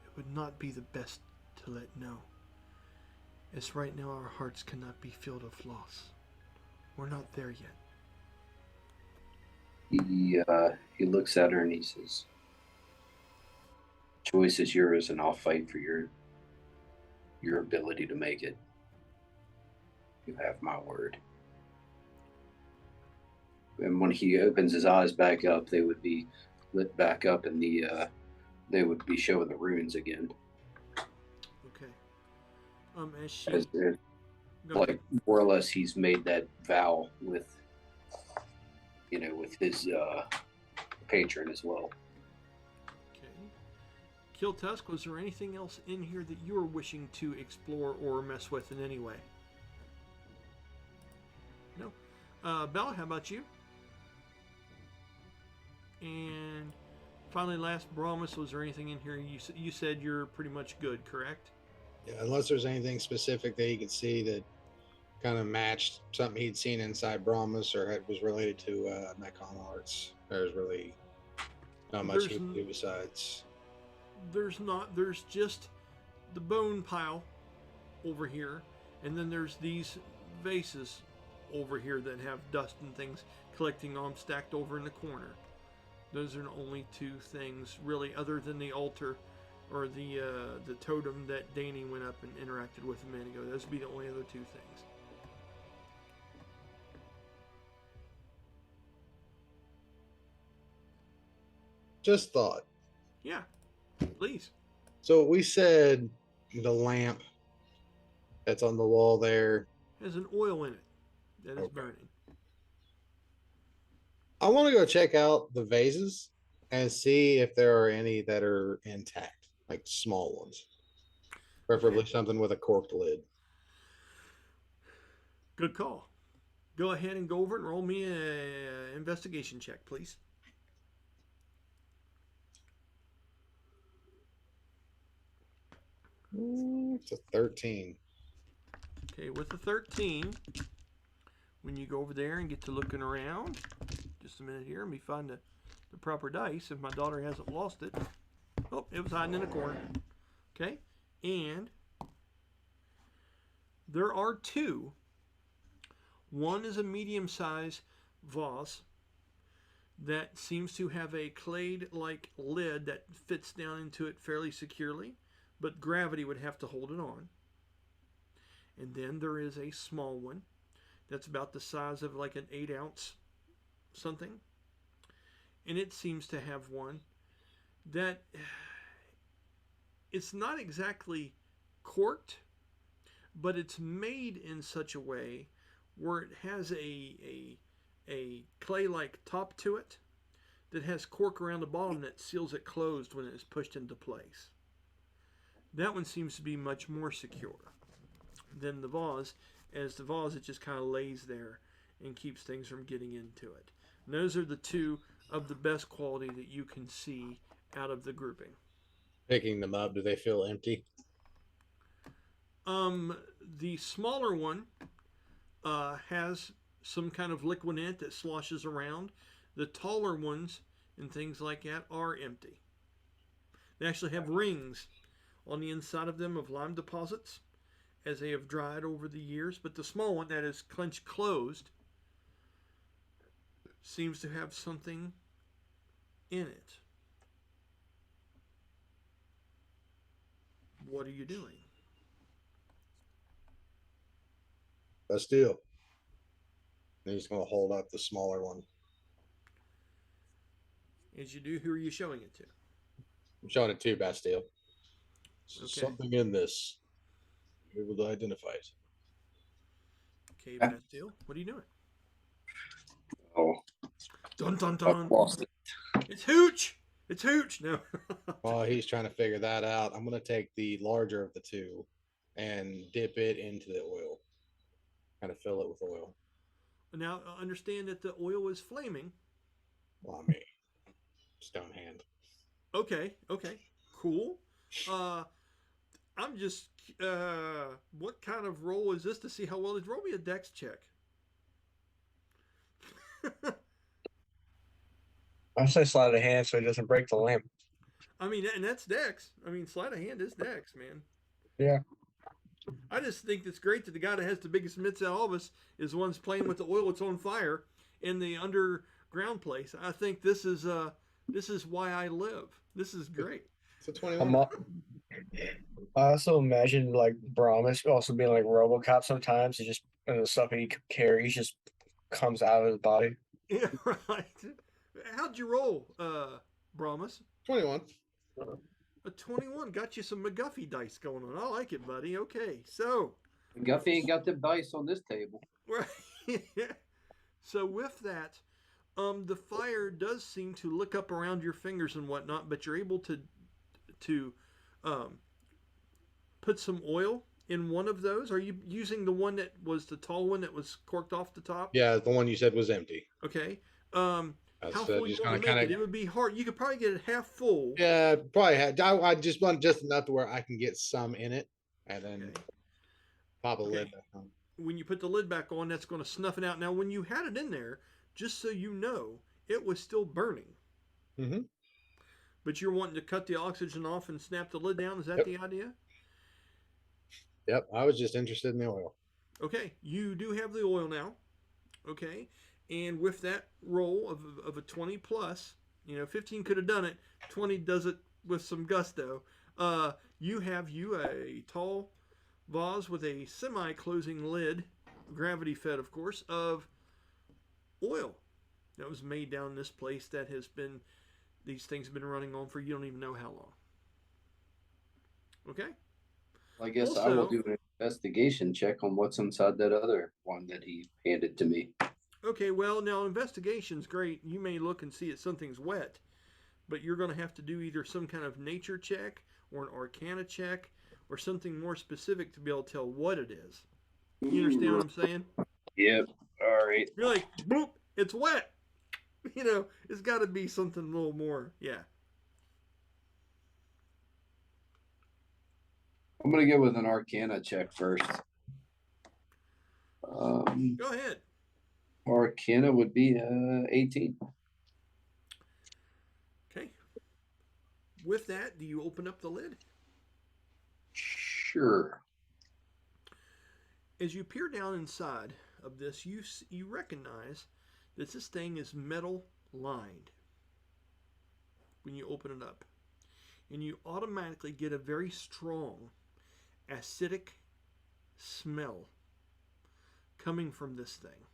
it would not be the best to let know. As right now our hearts cannot be filled with loss. We're not there yet. He looks at her and he says, choice is yours, and I'll fight for your ability to make it. You have my word. And when he opens his eyes back up, they would be lit back up, and they would be showing the runes again. Okay. As she As if, like, more or less, he's made that vow with, with his patron as well. Okay. Killtusk, was there anything else in here that you were wishing to explore or mess with in any way? No. Bella, how about you? And finally, last, Brahmas, was there anything in here? You said you're pretty much good, correct? Yeah, unless there's anything specific that you could see that kind of matched something he'd seen inside Brahmas or was related to Mechon arts. There's really not much you can do besides. There's not. There's just the bone pile over here, and then there's these vases over here that have dust and things collecting on stacked over in the corner. Those are the only two things, really, other than the altar or the totem that Danny went up and interacted with a minute ago. Those would be the only other two things. Just thought. Yeah, please. So we said the lamp that's on the wall there Has an oil in it that is burning. I want to go check out the vases and see if there are any that are intact, like small ones. Preferably something with a corked lid. Good call. Go ahead and go over and roll me an investigation check, please. It's a 13. Okay, with the 13, when you go over there and get to looking around, just a minute here, let me find the proper dice if my daughter hasn't lost it. Oh, it was hiding in a corner. Okay, and there are two. One is a medium-sized vase that seems to have a clade-like lid that fits down into it fairly securely, but gravity would have to hold it on. And then there is a small one that's about the size of like an 8-ounce something. And it seems to have one that it's not exactly corked, but it's made in such a way where it has a clay-like top to it that has cork around the bottom that seals it closed when it is pushed into place. That one seems to be much more secure than the vase. As the vase, it just kind of lays there and keeps things from getting into it. And those are the two of the best quality that you can see out of the grouping. Picking them up, do they feel empty? The smaller one has some kind of liquid in it that sloshes around. The taller ones and things like that are empty. They actually have rings on the inside of them of lime deposits as they have dried over the years. But the small one that is clenched closed seems to have something in it. What are you doing? Bastille. And he's going to hold up the smaller one. As you do, who are you showing it to? I'm showing it to Bastille. Okay. Something in this. You're able to identify it. Okay, Bastille, what are you doing? Oh, Dun dun I've dun. lost it. It's Hooch. It's Hooch. No. While he's trying to figure that out, I'm going to take the larger of the two and dip it into the oil. Kind of fill it with oil. Now understand that the oil is flaming. Well, I mean, stone hand. Okay. Cool. I'm just what kind of roll is this to see how well it roll me a dex check. I say sleight of hand so it doesn't break the lamp. I mean, and that's dex. I mean, sleight of hand is dex, man. Yeah. I just think it's great that the guy that has the biggest mitts out of all of us is the one's playing with the oil that's on fire in the underground place. I think this is why I live. This is great. It's a 21. I also imagine like Brahmas also being like RoboCop sometimes. It just and the stuff he carries just comes out of his body. Yeah, right. How'd you roll, Brahmas? 21. A 21 got you some McGuffey dice going on. I like it, buddy. Okay, so Guffey ain't got the dice on this table. right. So with that, the fire does seem to lick up around your fingers and whatnot, but you're able to put some oil in one of those. Are you using the one that was the tall one that was corked off the top? Yeah, the one you said was empty. Okay. I How said full you just want to kinda- make it? It would be hard. You could probably get it half full. Yeah, probably had. I just want just enough to where I can get some in it, and then Okay. pop a Okay. lid back on. When you put the lid back on, that's going to snuff it out. Now, when you had it in there, just so you know, it was still burning. Mm-hmm. But you're wanting to cut the oxygen off and snap the lid down. Is that Yep. the idea? Yep, I was just interested in the oil. Okay, you do have the oil now. Okay, and with that roll of a 20 plus, 15 could have done it. 20 does it with some gusto. You have a tall vase with a semi-closing lid, gravity fed, of course, of oil that was made down in this place that has been, these things have been running on for you don't even know how long. Okay? I guess I will do an investigation check on what's inside that other one that he handed to me. Okay, well, now investigation's great. You may look and see that something's wet, but you're going to have to do either some kind of nature check or an arcana check or something more specific to be able to tell what it is. You understand what I'm saying? Yep. All right. You're like, boop, it's wet. It's got to be something a little more, yeah. I'm gonna go with an arcana check first. Go ahead. Arcana would be 18. Okay. With that, do you open up the lid? Sure. As you peer down inside of this, you recognize that this thing is metal lined when you open it up. And you automatically get a very strong acidic smell coming from this thing.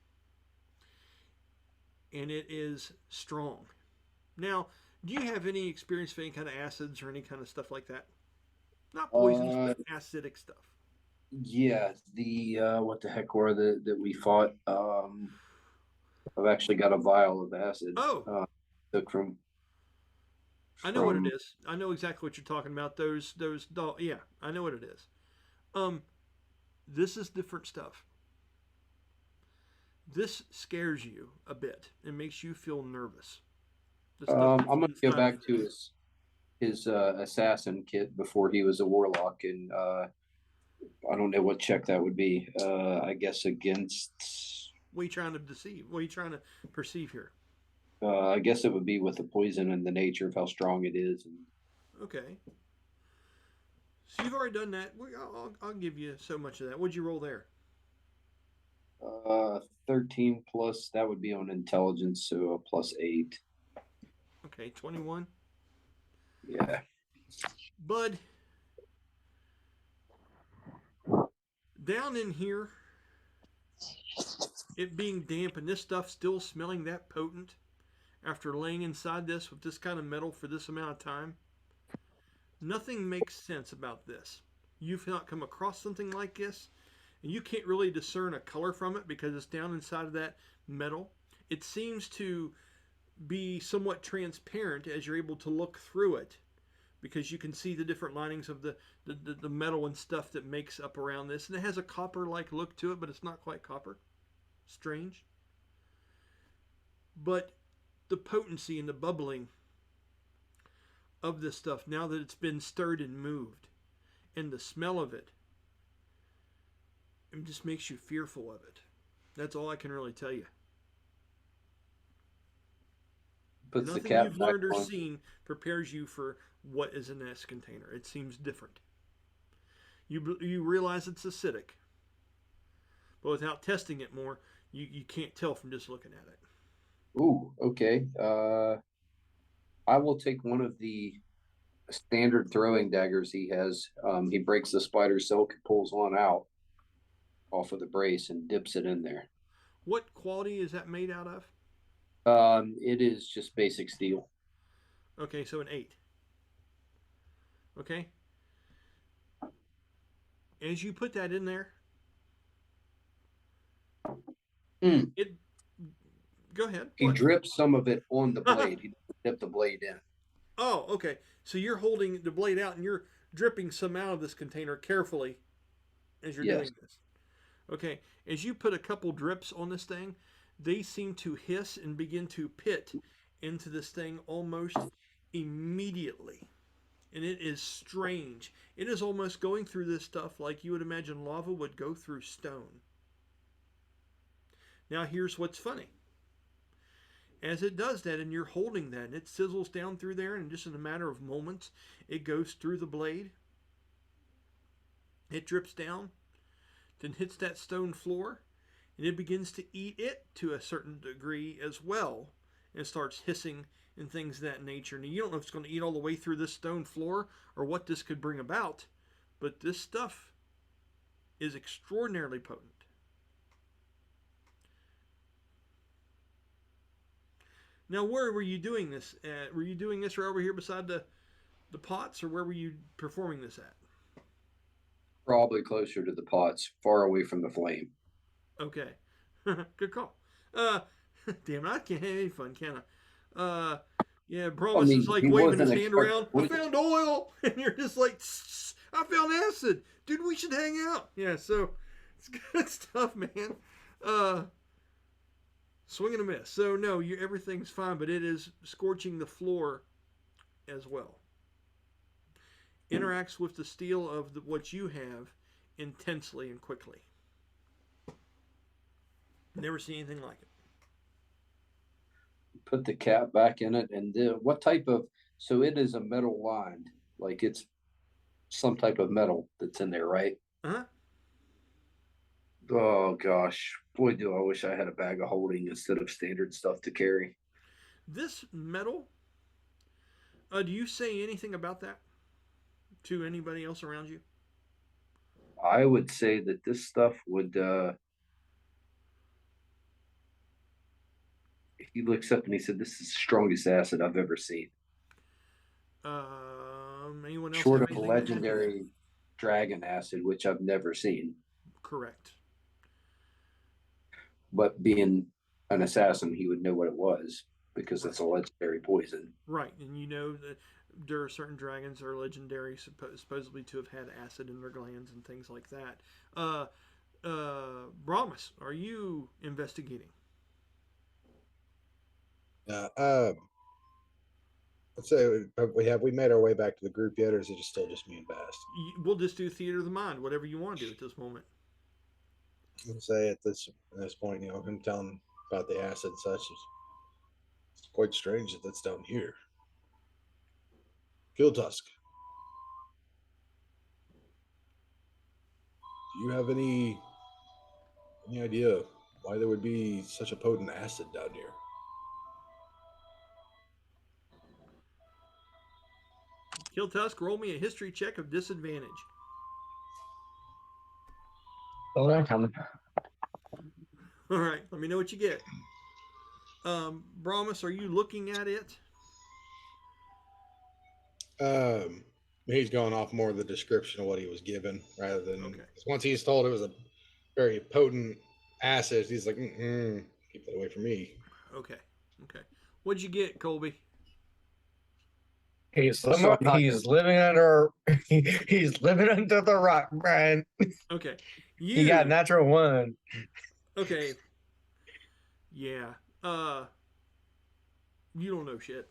And it is strong. Now, do you have any experience with any kind of acids or any kind of stuff like that? Not poisons, but acidic stuff. Yeah, the what the heck were that we fought? I've actually got a vial of acid. Oh, took from. I know what it is. I know exactly what you're talking about. Yeah, I know what it is. This is different stuff. This scares you a bit and makes you feel nervous. I'm gonna go back to his assassin kit before he was a warlock, and I don't know what check that would be. I guess against. What are you trying to deceive? What are you trying to perceive here? I guess it would be with the poison and the nature of how strong it is. Okay. So you've already done that. I'll give you so much of that. What'd you roll there? 13 plus, that would be on intelligence, so a plus 8. Okay, 21. Yeah. Bud, down in here, it being damp and this stuff still smelling that potent after laying inside this with this kind of metal for this amount of time, nothing makes sense about this. You've not come across something like this, and you can't really discern a color from it because it's down inside of that metal. It seems to be somewhat transparent as you're able to look through it because you can see the different linings of the metal and stuff that makes up around this. And it has a copper-like look to it, but it's not quite copper. Strange. But the potency and the bubbling of this stuff, now that it's been stirred and moved, and the smell of it, it just makes you fearful of it. That's all I can really tell you. Puts the Nothing cap you've back learned or on. seen prepares you for what is in this container. It seems different. You realize it's acidic, but without testing it more, you can't tell from just looking at it. Ooh, okay. I will take one of the standard throwing daggers he has. He breaks the spider silk, pulls one out off of the brace, and dips it in there. What quality is that made out of? It is just basic steel. Okay, so an 8. Okay. As you put that in there, Mm. it. Go ahead. He What? drips some of it on the blade. He doesn't dip the blade in. Oh, okay. So you're holding the blade out and you're dripping some out of this container carefully as you're Yes. doing this. Okay. As you put a couple drips on this thing, they seem to hiss and begin to pit into this thing almost immediately. And it is strange. It is almost going through this stuff like you would imagine lava would go through stone. Now, here's what's funny. As it does that, and you're holding that, and it sizzles down through there, and just in a matter of moments, it goes through the blade. It drips down, then hits that stone floor, and it begins to eat it to a certain degree as well, and starts hissing and things of that nature. And you don't know if it's going to eat all the way through this stone floor or what this could bring about, but this stuff is extraordinarily potent. Now, where were you doing this at? Were you doing this right over here beside the pots, or where were you performing this at? Probably closer to the pots, far away from the flame. Okay. Good call. Damn it, I can't have any fun, can I? Yeah, Bromus is like he waving his wasn't hand around. I expecting- found oil! And you're just like, I found acid! Dude, we should hang out! Yeah, so, it's good stuff, man. Swing and a miss. So, no, everything's fine, but it is scorching the floor as well. Interacts with the steel of what you have intensely and quickly. Never seen anything like it. Put the cap back in it, and what type of? So it is a metal lined, like it's some type of metal that's in there, right? Uh-huh. Oh gosh, boy, do I wish I had a bag of holding instead of standard stuff to carry. This metal, do you say anything about that to anybody else around you? I would say that this stuff would. He looks up and he said, "This is the strongest acid I've ever seen." Anyone else Short have of anything to add to that? legendary dragon acid, which I've never seen. Correct. But being an assassin, he would know what it was because it's a legendary poison. Right, and you know that there are certain dragons that are legendary, supposedly to have had acid in their glands and things like that. Bromus, are you investigating? Let's say we made our way back to the group yet, or is it still just me and Bast? We'll just do theater of the mind, whatever you want to do at this moment. Let's say at this point, him telling about the acid and such it's quite strange that that's down here. Killtusk, do you have any idea why there would be such a potent acid down here. Killtusk, roll me a history check of disadvantage. Oh, they're coming. All right, let me know what you get. Brahmas, are you looking at it? He's going off more of the description of what he was given rather than Okay. once he's told it was a very potent acid, he's like, keep that away from me. Okay. What'd you get, Colby? He's So I'm not- he's living under he's living under the rock, Brian. Okay. He got natural 1. Okay. Yeah. You don't know shit.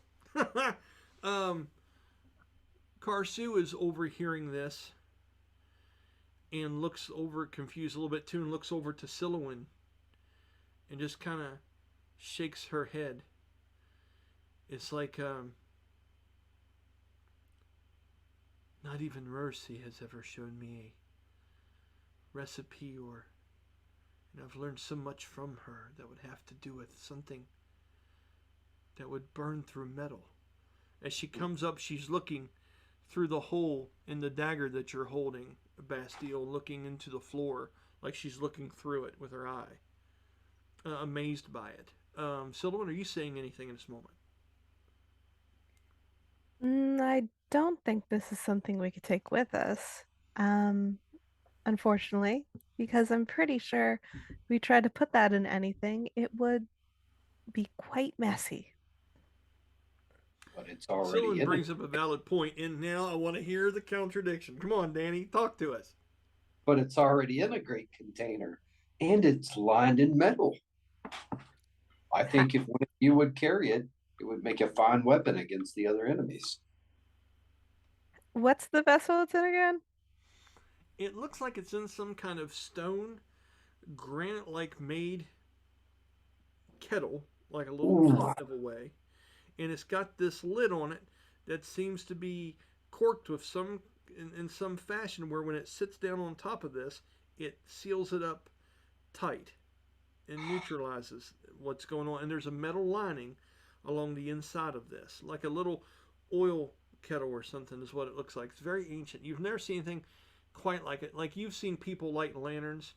Karsu is overhearing this and looks over confused a little bit too and looks over to Silouan and just kind of shakes her head. It's like not even mercy has ever shown me a recipe and I've learned so much from her that would have to do with something that would burn through metal. As she comes up, she's looking through the hole in the dagger that you're holding, Bastille, looking into the floor like she's looking through it with her eye, amazed by it. Silouan, are you saying anything in this moment? I don't think this is something we could take with us. Unfortunately, because I'm pretty sure if we tried to put that in anything, it would be quite messy. But it's already Silouan in brings it. up a valid point, and now I want to hear the contradiction. Come on, Danny, talk to us. But it's already in a great container, and it's lined in metal. I think if one of you would carry it, it would make a fine weapon against the other enemies. What's the vessel it's in again? It looks like it's in some kind of stone, granite-like made kettle, like a little pot of a way, and it's got this lid on it that seems to be corked with in some fashion where when it sits down on top of this, it seals it up tight and neutralizes what's going on. And there's a metal lining along the inside of this, like a little oil kettle or something is what it looks like. It's very ancient. You've never seen anything quite like it. Like you've seen people light lanterns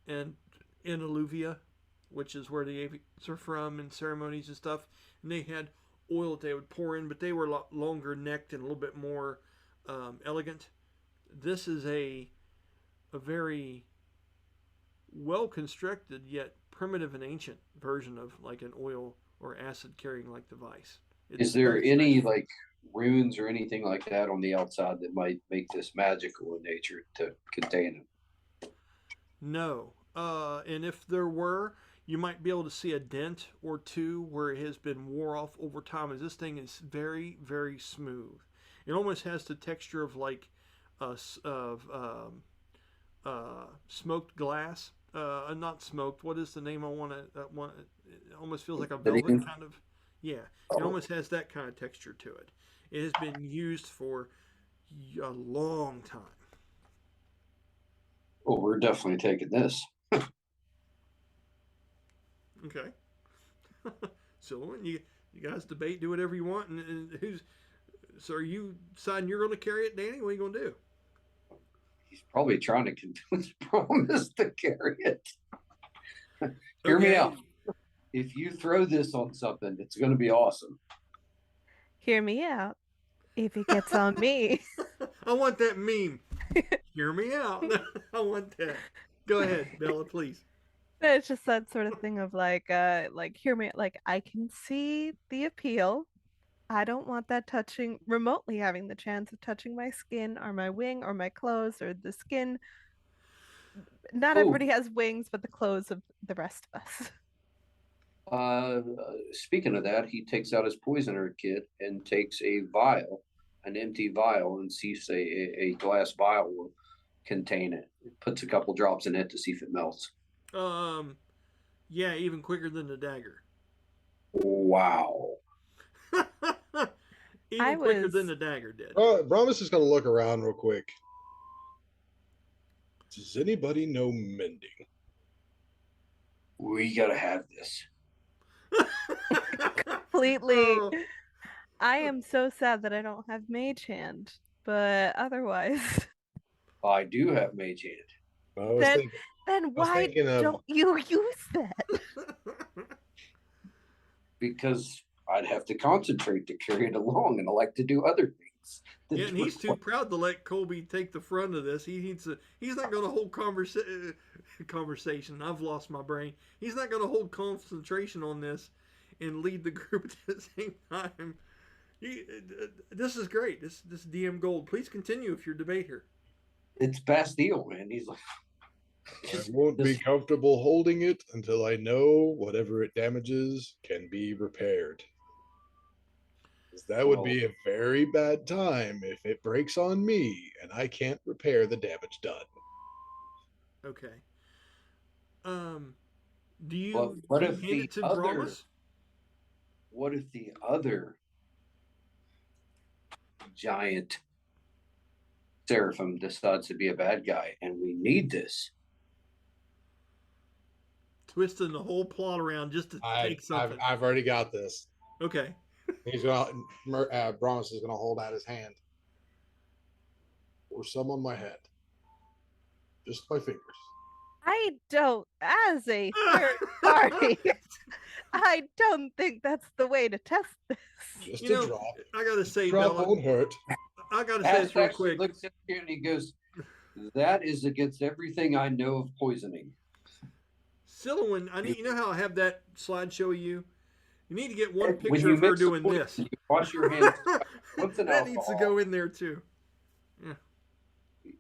and in Alluvia, which is where the avians are from, and ceremonies and stuff, and they had oil that they would pour in, but they were a lot longer necked and a little bit more elegant. This is a very well constructed yet primitive and ancient version of like an oil or acid carrying like device. Is there any like runes or anything like that on the outside that might make this magical in nature to contain it? No. And if there were, you might be able to see a dent or two where it has been wore off over time, as this thing is very, very smooth. It almost has the texture of like smoked glass. Not smoked. What is the name I want to? It almost feels like a velvet kind of. Yeah, it almost has that kind of texture to it. It has been used for a long time. Well, we're definitely taking this. Okay. So you guys debate, do whatever you want, and so are you deciding you're going to carry it, Danny? What are you going to do? He's probably trying to promise to carry it. Hear me out. If you throw this on something, it's going to be awesome. Hear me out. If it gets on me. I want that meme. Hear me out. I want that. Go ahead, Bella, please. It's just that sort of thing of like hear me, like I can see the appeal. I don't want that touching remotely having the chance of touching my skin or my wing or my clothes or the skin. Not everybody has wings, but the clothes of the rest of us. Speaking of that, he takes out his poisoner kit and takes a vial, an empty vial, and sees a glass vial will contain it. Puts a couple drops in it to see if it melts. Yeah, even quicker than the dagger. Wow. Even quicker than the dagger did. Brahmas is going to look around real quick. Does anybody know mending? We gotta have this. Completely. Oh, I am so sad that I don't have Mage Hand, but otherwise, I do have Mage Hand. I was then thinking, then I was why thinking of don't you use that? Because I'd have to concentrate to carry it along, and I like to do other things. than yeah, and to he's too proud to let Colby take the front of this. He needs to. He's not going to hold conversation. I've lost my brain. He's not going to hold concentration on this and lead the group at the same time. This is great. This DM Gold. Please continue if you're debater. It's Bastille, man. He's like, I won't be comfortable holding it until I know whatever it damages can be repaired. 'Cause that would be a very bad time if it breaks on me and I can't repair the damage done. Okay. Do you, Well, what do you if hand the it to other- Bromus? what if the other giant seraphim decides to be a bad guy and we need this? Twisting the whole plot around just to take something. I've already got this. Okay. He's gonna Bromus is gonna hold out his hand. Or some on my head. Just my fingers. I don't, as a third party, I don't think that's the way to test this. Just You a know, drop. I gotta say, Drop Bella, won't hurt. I gotta say this real actually quick. looks at you and he goes, "That is against everything I know of poisoning." Silowin, you know how I have that slideshow of you? You need to get one When picture you of her mix the doing poison, this. you wash your hands. Once in That needs to alcohol. go in there too.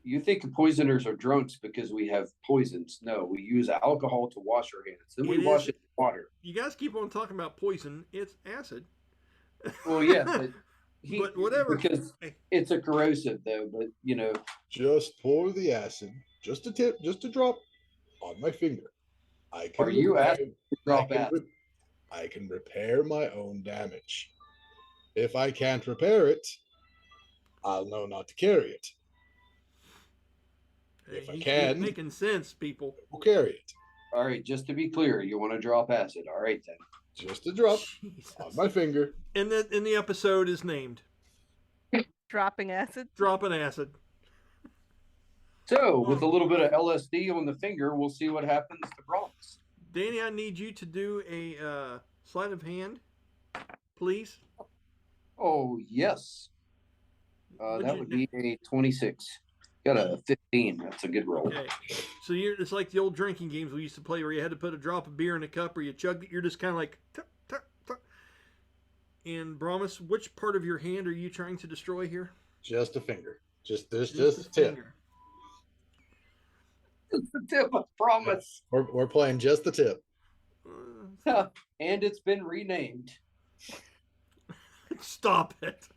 You think the poisoners are drunks because we have poisons? No, we use alcohol to wash our hands. Then we It wash is- it in water. You guys keep on talking about poison. It's acid. Well, yeah, but, But whatever. because it's a corrosive, though. But you know, Just pour the acid, just a drop on my finger. I can Are you repair- asking to drop I can acid? I can repair my own damage. If I can't repair it, I'll know not to carry it. If I He's can, making sense, people. we'll carry it. All right, just to be clear, you want to drop acid. All right, then. Just a drop Jesus. on my finger. And the episode is named Dropping acid. Dropping Acid. So, with a little bit of LSD on the finger, we'll see what happens to Bronx. Danny, I need you to do a sleight of hand, please. Oh, yes. What'd That you would do? be a 26. Got a 15. That's a good roll. Okay. So it's like the old drinking games we used to play where you had to put a drop of beer in a cup or you chugged it. You're just kind of like, tuck, tuck, tuck. And Bromus, which part of your hand are you trying to destroy here? Just a finger. Just a a tip. finger. It's the tip, I promise. We're playing just the tip. And it's been renamed. Stop it.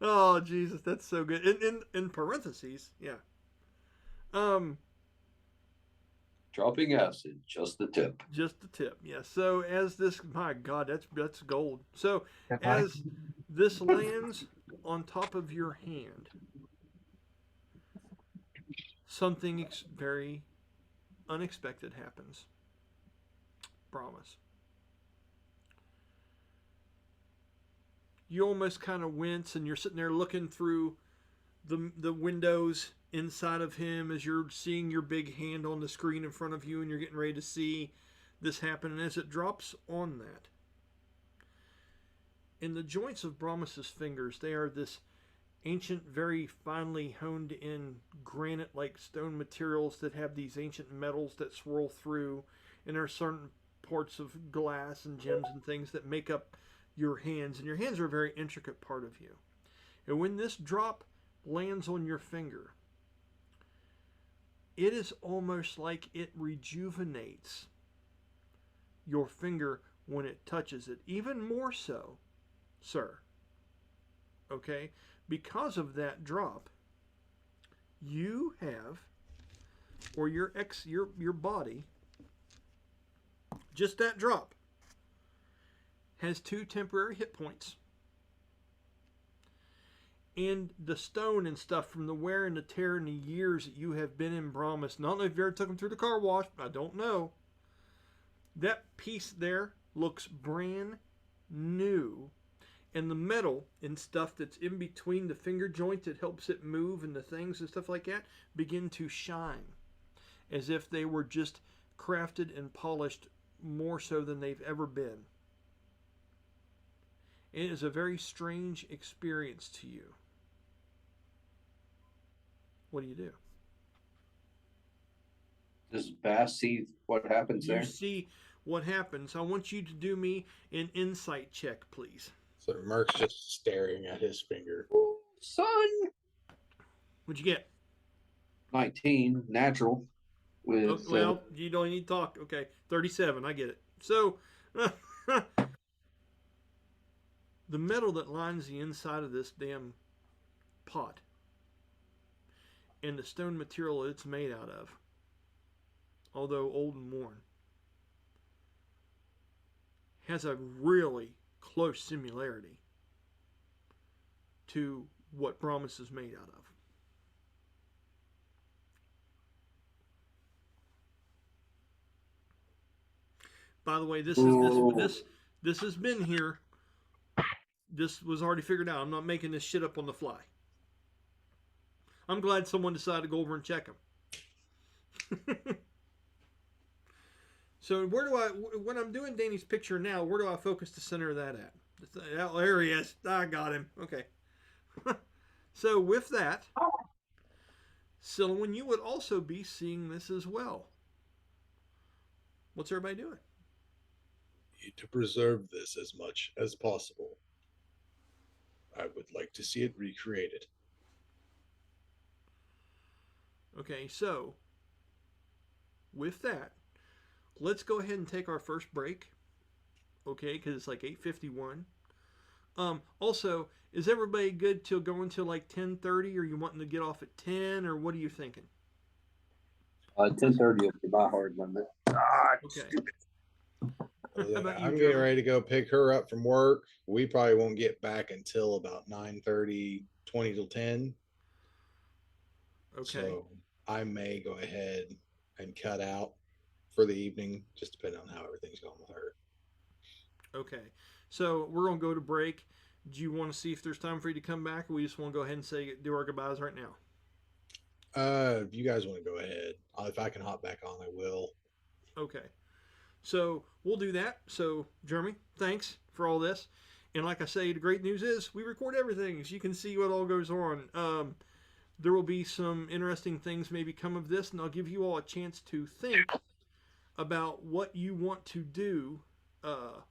Oh, Jesus, that's so good. In parentheses, yeah. Dropping acid, just the tip. Just the tip, yeah. So as this, my God, that's gold. So as this lands on top of your hand, something very unexpected happens. Promise. You almost kind of wince, and you're sitting there looking through the windows inside of him as you're seeing your big hand on the screen in front of you, and you're getting ready to see this happen. And as it drops on that, in the joints of Bromus's fingers, they are this ancient, very finely honed in granite-like stone materials that have these ancient metals that swirl through, and there are certain parts of glass and gems and things that make up your hands, and your hands are a very intricate part of you. And when this drop lands on your finger, it is almost like it rejuvenates your finger when it touches it, even more so, sir. Okay? Because of that drop, you have, or your body, just that drop, has 2 temporary hit points. And the stone and stuff from the wear and the tear and the years that you have been in Bromus, not know if you ever took them through the car wash, I don't know. That piece there looks brand new. And the metal and stuff that's in between the finger joints that helps it move and the things and stuff like that begin to shine as if they were just crafted and polished more so than they've ever been. It is a very strange experience to you. What do you do? Does Bass see what happens You there? see what happens. I want you to do me an insight check, please. So Mirk's just staring at his finger. Son! What'd you get? 19, natural. With Well, you don't need to talk. Okay, 37. I get it. So, the metal that lines the inside of this damn pot and the stone material it's made out of, although old and worn, has a really close similarity to what Brahmas is made out of. By the way, this has been here. This was already figured out. I'm not making this shit up on the fly. I'm glad someone decided to go over and check them. So when I'm doing Danny's picture now, where do I focus the center of that at? There he is. I got him. Okay. So with that, Silwyn, you would also be seeing this as well. What's everybody doing? Need to preserve this as much as possible. I would like to see it recreated. Okay, so with that, let's go ahead and take our first break. Okay, because it's like 8:51. Also, is everybody good till going till like 10:30, or you wanting to get off at 10, or what are you thinking? 10:30 will be my hard limit. Okay. I'm getting ready to go pick her up from work. We probably won't get back until about 9:30, 20 till 10. Okay. So I may go ahead and cut out for the evening, just depending on how everything's going with her. Okay. So we're going to go to break. Do you want to see if there's time for you to come back, or we just want to go ahead and do our goodbyes right now? If you guys want to go ahead, if I can hop back on, I will. Okay. So we'll do that. So, Jeremy, thanks for all this. And like I say, the great news is we record everything, so you can see what all goes on. There will be some interesting things maybe come of this, and I'll give you all a chance to think about what you want to do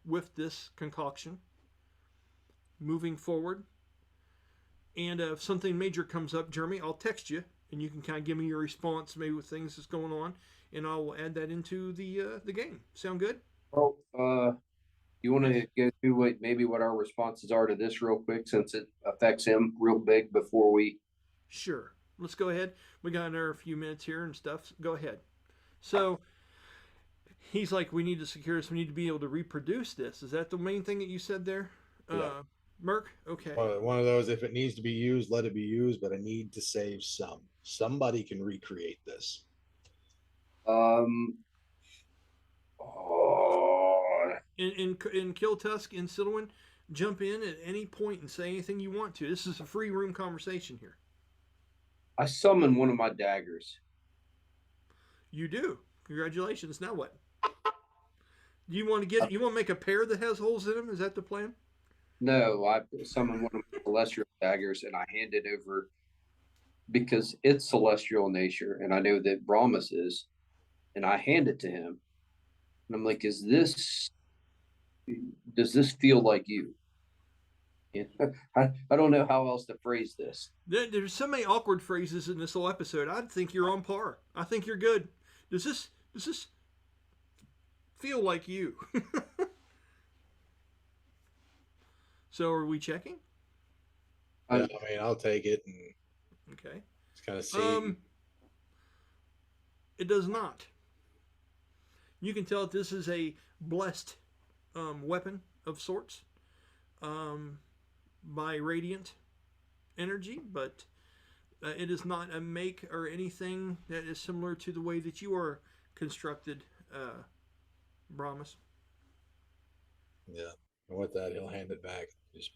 with this concoction moving forward. And if something major comes up, Jeremy, I'll text you, and you can kind of give me your response, maybe with things that's going on, and I'll add that into the game. Sound good? Well, you want to go through maybe what our responses are to this real quick, since it affects him real big before we. Sure. Let's go ahead. We got another few minutes here and stuff. Go ahead. So he's like, we need to secure this. We need to be able to reproduce this. Is that the main thing that you said there? Yeah. Mirk? Okay. One of those, if it needs to be used, let it be used, but I need to save some. Somebody can recreate this. In Killtusk and Silwyn, jump in at any point and say anything you want to. This is a free room conversation here. I summon one of my daggers. You do. Congratulations. Now what? Do you want to make a pair that has holes in them? Is that the plan? No, I summon one of my celestial daggers and I hand it over because it's celestial in nature, and I know that Brahmas is, and I hand it to him. And I'm like, does this feel like you? I don't know how else to phrase this. There's so many awkward phrases in this whole episode. I think you're on par. I think you're good. Does this feel like you? So are we checking? Yeah, I mean, I'll take it and okay. Just kind of see. It does not. You can tell that this is a blessed weapon of sorts by radiant energy, but it is not a make or anything that is similar to the way that you are constructed Promise. Yeah. And with that, he'll hand it back. Just,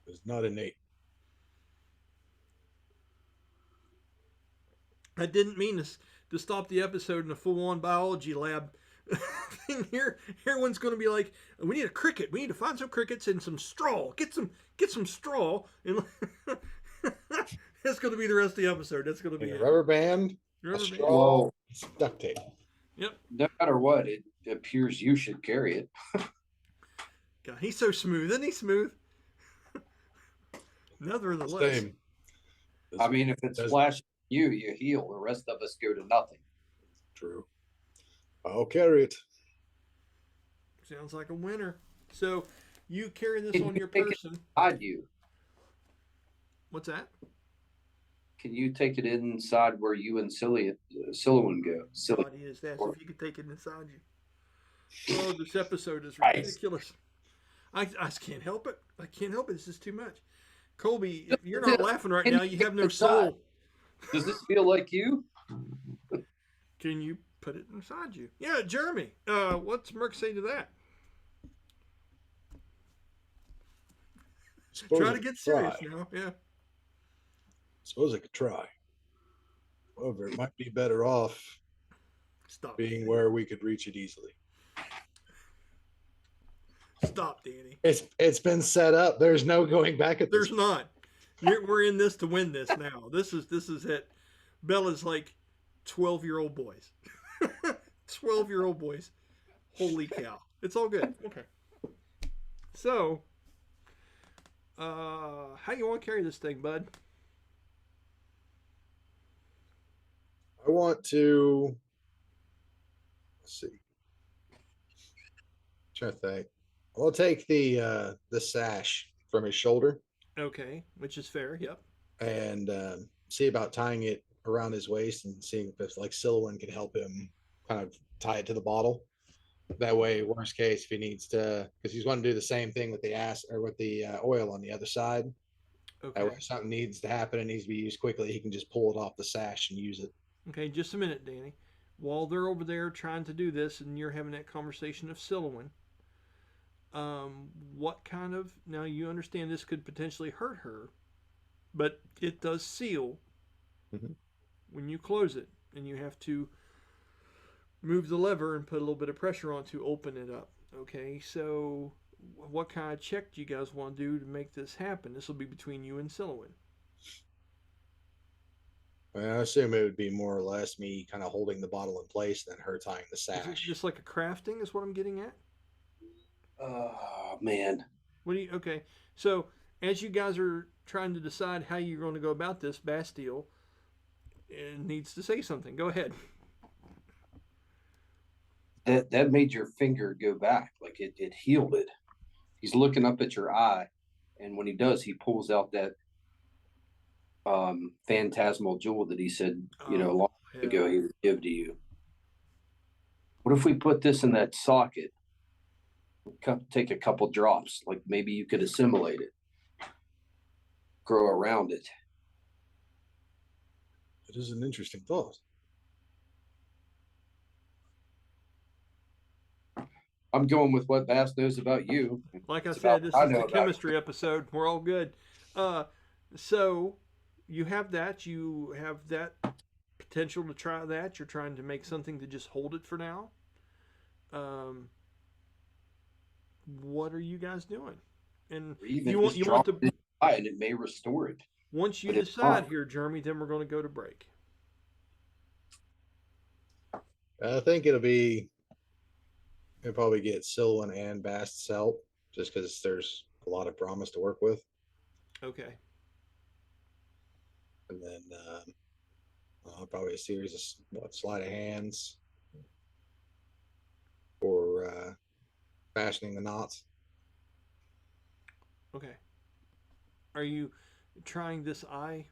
it's not innate. I didn't mean to stop the episode in a full-on biology lab thing here. Everyone's going to be like, "We need a cricket. We need to find some crickets and some straw. Get some straw." And that's going to be the rest of the episode. That's going to be A it. rubber band, Rubber a band. straw, Well, some duct tape. Yep. no matter what, it appears you should carry it. God, he's so smooth. Isn't he smooth? Nevertheless. Same. I mean, if it's Does- flashing you, you heal. The rest of us go to nothing. True. I'll carry it. Sounds like a winner. So you carry this Can on you your take it person. inside you? What's that? Can you take it inside where you and Silouan go? God, he is that. If you could take it inside you. Oh, this episode is Nice. ridiculous. I can't help it. I can't help it. This is too much. Colby, if you're not laughing right now, you have no soul. Does this feel like you? Can you put it inside you? Yeah, Jeremy. What's Mirk say to that? Suppose Try I to could get serious try. now. Yeah. Suppose I could try. However, it might be better off Stop. being where we could reach it easily. Stop, Danny. It's been set up. There's no going back at this. There's not. We're in this to win this now. This is it. Bella's like 12-year-old boys. 12-year-old boys. Holy cow. It's all good. Okay. So, how you want to carry this thing, bud? I want to. Let's see. Try to think. I'll take the sash from his shoulder Okay, which is fair. Yep. and see about tying it around his waist and seeing if like Silouan can help him kind of tie it to the bottle. That way, worst case, if he needs to, because he's going to do the same thing with the with the oil on the other side. Okay. That way, if something needs to happen and needs to be used quickly, he can just pull it off the sash and use it. Okay, just a minute, Danny. While they're over there trying to do this, and you're having that conversation of Silouan, what kind of, now you understand this could potentially hurt her, but it does seal when you close it, and you have to move the lever and put a little bit of pressure on to open it up. Okay, so what kind of check do you guys want to do to make this happen? This will be between you and Silouan. I assume it would be more or less me kind of holding the bottle in place and then her tying the Is it sash. just like a crafting is what I'm getting at? Oh, man. What do you, okay, so as you guys are trying to decide how you're going to go about this, Bastille needs to say something. Go ahead. That made your finger go back. Like it healed it. He's looking up at your eye, and when he does, he pulls out that phantasmal jewel that he said, long ago he would give to you. What if we put this in that socket? Take a couple drops, like maybe you could assimilate it, grow around it. It is an interesting thought. I'm going with what Bass knows about you. Like I It's said, about this what I is know the about chemistry episode. We're all good. So you have that. You have that potential to try that. You're trying to make something to just hold it for now. What are you guys doing? And Or even you want drop to, it in your eye and it may restore it. once you but it's decide fine. here, Jeremy, then we're going to go to break. I think it'll probably get Silouan and Bast's help just because there's a lot of promise to work with. Okay. And then probably a series of sleight of hands for fashioning the knots. Okay. Are you trying this eye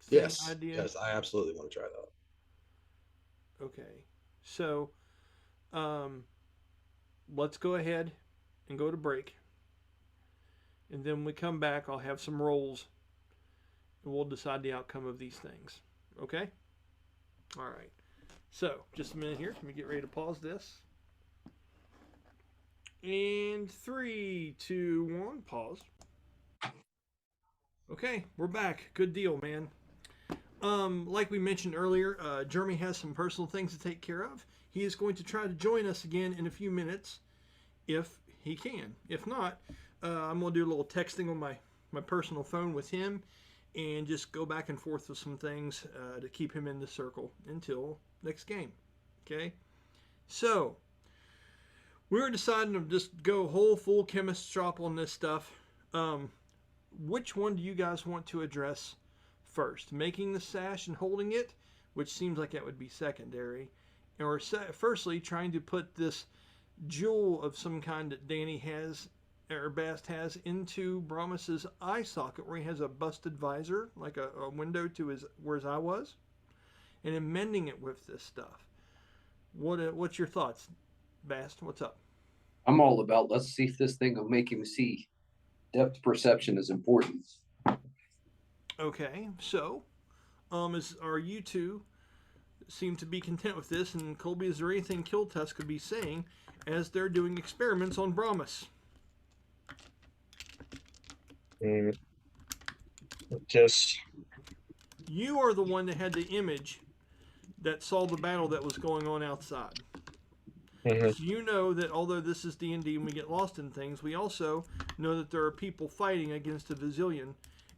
thing Yes. idea? Yes, I absolutely want to try that. Okay. So, let's go ahead and go to break. And then when we come back, I'll have some rolls and we'll decide the outcome of these things. Okay? All right. So, just a minute here. Let me get ready to pause this. And 3, 2, 1, pause. Okay, we're back. Good deal, man. Like we mentioned earlier, Jeremy has some personal things to take care of. He is going to try to join us again in a few minutes, if he can. If not, I'm going to do a little texting on my personal phone with him, and just go back and forth with some things to keep him in the circle until next game. Okay? So, we're deciding to just go whole full chemist shop on this stuff. Which one do you guys want to address first? Making the sash and holding it, which seems like that would be secondary, or firstly trying to put this jewel of some kind that Danny has, or Bast has, into Brahmas's eye socket, where he has a busted visor, like a window to where his eye was, and then mending it with this stuff. What's your thoughts, Bast? What's up? I'm all about, let's see if this thing will make him see. Depth perception is important. Okay, so, are you two seem to be content with this? And Colby, is there anything Killtusk could be saying as they're doing experiments on Brahmas? Just You are the one that had the image that saw the battle that was going on outside. mhm. So you know that although this is D&D and we get lost in things, we also know that there are people fighting against a Vizillion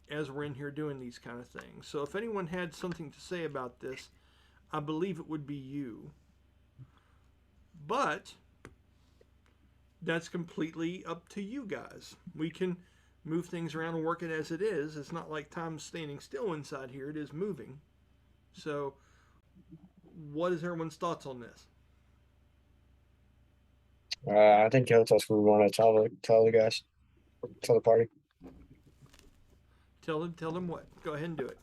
as we're in here doing these kind of things. So if anyone had something to say about this, I believe it would be you. But that's completely up to you guys. We can move things around and work it as it is. It's not like time's standing still inside here. It is moving. So what is everyone's thoughts on this? I think Killtusk would want to tell the guys, tell the party. Tell them what. Go ahead and do it.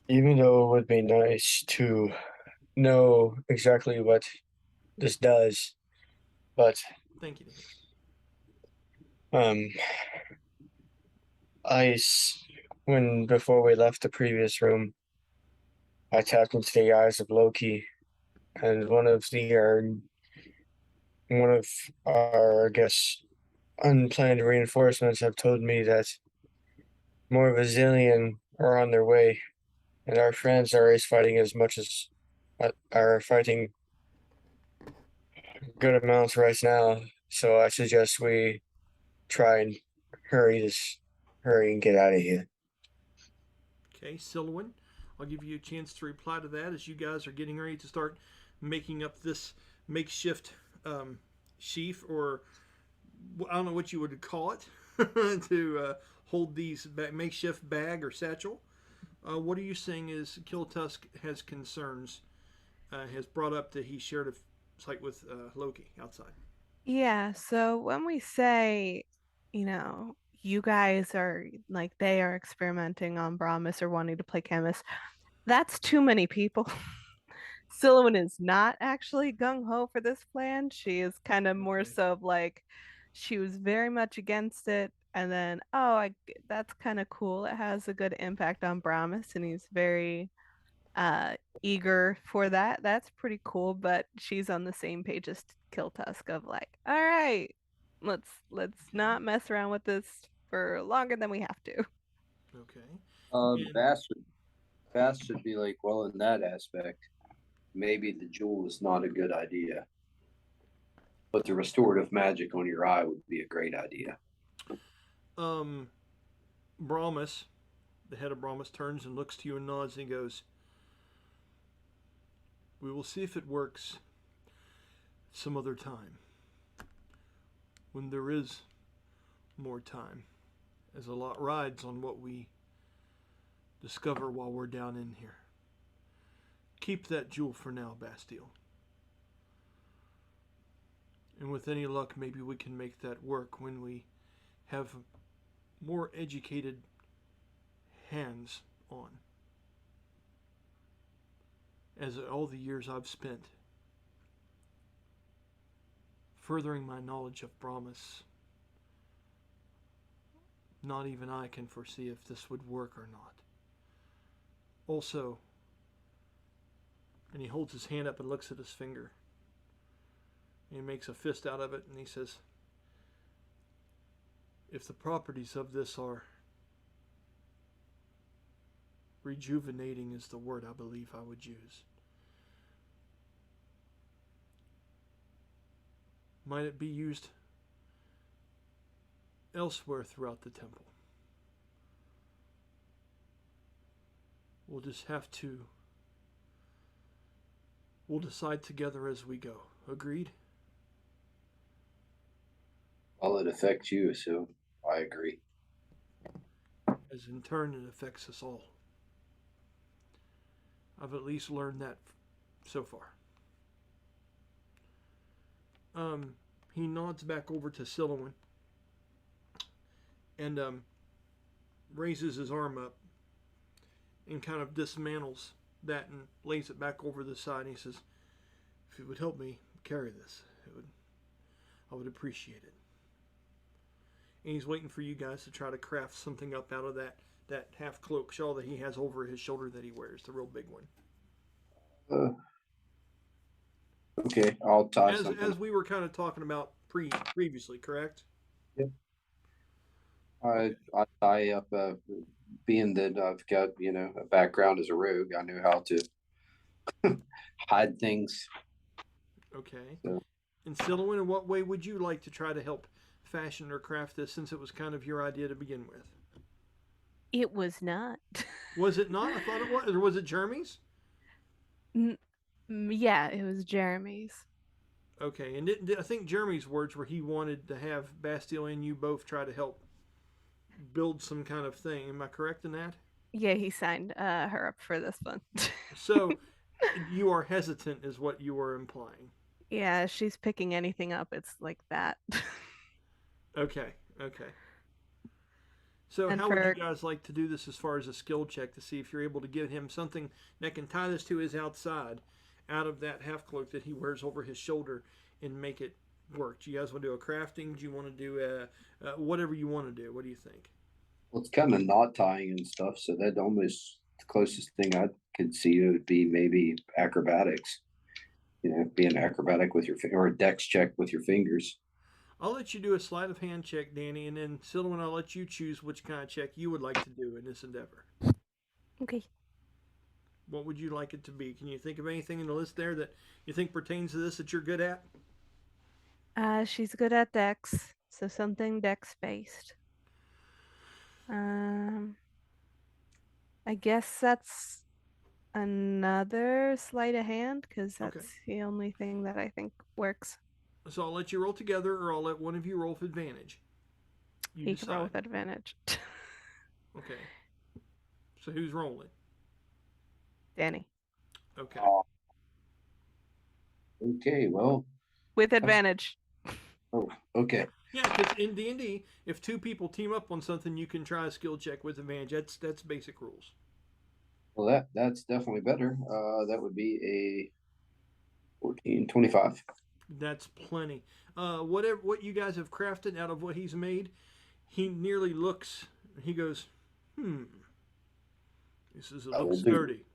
Even though it would be nice to know exactly what this does, but Thank you. um, when before we left the previous room, I tapped into the eyes of Loki, and one of our I guess unplanned reinforcements have told me that more of a zillion are on their way, and our friends are always fighting as much as are fighting good amounts right now. So I suggest we try and hurry and get out of here. Okay, Silwyn, I'll give you a chance to reply to that as you guys are getting ready to start making up this makeshift sheath, or I don't know what you would call it, to hold these makeshift bag or satchel. What are you saying is Killtusk has concerns, has brought up that he shared a site with Loki outside? Yeah, so when we say, you guys are like they are experimenting on Brahmas or wanting to play chemist, that's too many people. Silhouette is not actually gung ho for this plan. She is kind of more Okay. so of like she was very much against it, and then that's kind of cool. It has a good impact on Brahmas, and he's very uh eager for that. That's pretty cool, but she's on the same page as Killtusk of like, all right, let's not mess around with this for longer than we have to. Okay. And Bass should be like, well, in that aspect, maybe the jewel is not a good idea. But the restorative magic on your eye would be a great idea. Brahmas, the head of Brahmas, turns and looks to you and nods and he goes, "We will see if it works some other time. When there is more time. As a lot rides on what we discover while we're down in here. Keep that jewel for now, Bastille. And with any luck, maybe we can make that work when we have more educated hands on. As all the years I've spent furthering my knowledge of Brahmas, not even I can foresee if this would work or not. Also," and he holds his hand up and looks at his finger, He makes a fist out of it and he says, if the properties of this are rejuvenating is the word I believe I would use. Might it be used elsewhere throughout the temple? We'll just have to... We'll decide together as we go. Agreed? Well, it affects you, so I agree. As in turn it affects us all. I've at least learned that so far. He nods back over to Silowin and raises his arm up and kind of dismantles that and lays it back over the side. And he says, if it would help me carry this, I would appreciate it. And he's waiting for you guys to try to craft something up out of that half cloak shawl that he has over his shoulder that he wears, the real big one. Okay, I'll tie something. As we were kind of talking about previously, correct? Yep. I tie up, being that I've got, a background as a rogue, I knew how to hide things. Okay. So. And Silowin, in what way would you like to try to help fashion or craft this, since it was kind of your idea to begin with? It was not. Was it not? I thought it was. Or was it Jeremy's? Yeah, it was Jeremy's. Okay, and I think Jeremy's words were he wanted to have Bastille and you both try to help build some kind of thing. Am I correct in that? Yeah, he signed her up for this one. So you are hesitant is what you were implying. Yeah, she's picking anything up. It's like that. Okay. So And how would you guys like to do this as far as a skill check to see if you're able to give him something that can tie this to his outside out of that half cloak that he wears over his shoulder and make it work? Do you guys want to do a crafting? Do you want to do whatever you want to do? What do you think? Well, it's kind of knot tying and stuff, so that almost the closest thing I could see would be maybe acrobatics. Being acrobatic with your or a dex check with your fingers. I'll let you do a sleight of hand check, Danny, and then Silowin, I'll let you choose which kind of check you would like to do in this endeavor. Okay. What would you like it to be? Can you think of anything in the list there that you think pertains to this that you're good at? She's good at dex, so something dex based. I guess that's another sleight of hand, because that's the only thing that I think works. So I'll let you roll together, or I'll let one of you roll with advantage. You can roll with advantage. Okay. So who's rolling? Danny. Okay. Okay, well. With advantage. Oh, okay. Yeah, because in D&D, if two people team up on something, you can try a skill check with advantage. That's basic rules. Well, that's definitely better. That would be a 14, 25. That's plenty. What you guys have crafted out of what he's made, he nearly looks, he goes, This looks sturdy.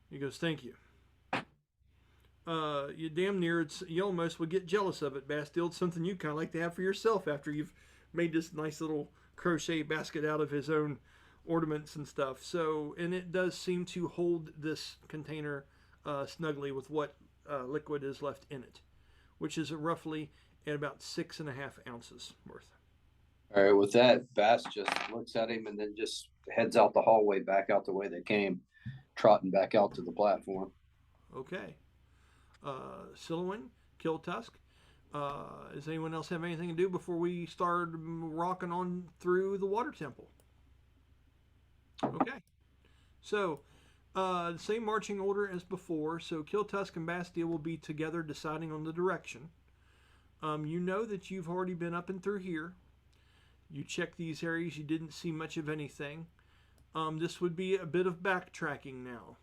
He goes, thank you. You damn near, you almost would get jealous of it, Bastille. It's something you kind of like to have for yourself after you've made this nice little crochet basket out of his own ornaments and stuff. So, and it does seem to hold this container snugly with what liquid is left in it, which is roughly at about 6.5 ounces worth. All right, with that, Bass just looks at him and then just heads out the hallway back out the way they came, trotting back out to the platform. Okay. Silowin, Killtusk, does anyone else have anything to do before we start rocking on through the water temple? Okay. So, the same marching order as before. So Killtusk and Bastille will be together deciding on the direction. You know that you've already been up and through here. You checked these areas. You didn't see much of anything. This would be a bit of backtracking now.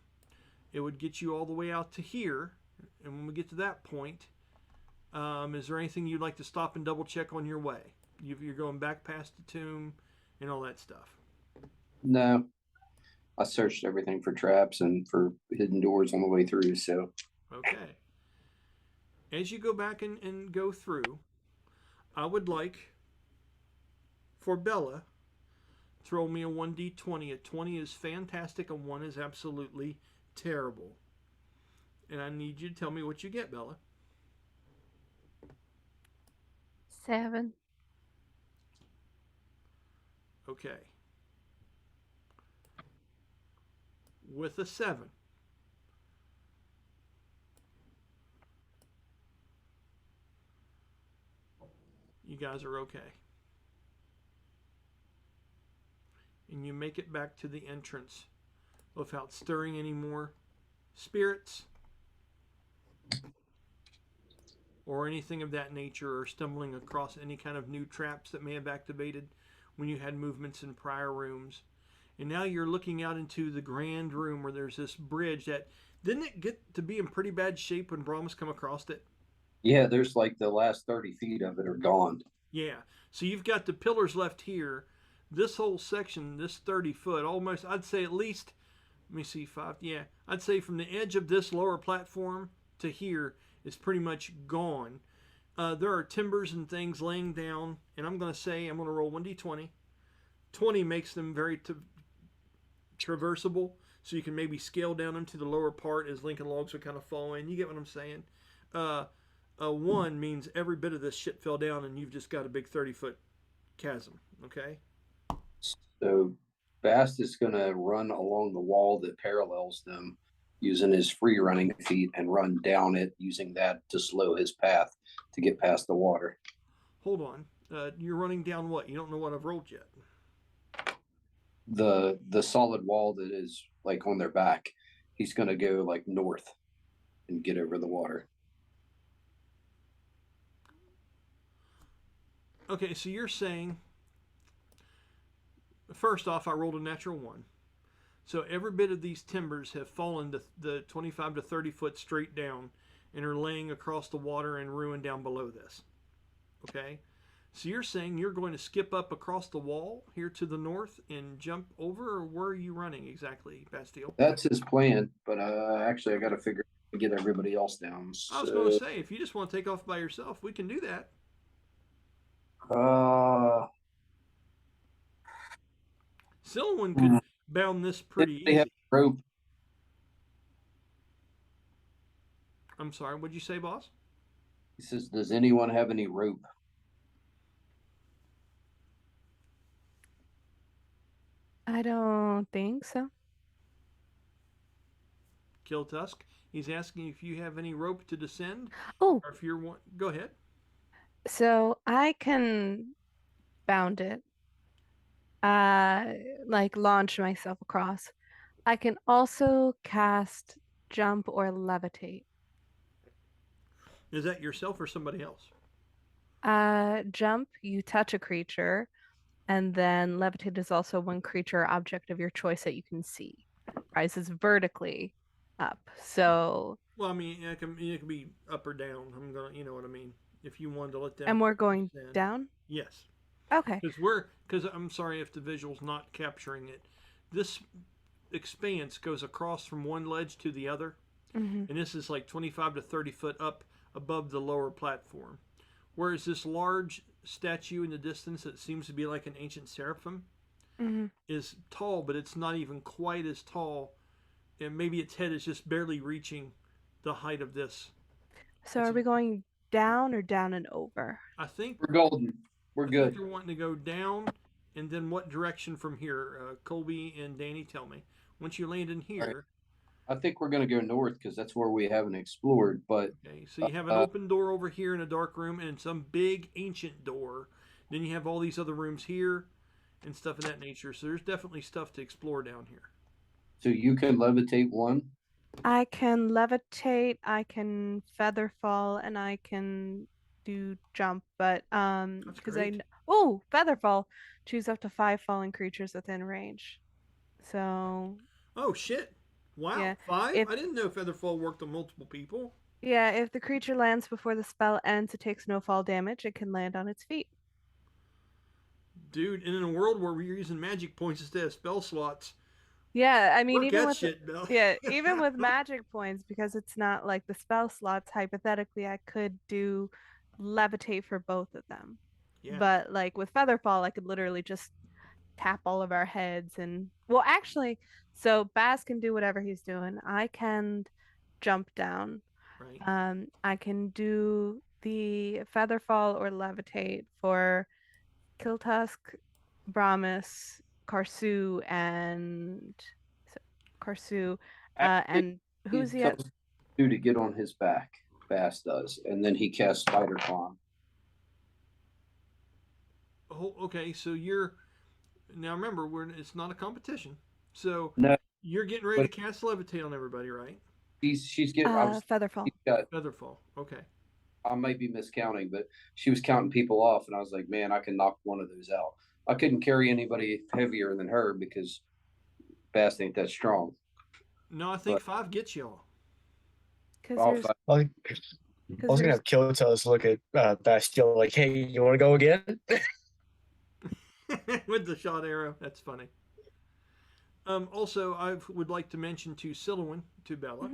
It would get you all the way out to here. And when we get to that point, is there anything you'd like to stop and double check on your way? You're going back past the tomb and all that stuff. No. I searched everything for traps and for hidden doors on the way through, so. Okay. as you go back and go through, I would like for Bella to roll me a 1d20. A 20 is fantastic, a 1 is absolutely terrible. And I need you to tell me what you get, Bella. 7. Okay. With a 7. You guys are okay. And you make it back to the entrance without stirring any more spirits or anything of that nature, or stumbling across any kind of new traps that may have activated when you had movements in prior rooms. And now you're looking out into the grand room where there's this bridge that didn't it get to be in pretty bad shape when Brahms come across it? Yeah, there's like the last 30 feet of it are gone. Yeah. So you've got the pillars left here. This whole section, this 30 foot, almost, I'd say at least, let me see, 5, yeah. I'd say from the edge of this lower platform to here is pretty much gone. There are timbers and things laying down, and I'm going to roll 1d20. 20 makes them very traversable, so you can maybe scale down them to the lower part as Lincoln logs would kind of fall in. You get what I'm saying? A 1 means every bit of this shit fell down, and you've just got a big 30-foot chasm, okay? So Bast is going to run along the wall that parallels them using his free running feet and run down it using that to slow his path to get past the water. Hold on. You're running down what? You don't know what I've rolled yet. The solid wall that is like on their back. He's going to go like north and get over the water. Okay, so you're saying, first off, I rolled a natural 1. So every bit of these timbers have fallen the 25 to 30 foot straight down and are laying across the water and ruin down below this. Okay? So you're saying you're going to skip up across the wall here to the north and jump over, or where are you running exactly, Bastille? That's his plan, but actually I got to figure out to get everybody else down. I was going to say, if you just want to take off by yourself, we can do that. Someone could bound this pretty they have easy. rope. I'm sorry, what'd you say, boss? He says, does anyone have any rope? I don't think so. Killtusk, he's asking if you have any rope to descend. Oh, Or if you're one, go ahead. so I can bound it. Like launch myself across. I can also cast jump or levitate. Is that yourself or somebody else? Jump, you touch a creature, and then levitate is also one creature or object of your choice that you can see. Rises vertically up. So Well, I mean, it can be up or down. I'm gonna, you know what I mean. If you wanted to let them. and we're going descend. down? Yes. Okay. Because I'm sorry if the visual's not capturing it. This expanse goes across from one ledge to the other, Mm-hmm. and this is like 25 to 30 foot up above the lower platform. Whereas this large statue in the distance that seems to be like an ancient seraphim Mm-hmm. is tall, but it's not even quite as tall, and maybe its head is just barely reaching the height of this. So It's are we going down or down and over? I think We're golden. We're I good. think you're wanting to go down, and then what direction from here? Colby and Danny, tell me. Once you land in here, I think we're going to go north because that's where we haven't explored. But okay, so you have an open door over here in a dark room and some big ancient door. Then you have all these other rooms here and stuff of that nature. So there's definitely stuff to explore down here. so you can levitate one. I can levitate, I can feather fall, and I can do jump, but That's because great. feather fall, choose up to 5 falling creatures within range. So Oh shit! Wow, Yeah, 5? if- I didn't know Featherfall worked on multiple people. yeah, if the creature lands before the spell ends, it takes no fall damage. It can land on its feet. Dude, and in a world where we're using magic points instead of spell slots, Yeah, I mean, Work even that with shit, Bill. yeah, even with magic points, because it's not like the spell slots, hypothetically, I could do levitate for both of them. Yeah. But like with Featherfall, I could literally just tap all of our heads and well, actually, so Baz can do whatever he's doing. I can jump down. Right. I can do the Featherfall or levitate for Killtusk, Brahmis, Karsu, and so, Karsu, Actually, and he who's the tells you to get on his back. Bass does, and then he casts Spider Climb. Oh, okay. So you're now remember it's not a competition. So No, you're getting ready to but cast levitate on everybody, right? she's getting. I was. Featherfall? She's got. Featherfall. Okay. I might be miscounting, but she was counting people off, and I was like, man, I can knock one of those out. I couldn't carry anybody heavier than her because Bass ain't that strong. No, I think But 5 gets y'all. Because I'll there's fight. I was gonna have Killtusk look at Bastille like, hey, you want to go again? With the shot arrow. That's funny. Also, I would like to mention to Silowin, to Bella,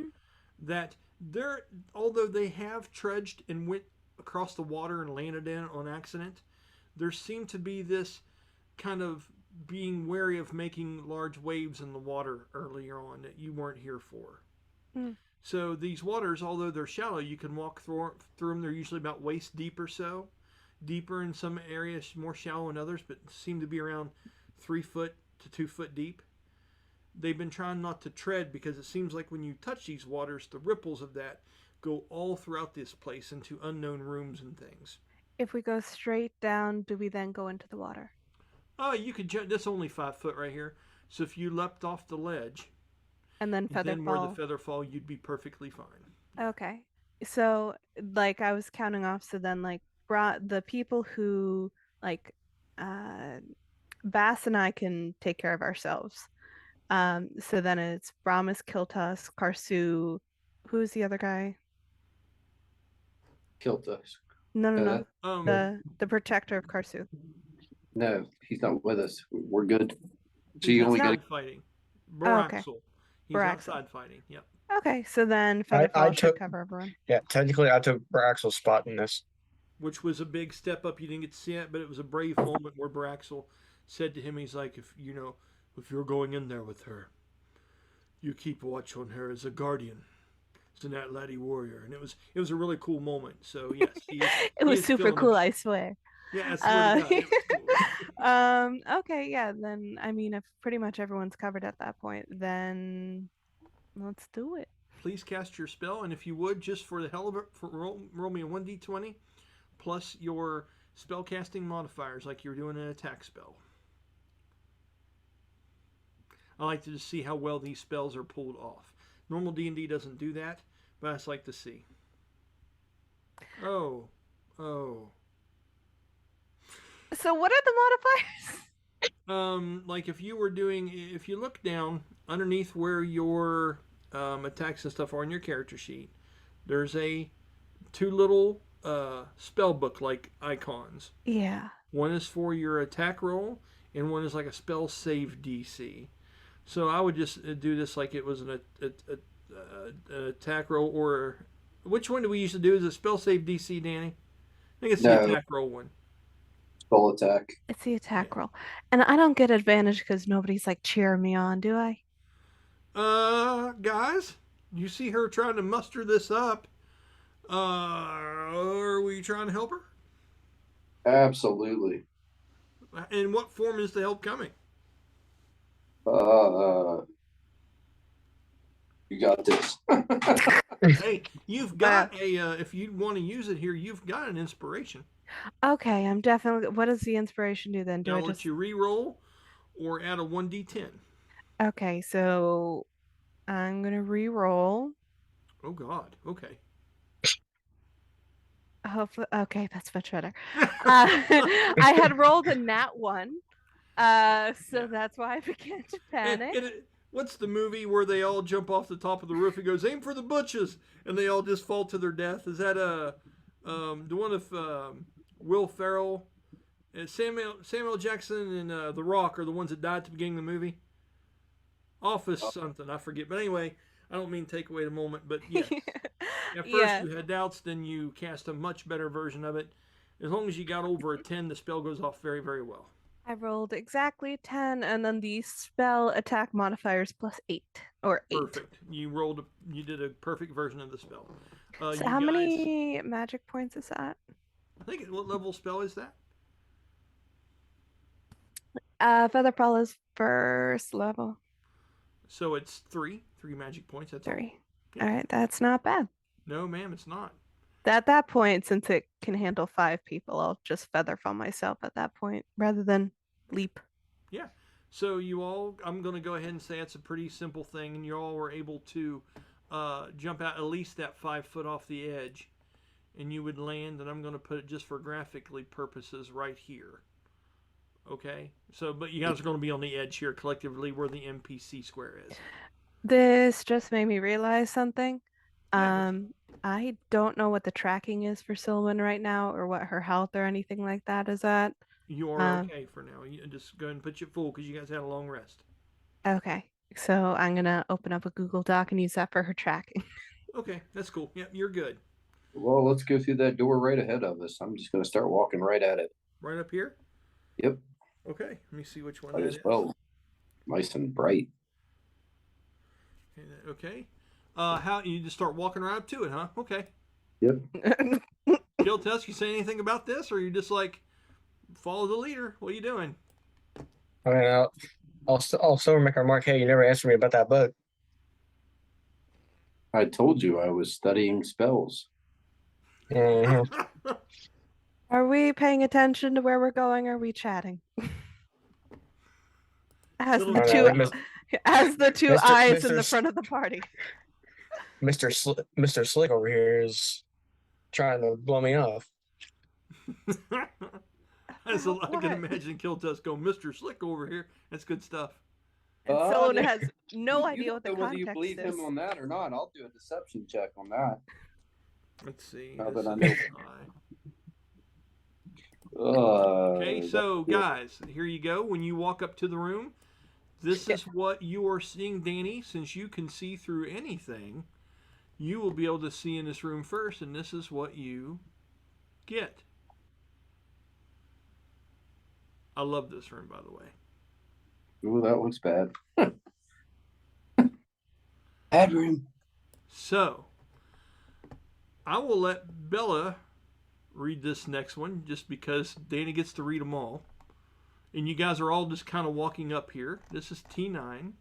that they're although they have trudged and went across the water and landed in it on accident, there seemed to be this kind of being wary of making large waves in the water earlier on that you weren't here for. Mm. So these waters, although they're shallow, you can walk through them. They're usually about waist deep or so, deeper in some areas, more shallow in others, but seem to be around 3 foot to 2 foot deep. They've been trying not to tread because it seems like when you touch these waters, the ripples of that go all throughout this place into unknown rooms and things. If we go straight down, do we then go into the water? Oh, you could jump. That's only 5 foot right here. So if you leapt off the ledge, And then and then where the Featherfall. feather fall, you'd be perfectly fine. Okay. So, like, I was counting off, so then, like, the people who, like, Bass and I can take care of ourselves. So then it's Brahmas, Killtusk, Karsu. Who's the other guy? Killtusk. No. Um, The protector of Karsu. No, he's not with us. We're good. So he's you only got outside fighting. Oh, okay. Boraxel. He's Boraxel. outside fighting. Yep. Okay, so then I Featherfall should took- cover everyone. Yeah, technically, I took Braxel's spot in this. Which was a big step up. You didn't get to see it, but it was a brave moment where Boraxel said to him, he's like, if you're going in there with her, you keep watch on her as a guardian. It's an Atlati warrior. And it was a really cool moment. So yes, It was super cool, I swear. Yeah, I swear to God, it was cool. Okay, yeah, then I mean if pretty much everyone's covered at that point, then let's do it. Please cast your spell, and if you would, just for the hell of it, roll me a 1d20 plus your spell casting modifiers like you're doing an attack spell. I like to just see how well these spells are pulled off. Normal D&D doesn't do that, but I just like to see. Oh. So what are the modifiers? Like if you look down underneath where your attacks and stuff are on your character sheet, there's 2 little spell book like icons. Yeah. One is for your attack roll, and one is like a spell save DC. So I would just do this like it was an attack roll, or which one do we usually do? Is it spell save DC, Danny? I think it's the attack roll one. Spell attack. It's the attack roll. And I don't get advantage because nobody's like cheering me on, do I? Guys, you see her trying to muster this up. Are we trying to help her? Absolutely. In what form is the help coming? You got this. Hey, you've got if you want to use it here, you've got an inspiration. Okay, I'm definitely. What does the inspiration do then? I'll let you re-roll or add a 1d10. Okay, so I'm gonna re-roll. Oh God. Okay. Hopefully, okay, that's much better. I had rolled a nat 1, so that's why I began to panic. What's the movie where they all jump off the top of the roof? It goes, aim for the butches, and they all just fall to their death. Is that the one of Will Ferrell, Samuel Jackson, and The Rock are the ones that died at the beginning of the movie? office something. I forget. But anyway, I don't mean take away the moment, but yes. At first Yeah. you had doubts, then you cast a much better version of it. As long as you got over a 10, the spell goes off very, very well. I rolled exactly 10, and then the spell attack modifiers plus 8 or 8. Perfect. You did a perfect version of the spell. So you how guys, many magic points is that? I think what level spell is that? Featherfall is first level. So it's three magic points. That's 3. Yeah. All right, that's not bad. No, ma'am, it's not. At that point, since it can handle 5 people, I'll just featherfall myself at that point rather than leap. Yeah. So you all, I'm going to go ahead and say it's a pretty simple thing, and you all were able to jump out at least that 5 foot off the edge, and you would land, and I'm going to put it just for graphically purposes right here. Okay? So, but you guys are going to be on the edge here collectively where the NPC square is. This just made me realize something. Yeah. I don't know what the tracking is for Sylvan right now, or what her health or anything like that is at. You are okay for now. You just go ahead and put you full because you guys had a long rest. Okay, so I'm gonna open up a Google Doc and use that for her tracking. Okay, that's cool. Yep, you're good. Well, let's go through that door right ahead of us. I'm just going to start walking right at it. Right up here? Yep. Okay, let me see which one Might that as is. well. Nice and bright. Okay. How you just start walking right up to it, huh? Okay. Yep. Killtusk, you say anything about this, or you just like follow the leader? What are you doing? I mean, I'll still make a remark. Hey, you never answered me about that bug. I told you I was studying spells. Mm-hmm. Are we paying attention to where we're going? Or are we chatting? As Little the bit. two, as the two Mr. eyes in Mr. the front of the party. Mr. Slick over here is trying to blow me off. I can imagine Killtusk go, Mr. Slick over here. That's good stuff. And someone has no You idea don't what the know whether you context believe is. him on that or not. I'll do a deception check on that. Let's see. Now This that I is know. high. Okay, so guys, here you go. When you walk up to the room, this is what you are seeing, Danny. Since you can see through anything, you will be able to see in this room first, and this is what you get. I love this room, by the way. Oh, that looks bad. Bad room. So, I will let Bella read this next one just because Dana gets to read them all. And you guys are all just kind of walking up here. This is T9.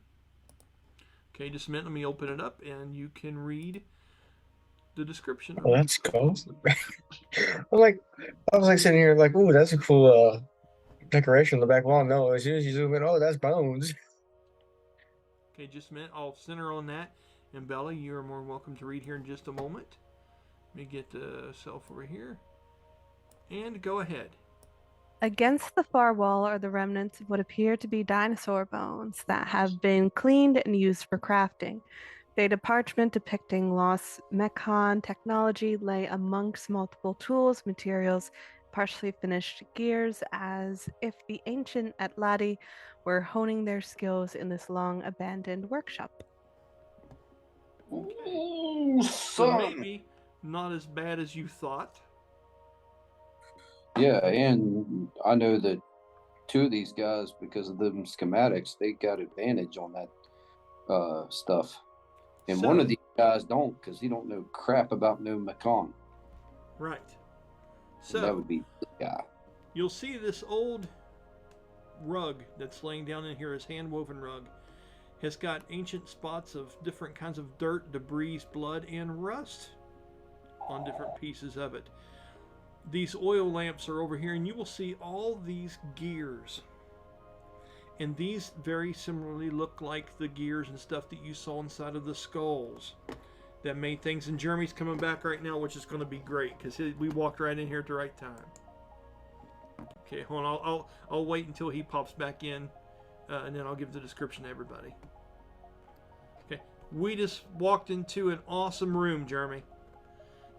Okay, just a minute. Let me open it up and you can read the description. Oh, that's cool. I was like sitting here like, ooh, that's a cool decoration on the back wall. No, as soon as you zoom in, oh, that's bones. Okay, just a minute. I'll center on that. And Bella, you are more than welcome to read here in just a moment. Let me get the self over here. And go ahead. Against the far wall are the remnants of what appear to be dinosaur bones that have been cleaned and used for crafting. Data parchment depicting lost Mechon technology lay amongst multiple tools, materials, partially finished gears, as if the ancient Atlati were honing their skills in this long abandoned workshop. Okay. Ooh, So maybe not as bad as you thought. Yeah, and I know that two of these guys, because of them schematics, they got advantage on that stuff. And one of these guys don't, because he don't know crap about no Mechon. Right. So that would be the guy. You'll see this old rug that's laying down in here, his hand-woven rug, has got ancient spots of different kinds of dirt, debris, blood, and rust on different pieces of it. These oil lamps are over here, and you will see all these gears. And these very similarly look like the gears and stuff that you saw inside of the skulls that made things. And Jeremy's coming back right now, which is going to be great because we walked right in here at the right time. Okay, hold on. I'll wait until he pops back in, and then I'll give the description to everybody. Okay, we just walked into an awesome room, Jeremy.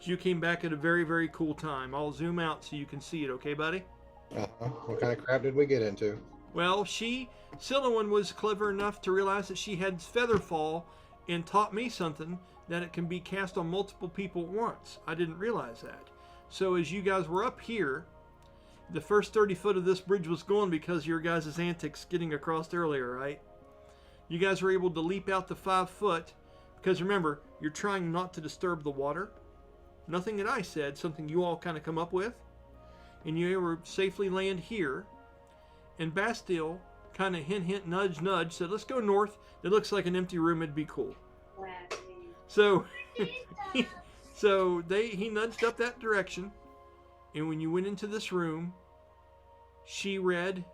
You came back at a very, very cool time. I'll zoom out so you can see it, okay, buddy? What kind of crap did we get into? Well, Silowin was clever enough to realize that she had Featherfall and taught me something, that it can be cast on multiple people at once. I didn't realize that. So as you guys were up here, the first 30 foot of this bridge was gone because of your guys' antics getting across earlier, right? You guys were able to leap out the 5 foot, because remember, you're trying not to disturb the water. Nothing that I said, something you all kind of come up with. And you were safely land here. And Bastille kind of hint, nudge, said, let's go north. It looks like an empty room, it'd be cool. So, he nudged up that direction. And when you went into this room, she read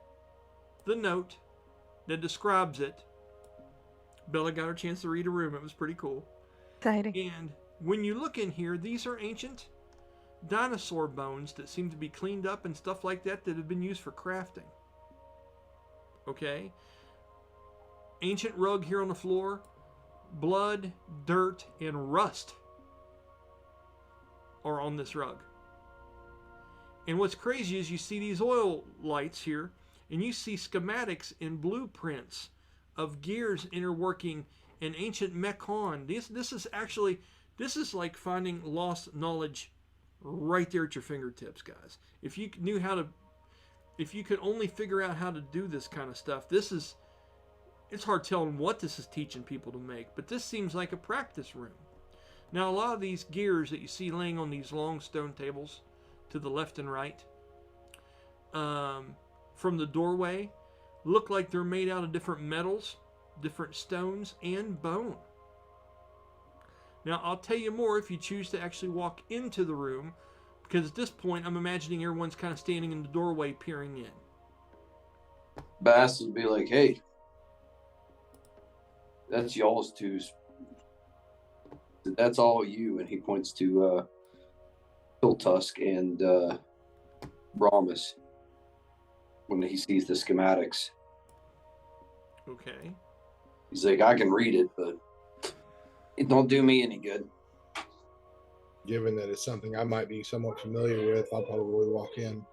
the note that describes it. Bella got her chance to read a room. It was pretty cool. Exciting. And when you look in here, these are ancient dinosaur bones that seem to be cleaned up and stuff like that have been used for crafting. Okay? Ancient rug here on the floor. Blood, dirt, and rust are on this rug. And what's crazy is you see these oil lights here, and you see schematics and blueprints of gears interworking an ancient Mechon. This is like finding lost knowledge right there at your fingertips, guys. If you could only figure out how to do this kind of stuff, it's hard telling what this is teaching people to make, but this seems like a practice room. Now, a lot of these gears that you see laying on these long stone tables to the left and right from the doorway look like they're made out of different metals, different stones, and bone. Now, I'll tell you more if you choose to actually walk into the room, because at this point, I'm imagining everyone's kind of standing in the doorway peering in. Bass would be like, hey, that's y'all's twos. That's all you. And he points to Killtusk and Brahmas when he sees the schematics. Okay. He's like, I can read it, but it don't do me any good. Given that it's something I might be somewhat familiar with, I'll probably walk in.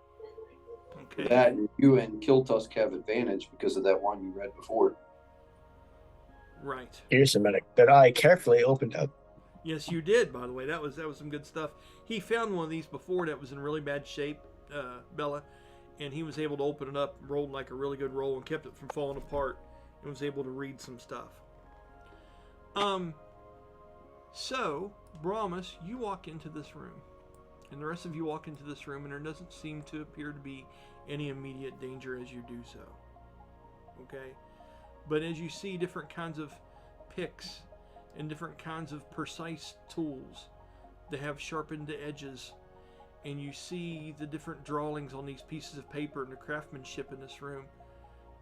Okay. That you and Killtusk have advantage because of that one you read before. Right. Here's a medic that I carefully opened up. Yes, you did, by the way. That was some good stuff. He found one of these before that was in really bad shape, Bella, and he was able to open it up, rolled like a really good roll, and kept it from falling apart, and was able to read some stuff. So, Brahmas, you walk into this room, and the rest of you walk into this room, and there doesn't seem to appear to be any immediate danger as you do so. Okay? But as you see different kinds of picks and different kinds of precise tools that have sharpened edges, and you see the different drawings on these pieces of paper and the craftsmanship in this room,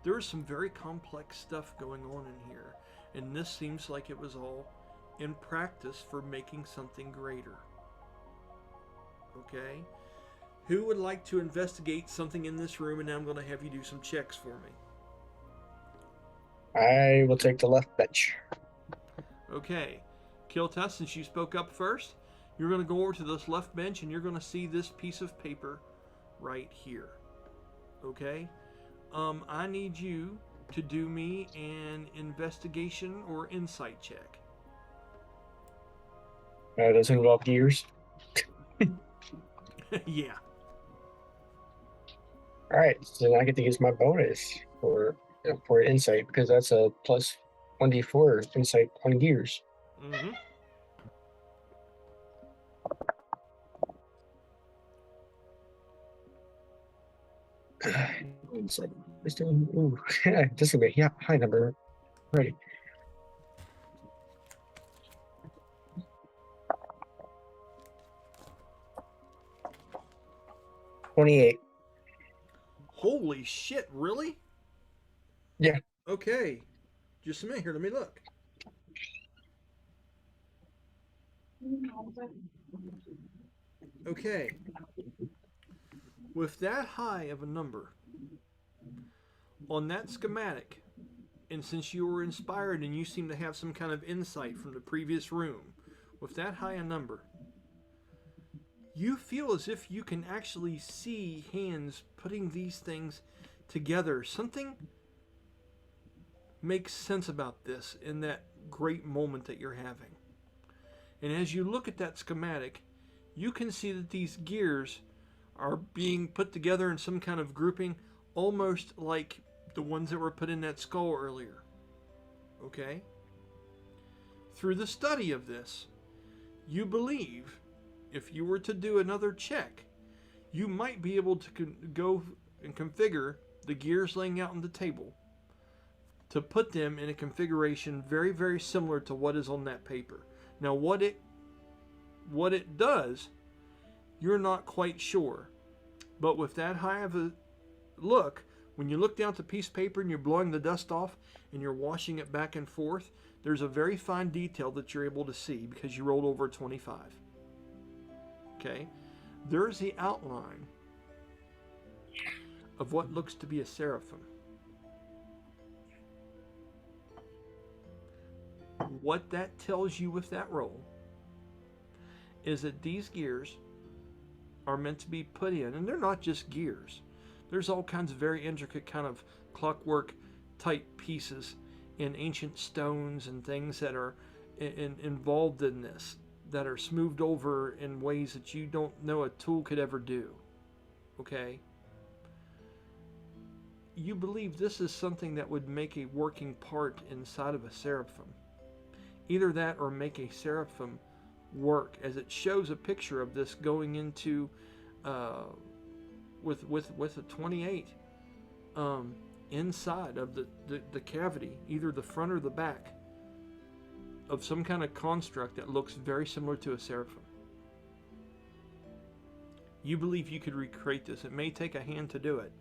there is some very complex stuff going on in here, and this seems like it was all in practice for making something greater. Okay? Who would like to investigate something in this room? And now I'm going to have you do some checks for me. I will take the left bench. Okay. Killtusk, since you spoke up first, you're going to go over to this left bench and you're going to see this piece of paper right here. Okay? I need you to do me an investigation or insight check. Does it involve gears? Yeah. Alright, so then I get to use my bonus for insight, because that's a plus 1d4 insight on gears. Mm-hmm. Insight. Ooh, this is gonna be a high number. Ready. $28. Holy shit, really? Yeah. Okay. Just a minute here, let me look. Okay. With that high of a number on that schematic, and since you were inspired and you seem to have some kind of insight from the previous room, with that high a number, you feel as if you can actually see hands putting these things together, something makes sense about this in that great moment that you're having. And as you look at that schematic, you can see that these gears are being put together in some kind of grouping, almost like the ones that were put in that skull earlier. Okay? Through the study of this, you believe if you were to do another check, you might be able to go and configure the gears laying out on the table to put them in a configuration very, very similar to what is on that paper. Now, what it does, you're not quite sure. But with that high of a look, when you look down at the piece of paper and you're blowing the dust off and you're washing it back and forth, there's a very fine detail that you're able to see because you rolled over a 25. Okay? There's the outline of what looks to be a seraphim. What that tells you with that roll is that these gears are meant to be put in, and they're not just gears. There's all kinds of very intricate kind of clockwork type pieces in ancient stones and things that are involved in this, that are smoothed over in ways that you don't know a tool could ever do. Okay? You believe this is something that would make a working part inside of a seraphim. Either that or make a seraphim work, as it shows a picture of this going into with a 28 inside of the cavity, either the front or the back of some kind of construct that looks very similar to a seraphim. You believe you could recreate this. It may take a hand to do it,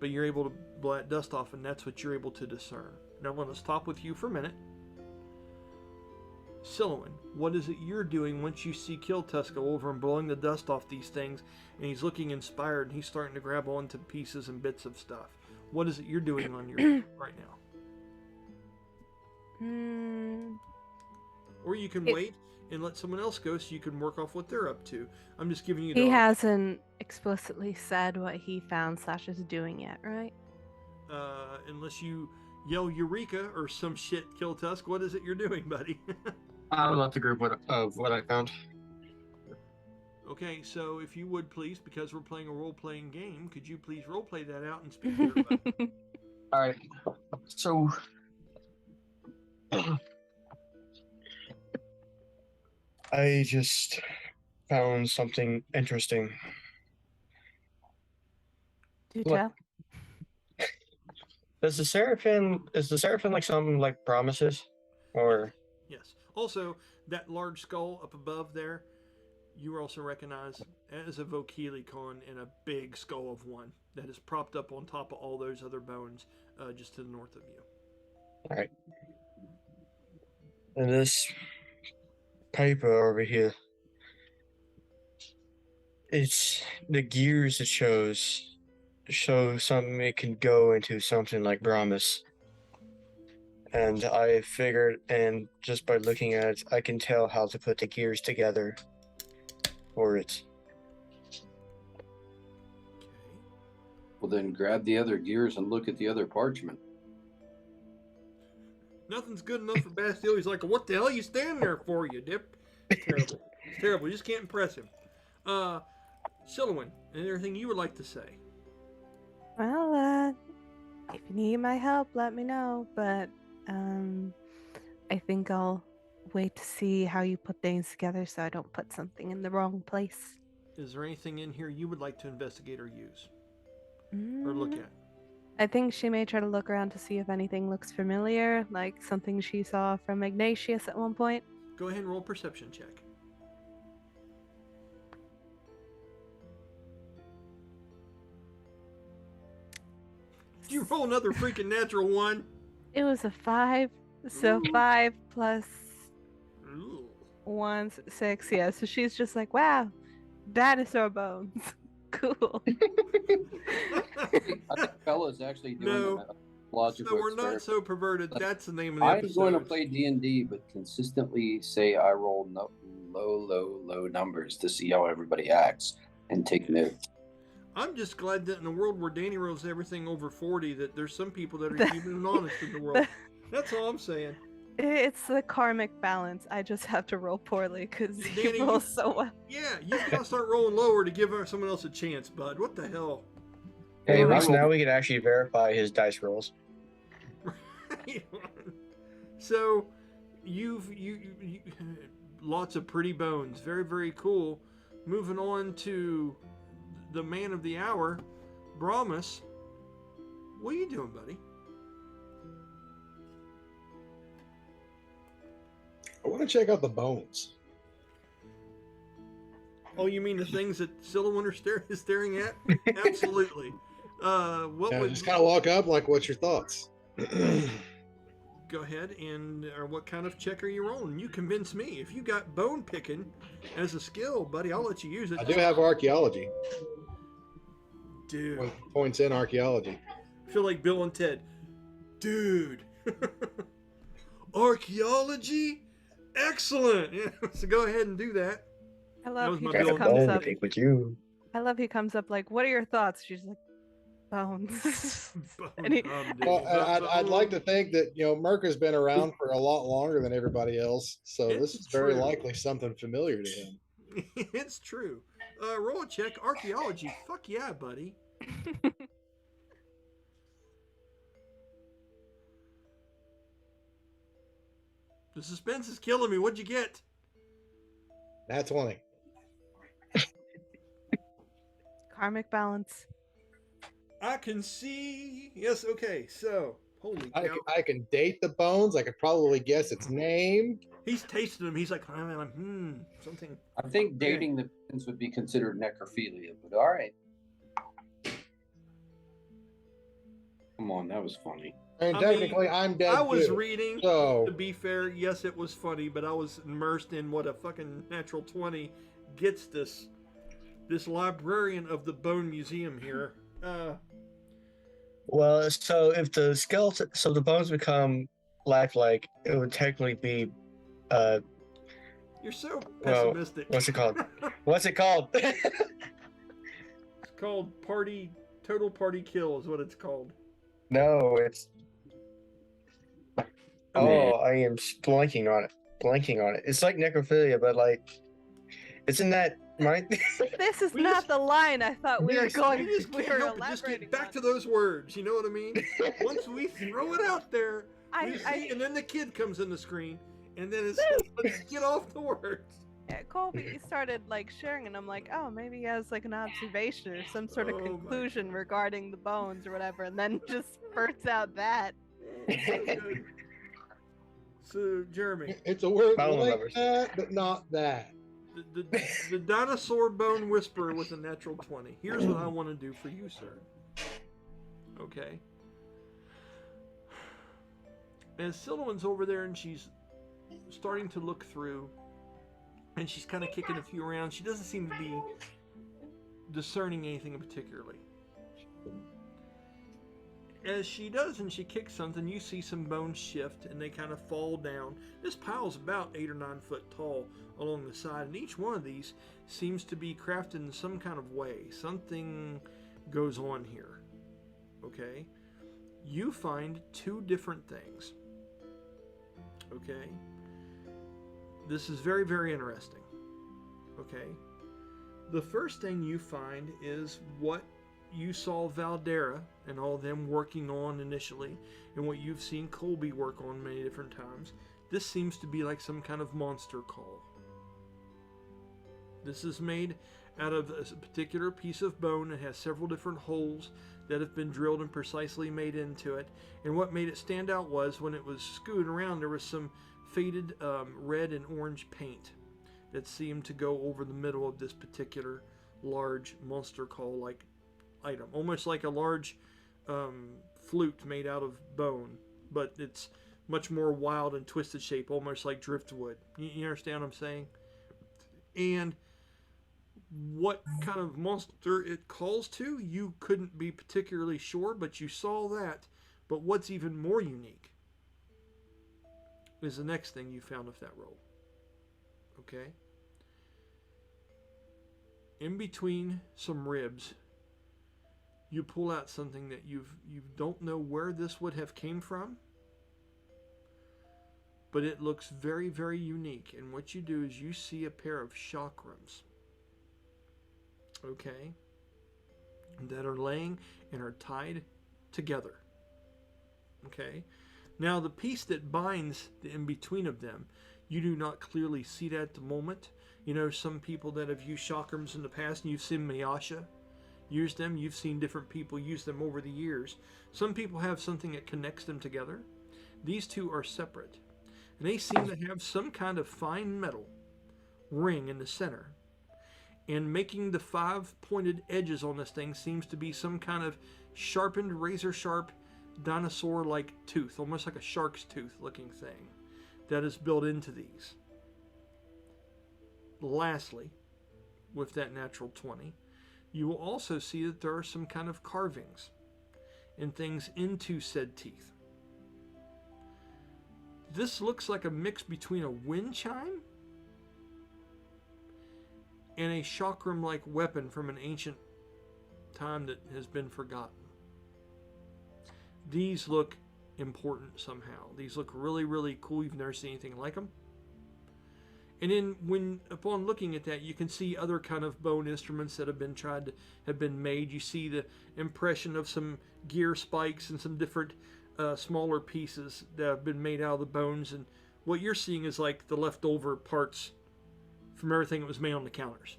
but you're able to blow that dust off, and that's what you're able to discern. Now I'm going to stop with you for a minute. Silouan, what is it you're doing once you see Killtusk go over and blowing the dust off these things, and he's looking inspired and he's starting to grab onto pieces and bits of stuff? What is it you're doing on your right now? Or you can wait and let someone else go so you can work off what they're up to. I'm just giving you the He option. hasn't explicitly said what he found / is doing yet, right? Unless you yell Eureka or some shit, Killtusk, what is it you're doing, buddy? I'll let the group of what I found. Okay, so if you would please, because we're playing a role-playing game, could you please role-play that out and speak to everybody? All right. So, I just found something interesting. Do What? tell. Is the seraphim like something like promises, or? Yes. Also, that large skull up above there, you also recognize as a Vokilikon and a big skull of one that is propped up on top of all those other bones just to the north of you. All right. And this paper over here, it's the gears it shows something it can go into something like promise. And I figured, and just by looking at it, I can tell how to put the gears together for it. Okay. Well, then grab the other gears and look at the other parchment. Nothing's good enough for Bastille. He's like, what the hell are you standing there for, you dip? It's terrible. It's terrible. You just can't impress him. Silouan, anything you would like to say? Well, if you need my help, let me know. But I think I'll wait to see how you put things together so I don't put something in the wrong place. Is there anything in here you would like to investigate or use? Or look at? I think she may try to look around to see if anything looks familiar, like something she saw from Ignatius at one point. Go ahead and roll a perception check. Did you roll another freaking natural one? It was a 5, so 5 plus Ooh. 1, 6. Yeah, so she's just like, wow, dinosaur bones. Cool. I think Bella's actually doing a logical So we're not experiment. so perverted. That's the name of the I'm episode. going to play D&D, but consistently say I roll low numbers to see how everybody acts and take notes. I'm just glad that in a world where Danny rolls everything over 40, that there's some people that are human and honest in the world. That's all I'm saying. It's the karmic balance. I just have to roll poorly because he Danny, rolls so well. Yeah, you've got to start rolling lower to give someone else a chance, bud. What the hell? Hey, at Well, I least rolled- now we can actually verify his dice rolls. So, you lots of pretty bones. Very, very cool. Moving on to the man of the hour, Brahmas. What are you doing, buddy? I want to check out the bones. Oh, you mean the things that Silhouette is staring at? Absolutely. What Yeah, would just kind of walk up, like, what's your thoughts? go ahead and or what kind of check are you rolling? You convince me. If you got bone picking as a skill, buddy, I'll let you use it. I do have archaeology. Dude, Points in archaeology. I feel like Bill and Ted. Dude, archaeology, excellent. Yeah, so go ahead and do that. I That love was he my just Bill comes Bone up. Pick with you. I love he comes up like, "What are your thoughts?" She's like, "Bones." And he- Well, I'd like to think that, you know, Mirk has been around for a lot longer than everybody else, so this It's is very true. likely something familiar to him. It's true. Roll a check. Archaeology. Fuck yeah, buddy. The suspense is killing me. What'd you get? That's 20. Karmic balance. I can see. Yes. Okay. So, holy cow. I can date the bones. I could probably guess its name. He's tasting them. He's like, something. I think dating the bones would be considered necrophilia, but all right. Come on, that was funny. And I technically, I'm dead. I was too. reading. So To be fair, yes, it was funny, but I was immersed in what a fucking natural 20 gets this librarian of the Bone Museum here. Well, so if the skeleton, so the bones become lifelike, it would technically be, You're so Well, pessimistic. what's it called? What's it called? It's called total party kill is what it's called. No, it's. Okay. Oh, I am blanking on it. It's like necrophilia, but like, isn't that right? This is We not just- the line I thought we were going. We just We can't were help but just elaborating get back on. to those words. You know what I mean? Once we throw it out there, we see, I and then the kid comes in the screen, and then it's let's get off the words. Colby started like sharing, and I'm like, oh, maybe he has like an observation or some sort of Oh, my conclusion regarding the bones or whatever, and then just spurts out that. So good. So, Jeremy, it's a word Bone like lovers. that, but not that. the dinosaur bone whisperer with a natural 20. Here's what I want to do for you, sir. Okay. As Silhouette's over there and she's starting to look through, and she's kind of kicking a few around, she doesn't seem to be discerning anything particularly. As she does and she kicks something, you see some bones shift and they kind of fall down. This pile's about 8 or 9 foot tall along the side, and each one of these seems to be crafted in some kind of way. Something goes on here. Okay? You find 2 different things. Okay? This is very, very interesting. Okay? The first thing you find is what you saw Valdera and all of them working on initially, and what you've seen Colby work on many different times. This seems to be like some kind of monster call. This is made out of a particular piece of bone. It has several different holes that have been drilled and precisely made into it. And what made it stand out was when it was scooted around, there was some faded red and orange paint that seemed to go over the middle of this particular large monster call-like item, almost like a large flute made out of bone, but it's much more wild and twisted shape, almost like driftwood. You understand what I'm saying? And what kind of monster it calls to, you couldn't be particularly sure, but you saw that. But what's even more unique is the next thing you found of that roll. Okay? In between some ribs, you pull out something that you don't know where this would have came from, but it looks very, very unique. And what you do is you see a pair of chakrams, okay, that are laying and are tied together, okay. Now the piece that binds the in between of them, you do not clearly see that at the moment. You know, some people that have used chakrams in the past, and you've seen Miyasha use them. You've seen different people use them over the years. Some people have something that connects them together. These two are separate. And they seem to have some kind of fine metal ring in the center. And making the 5-pointed edges on this thing seems to be some kind of sharpened, razor-sharp, dinosaur-like tooth. Almost like a shark's tooth looking thing that is built into these. Lastly, with that natural 20, you will also see that there are some kind of carvings and things into said teeth. This looks like a mix between a wind chime and a chakram-like weapon from an ancient time that has been forgotten. These look important somehow. These look really, really cool. You've never seen anything like them. And then upon looking at that, you can see other kind of bone instruments that have been made. You see the impression of some gear spikes and some different smaller pieces that have been made out of the bones. And what you're seeing is like the leftover parts from everything that was made on the counters.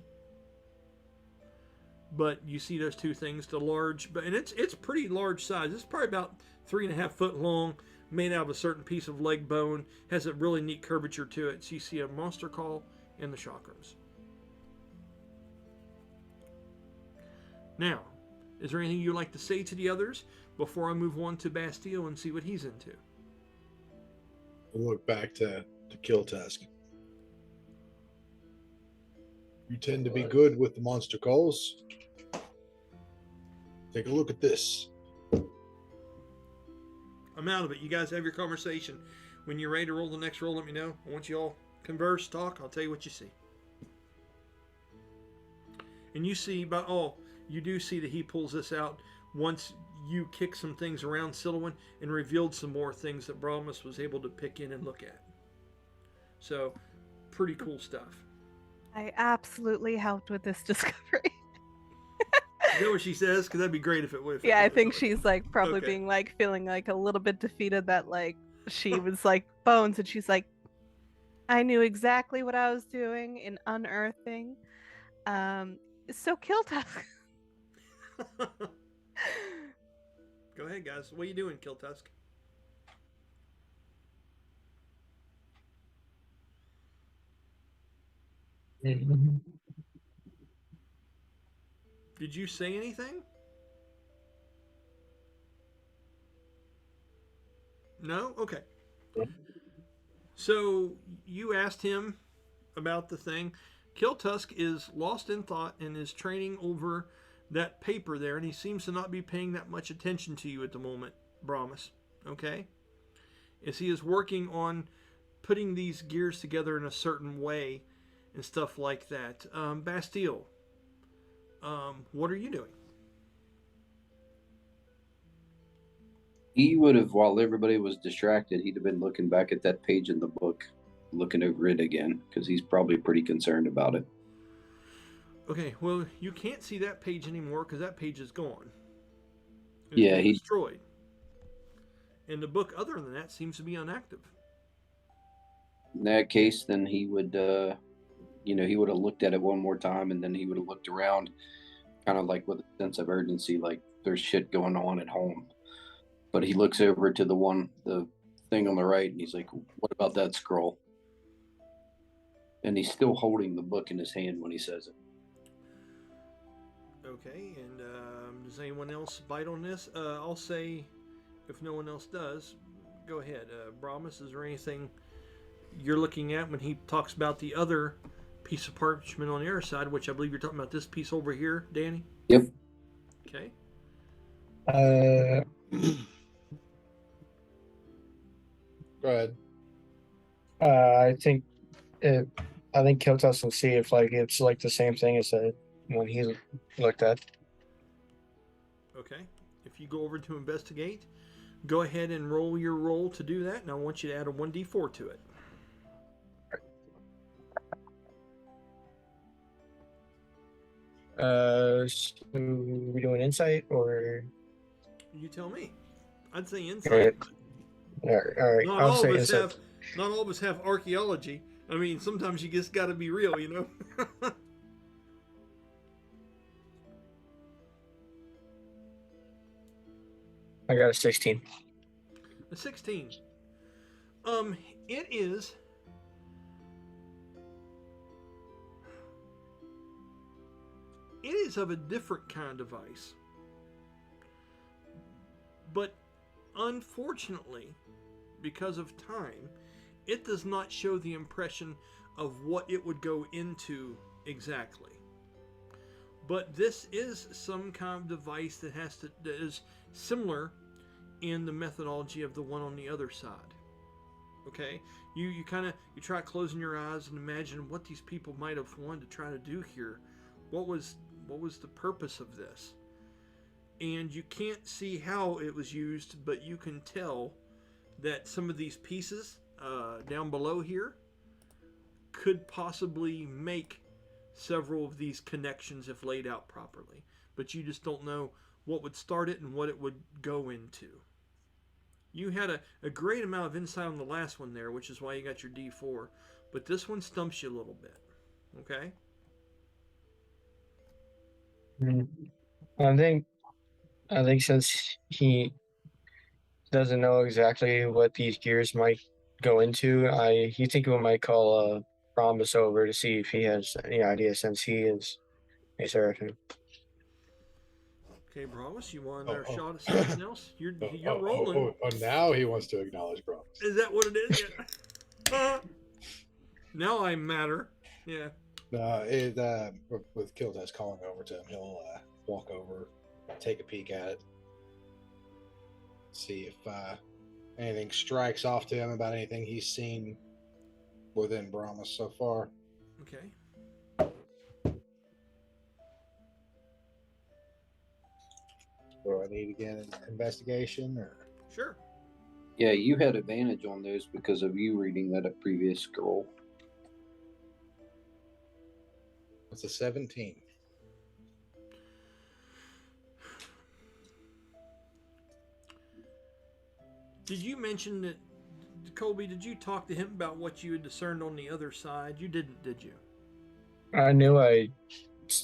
But you see those two things, and it's pretty large size. It's probably about 3.5 foot long, made out of a certain piece of leg bone, has a really neat curvature to it. So you see a monster call and the chakrams. Now, is there anything you'd like to say to the others before I move on to Bastille and see what he's into? We'll look back to Killtusk. You tend to be good with the monster calls. Take a look at this. I'm out of it. You guys have your conversation. When you're ready to roll the next roll, let me know. I want you all converse, talk. I'll tell you what you see. And you see, you do see that he pulls this out once you kick some things around Silouan and revealed some more things that Brahmas was able to pick in and look at. So, pretty cool stuff. I absolutely helped with this discovery. Is that what she says? Because that'd be great if it would. Yeah, I think she's like probably Okay. being like feeling like a little bit defeated that like she was like bones, and she's like, I knew exactly what I was doing in unearthing. So Killtusk. Go ahead, guys. What are you doing, Killtusk? Did you say anything? No? Okay. So you asked him about the thing. Killtusk is lost in thought and is training over that paper there, and he seems to not be paying that much attention to you at the moment, Brahmas. Okay? As he is working on putting these gears together in a certain way and stuff like that. Bastille, what are you doing? He would have, while everybody was distracted, he'd have been looking back at that page in the book, looking over it again, because he's probably pretty concerned about it. Okay, well, you can't see that page anymore because that page is gone. It's Yeah, been he destroyed. And the book, other than that, seems to be inactive. in that case, then he would, he would have looked at it one more time, and then he would have looked around, kind of like with a sense of urgency, like there's shit going on at home. But he looks over to the thing on the right, and he's like, "What about that scroll?" And he's still holding the book in his hand when he says it. Okay, and does anyone else bite on this? I'll say, if no one else does, go ahead. Brahmas, is there anything you're looking at when he talks about the other piece of parchment on the other side, which I believe you're talking about this piece over here, Danny? Yep. Okay. Go ahead. I think Killtusk will see if like it's like the same thing as when he looked at. Okay. If you go over to investigate, go ahead and roll your roll to do that. And I want you to add a 1d4 to it. So we doing insight or? You tell me. I'd say All insight. right. Not I'll all of say us insight. have. Not all of us have archaeology. I mean, sometimes you just got to be real, you know. I got a 16. A 16. It is. It is of a different kind of ice. But unfortunately, because of time, it does not show the impression of what it would go into exactly. But this is some kind of device that is similar in the methodology of the one on the other side. Okay, you try closing your eyes and imagine what these people might have wanted to try to do here. What was the purpose of this? And you can't see how it was used, but you can tell that some of these pieces down below here could possibly make several of these connections if laid out properly. But you just don't know what would start it and what it would go into. You had a great amount of insight on the last one there, which is why you got your D4. But this one stumps you a little bit. Okay? I think since he doesn't know exactly what these gears might go into, you think we might call Promise over to see if he has any idea since he is a Seraphim. Okay, Bramus, you want another shot at something else? You're rolling. Now he wants to acknowledge Promise. Is that what it is? Yeah. Now I matter. Yeah. With Killtusk calling over to him, he'll walk over, take a peek at it, see if anything strikes off to him about anything he's seen within Brahma so far. Okay. Do I need again an investigation or? Sure. Yeah, you had advantage on those because of you reading that previous scroll. It's a 17. Did you mention that, Colby, did you talk to him about what you had discerned on the other side? You didn't, did you? I knew I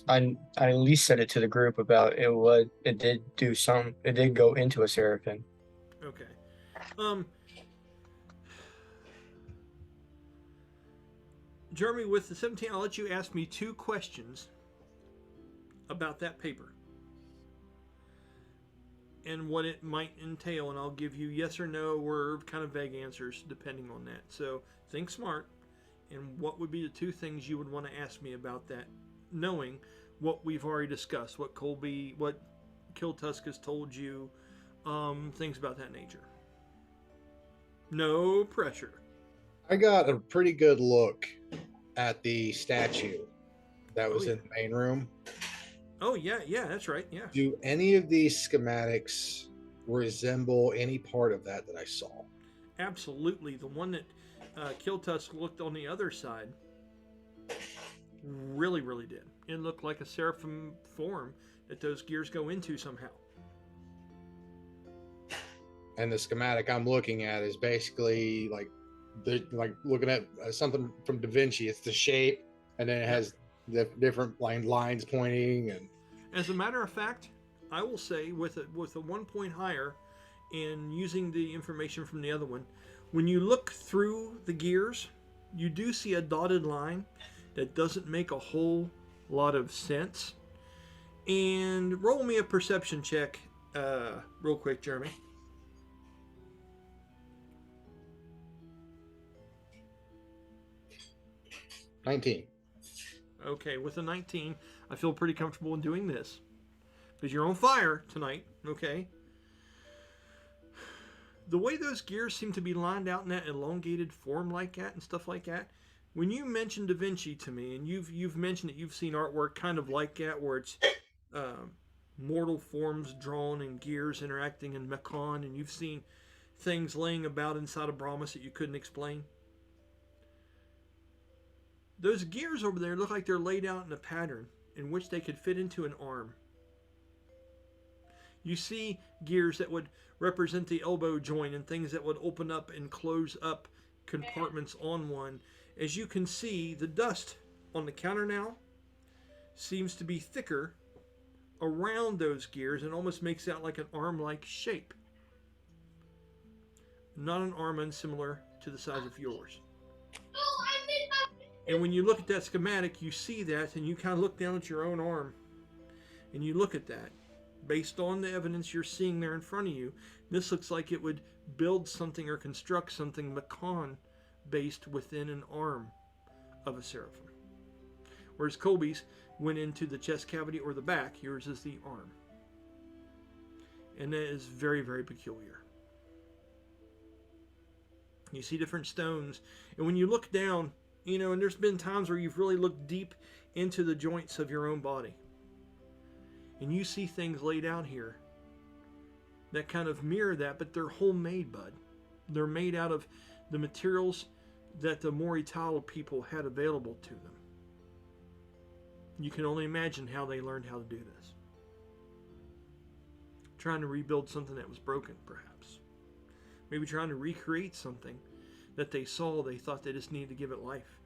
at least said it to the group about it. It did go into a Seraphim. Okay. Jeremy, with the 17, I'll let you ask me 2 questions about that paper and what it might entail, and I'll give you yes or no or kind of vague answers depending on that. So think smart, and what would be the 2 things you would want to ask me about that, knowing what we've already discussed, what Killtusk has told you, things about that nature. No pressure. I got a pretty good look at the statue that was in the main room. Oh, yeah, that's right, yeah. Do any of these schematics resemble any part of that I saw? Absolutely. The one that Killtusk looked on the other side really, really did. It looked like a seraphim form that those gears go into somehow. And the schematic I'm looking at is basically like looking at something from Da Vinci. It's the shape, and then it has the different lines pointing. And as a matter of fact, I will say with a 1 point higher, and using the information from the other one, when you look through the gears, you do see a dotted line that doesn't make a whole lot of sense. And roll me a perception check, real quick, Jeremy. 19. Okay, with a 19, I feel pretty comfortable in doing this. Because you're on fire tonight, okay? The way those gears seem to be lined out in that elongated form like that and stuff like that, when you mentioned Da Vinci to me, and you've mentioned that you've seen artwork kind of like that, where it's mortal forms drawn and gears interacting in Mechon, and you've seen things laying about inside of Brahmas that you couldn't explain. Those gears over there look like they're laid out in a pattern in which they could fit into an arm. You see gears that would represent the elbow joint and things that would open up and close up compartments on one. As you can see, the dust on the counter now seems to be thicker around those gears and almost makes out like an arm-like shape. Not an arm unsimilar to the size of yours. And when you look at that schematic, you see that, and you kind of look down at your own arm, and you look at that. Based on the evidence you're seeing there in front of you, this looks like it would build something or construct something Mechon based within an arm of a seraphim. Whereas Colby's went into the chest cavity or the back, yours is the arm. And that is very, very peculiar. You see different stones, and when you look down, and there's been times where you've really looked deep into the joints of your own body. And you see things laid out here that kind of mirror that, but they're homemade, bud. They're made out of the materials that the Mori'tal people had available to them. You can only imagine how they learned how to do this. Trying to rebuild something that was broken, perhaps. Maybe trying to recreate something that they saw, they thought they just needed to give it life.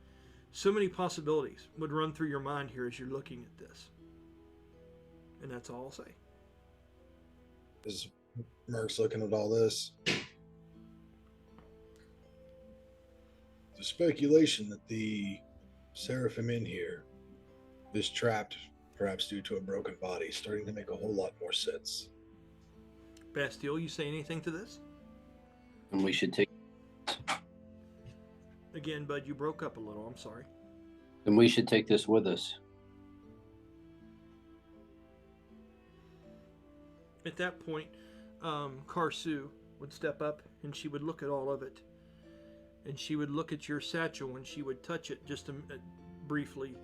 So many possibilities would run through your mind here as you're looking at this. And that's all I'll say. As Mirk's looking at all this, the speculation that the seraphim in here is trapped, perhaps due to a broken body, starting to make a whole lot more sense. Bastille, you say anything to this? And we should take. Again, bud, you broke up a little. I'm sorry. Then we should take this with us. At that point, Karsu would step up and she would look at all of it. And she would look at your satchel and she would touch it just briefly,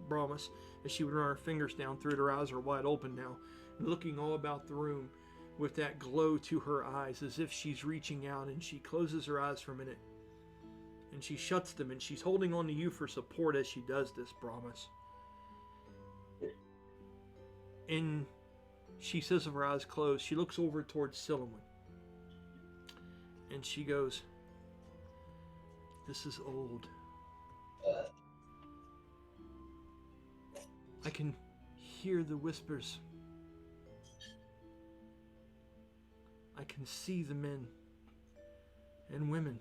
Brahmas, as she would run her fingers down through it. Her eyes are wide open now, looking all about the room with that glow to her eyes as if she's reaching out, and she closes her eyes for a minute. And she shuts them, and she's holding on to you for support as she does this, Brahmas. And she says, with her eyes closed, she looks over towards Silliman. And she goes, "This is old. I can hear the whispers. I can see the men and women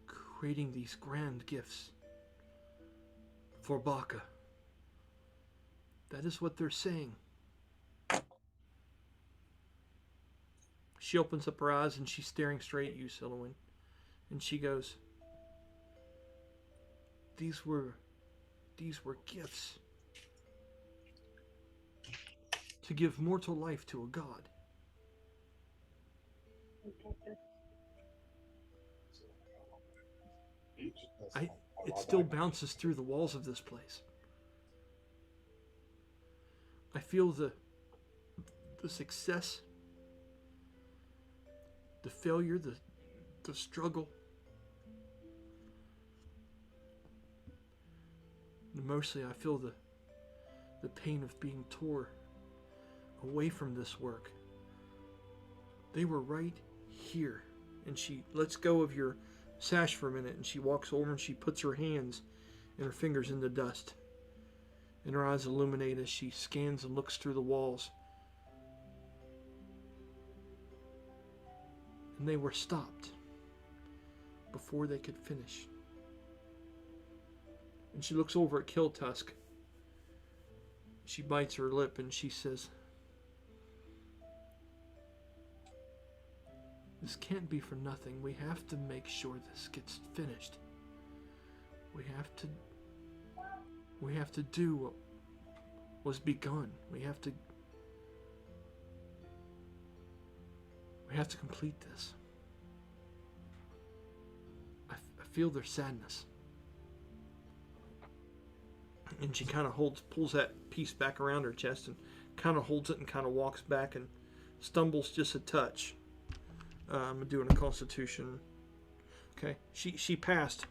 creating these grand gifts for Baka. That is what they're saying." She opens up her eyes and she's staring straight at you, Silhouette. And she goes, These were gifts to give mortal life to a god. It still bounces through the walls of this place. I feel the success, the failure, the struggle. And mostly I feel the pain of being torn away from this work. They were right here. And she lets go of your sash for a minute, and she walks over and she puts her hands and her fingers in the dust. And her eyes illuminate as she scans and looks through the walls. And they were stopped before they could finish. And she looks over at Killtusk. She bites her lip and she says, "This can't be for nothing. We have to make sure this gets finished. We have to do what was begun. We have to complete this." I feel their sadness. And she kind of pulls that piece back around her chest and kind of holds it and kind of walks back and stumbles just a touch. I'm doing a Constitution. Okay, she passed,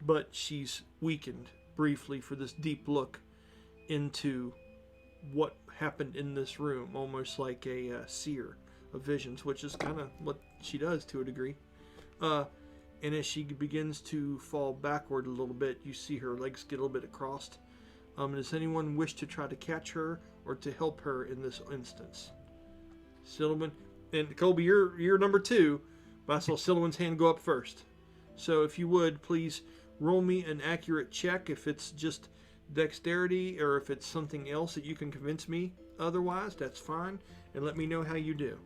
but she's weakened briefly for this deep look into what happened in this room, almost like a seer of visions, which is kind of what she does to a degree. And as she begins to fall backward a little bit, you see her legs get a little bit crossed. Does anyone wish to try to catch her or to help her in this instance? Silliman and Colby, you're number 2, but I saw Silliman's hand go up first. So if you would, please roll me an accurate check if it's just dexterity or if it's something else that you can convince me otherwise, that's fine. And let me know how you do.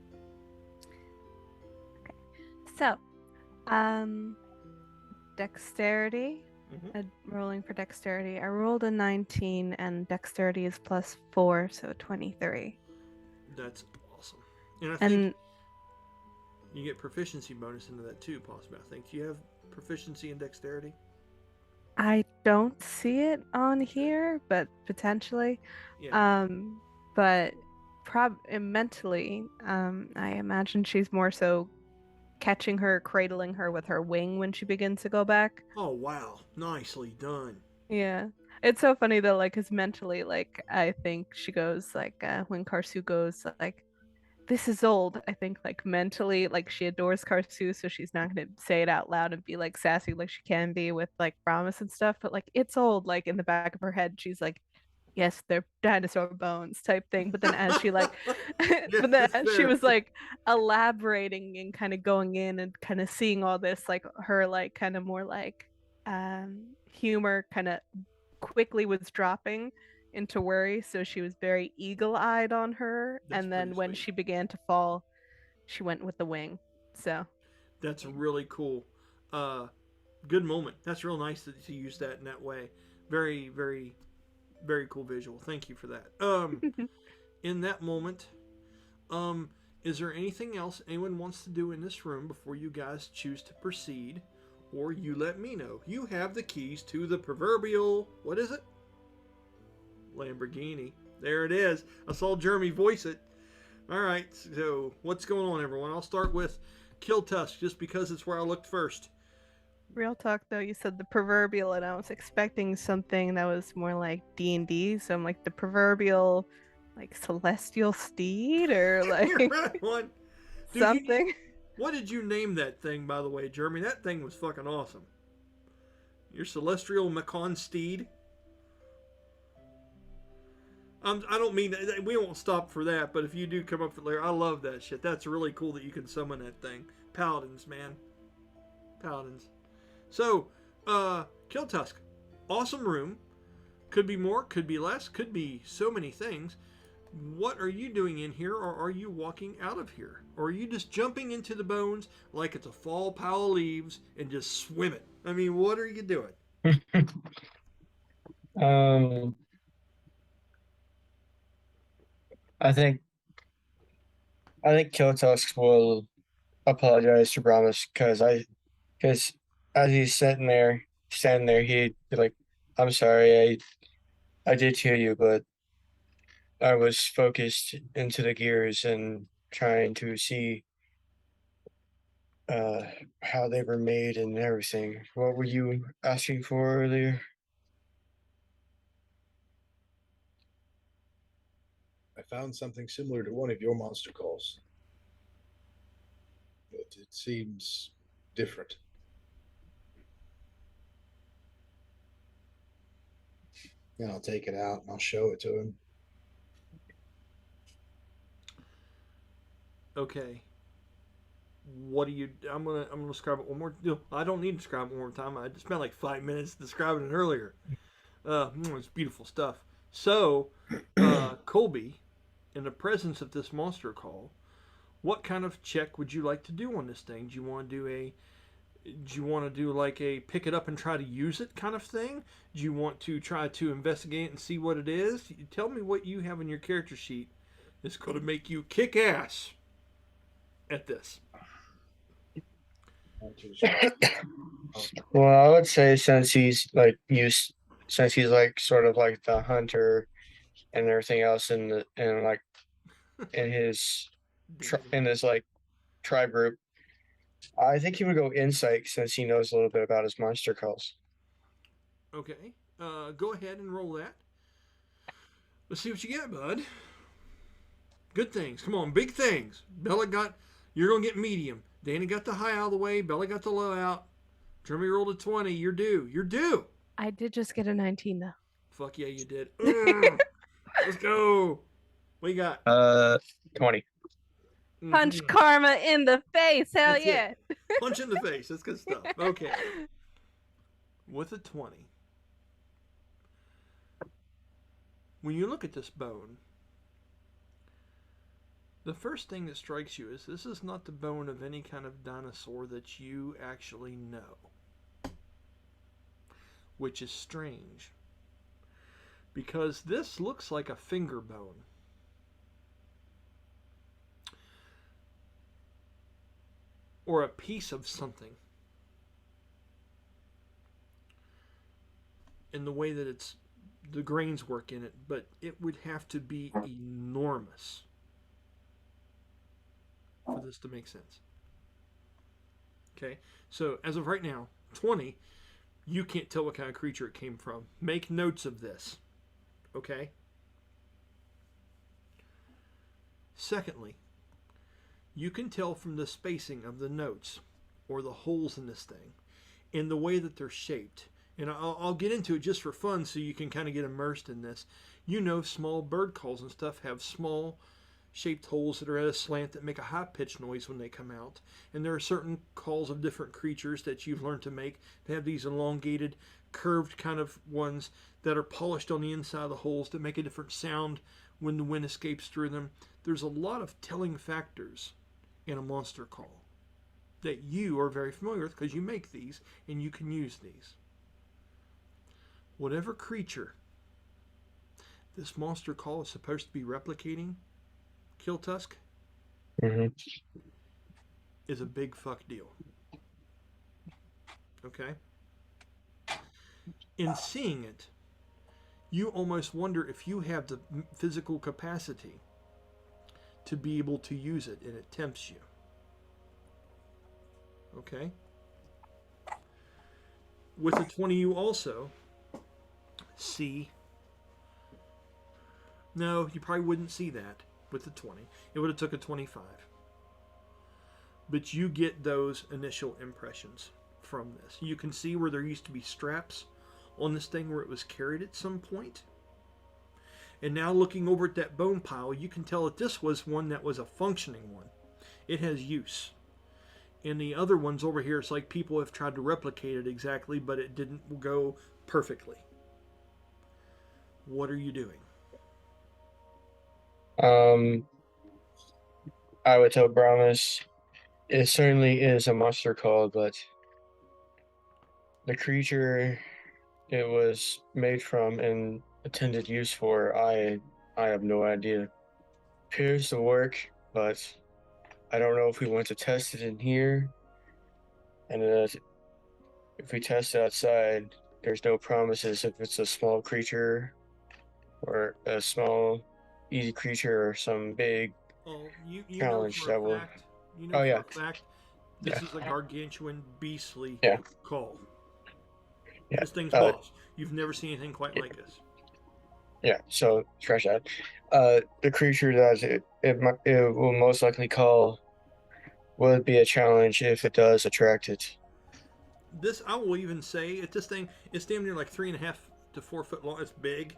Okay. So, dexterity. Rolling for dexterity. I rolled a 19 and dexterity is +4, so 23. That's awesome. And I think you get proficiency bonus into that too, possibly. I think. Do you have proficiency in dexterity? I don't see it on here, but potentially. Yeah. But mentally, I imagine she's more so catching her, cradling her with her wing when she begins to go back. Oh, wow. Nicely done. Yeah. It's so funny though, like, because mentally, like, I think she goes, like, when Karsu goes, like, this is old, I think, like, mentally, like, she adores Karsu, so she's not going to say it out loud and be, like, sassy like she can be with, like, promise and stuff, but, like, it's old, like, in the back of her head, she's like, yes, they're dinosaur bones type thing. But then as she like, but then as she was like elaborating and kind of going in and kind of seeing all this, like her like kind of more like humor kind of quickly was dropping into worry. So she was very eagle-eyed on her. That's and then when sweet. she began to fall, she went with the wing. So that's really cool. Good moment. That's real nice to use that in that way. Very, very, very cool visual. Thank you for that. In that moment, is there anything else anyone wants to do in this room before you guys choose to proceed? Or you let me know. You have the keys to the proverbial, what is it? Lamborghini. There it is. I saw Jeremy voice it. All right, so what's going on, everyone? I'll start with Killtusk, just because it's where I looked first. Real talk though, you said the proverbial, and I was expecting something that was more like D&D. So I'm like the proverbial, like celestial steed, or like One. Dude, something. What did you name that thing, by the way, Jeremy? That thing was fucking awesome. Your celestial Mechon steed. I don't mean that, we won't stop for that, but if you do come up with later, I love that shit. That's really cool that you can summon that thing. Paladins, man. Paladins. So, Killtusk. Awesome room. Could be more, could be less, could be so many things. What are you doing in here, or are you walking out of here? Or are you just jumping into the bones like it's a fall pile of leaves and just swimming? I mean, what are you doing? I think Killtusk will apologize to Brahmas because as he's standing there, he'd be like, "I'm sorry, I did hear you, but I was focused into the gears and trying to see how they were made and everything. What were you asking for earlier?" I found something similar to one of your monster calls, but it seems different. And I'll take it out and I'll show it to him. Okay. What do you? I'm gonna describe it one more. No, I don't need to describe it one more time. I spent like 5 minutes describing it earlier. It's beautiful stuff. So, Colby, in the presence of this monster call, what kind of check would you like to do on this thing? Do you want to do like a pick it up and try to use it kind of thing? Do you want to try to investigate and see what it is? Tell me what you have in your character sheet that's going to make you kick ass at this. Well, I would say since he's like used since he's like sort of like the hunter and everything else in his in his like tribe group, I think he would go insight since he knows a little bit about his monster calls. Okay. Go ahead and roll that. Let's see what you get, bud. Good things. Come on, big things. Bella got. You're gonna get medium. Danny got the high out of the way. Bella got the low out. Jeremy rolled a 20. You're due. You're due. I did just get a 19 though. Fuck yeah, you did. Let's go. What you got? 20. Punch Mhm. karma in the face. Hell That's yeah. Punch in the face. That's good stuff. Okay. With a 20. When you look at this bone, the first thing that strikes you is this is not the bone of any kind of dinosaur that you actually know. Which is strange. Because this looks like a finger bone. Or a piece of something. In the way that the grains work in it, but it would have to be enormous for this to make sense. Okay, so as of right now, 20, you can't tell what kind of creature it came from. Make notes of this. Okay? Secondly, you can tell from the spacing of the notes or the holes in this thing in the way that they're shaped. And I'll get into it just for fun so you can kind of get immersed in this. You know, small bird calls and stuff have small shaped holes that are at a slant that make a high-pitched noise when they come out. And there are certain calls of different creatures that you've learned to make. They have these elongated, curved kind of ones that are polished on the inside of the holes that make a different sound when the wind escapes through them. There's a lot of telling factors in a monster call that you are very familiar with because you make these and you can use these. Whatever creature this monster call is supposed to be replicating, Killtusk, is a big fuck deal. Okay? In seeing it, you almost wonder if you have the physical capacity to be able to use it, and it tempts you. Okay? With a 20, you also see. No, you probably wouldn't see that with the 20. It would have took a 25. But you get those initial impressions from this. You can see where there used to be straps on this thing where it was carried at some point. And now looking over at that bone pile, you can tell that this was one that was a functioning one. It has use. And the other ones over here, it's like people have tried to replicate it exactly, but it didn't go perfectly. What are you doing? I would tell Brahmas it certainly is a monster call, but the creature it was made from and intended use for, I have no idea. Appears to work, but I don't know if we want to test it in here. And if we test it outside, there's no promises if it's a small creature or a small, easy creature or some big you challenge know that for will. a fact. You know Oh, yeah. for a fact. This is a gargantuan, beastly Yeah. call. Yeah. This thing's boss. You've never seen anything quite like this. Yeah, so scratch that. The creature that it will most likely call would be a challenge if it does attract it. This, I will even say, at this thing, it's damn near like 3.5 to 4 foot long. It's big.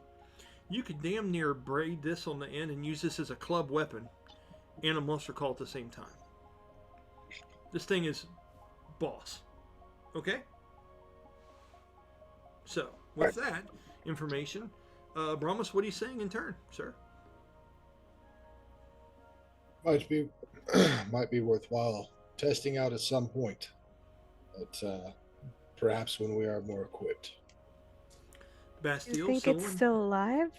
You could damn near braid this on the end and use this as a club weapon and a monster call at the same time. This thing is boss. Okay? So, with that information, Brahmas, what are you saying in turn, sir? Might be worthwhile testing out at some point, but perhaps when we are more equipped. Bastille, You think it's still alive?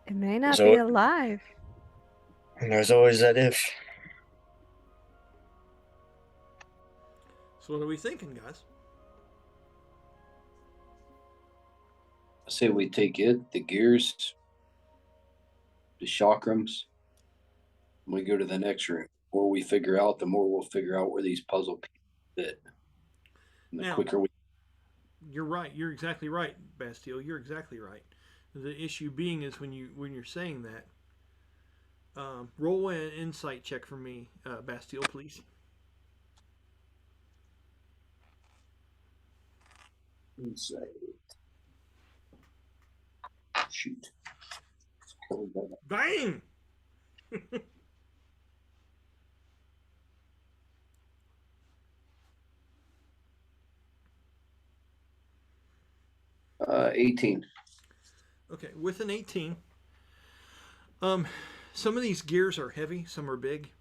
It may not be alive. And there's always that if. So what are we thinking, guys? say we take it, the gears, the chakrams, and we go to the next room. The more we figure out, the more we'll figure out where these puzzle pieces fit. And the Now- quicker we You're right. You're exactly right, Bastille. You're exactly right. The issue being is when you're saying that. Roll an insight check for me, Bastille, please. insight. Shoot. Bang! 18. Okay, with an 18, some of these gears are heavy, some are big,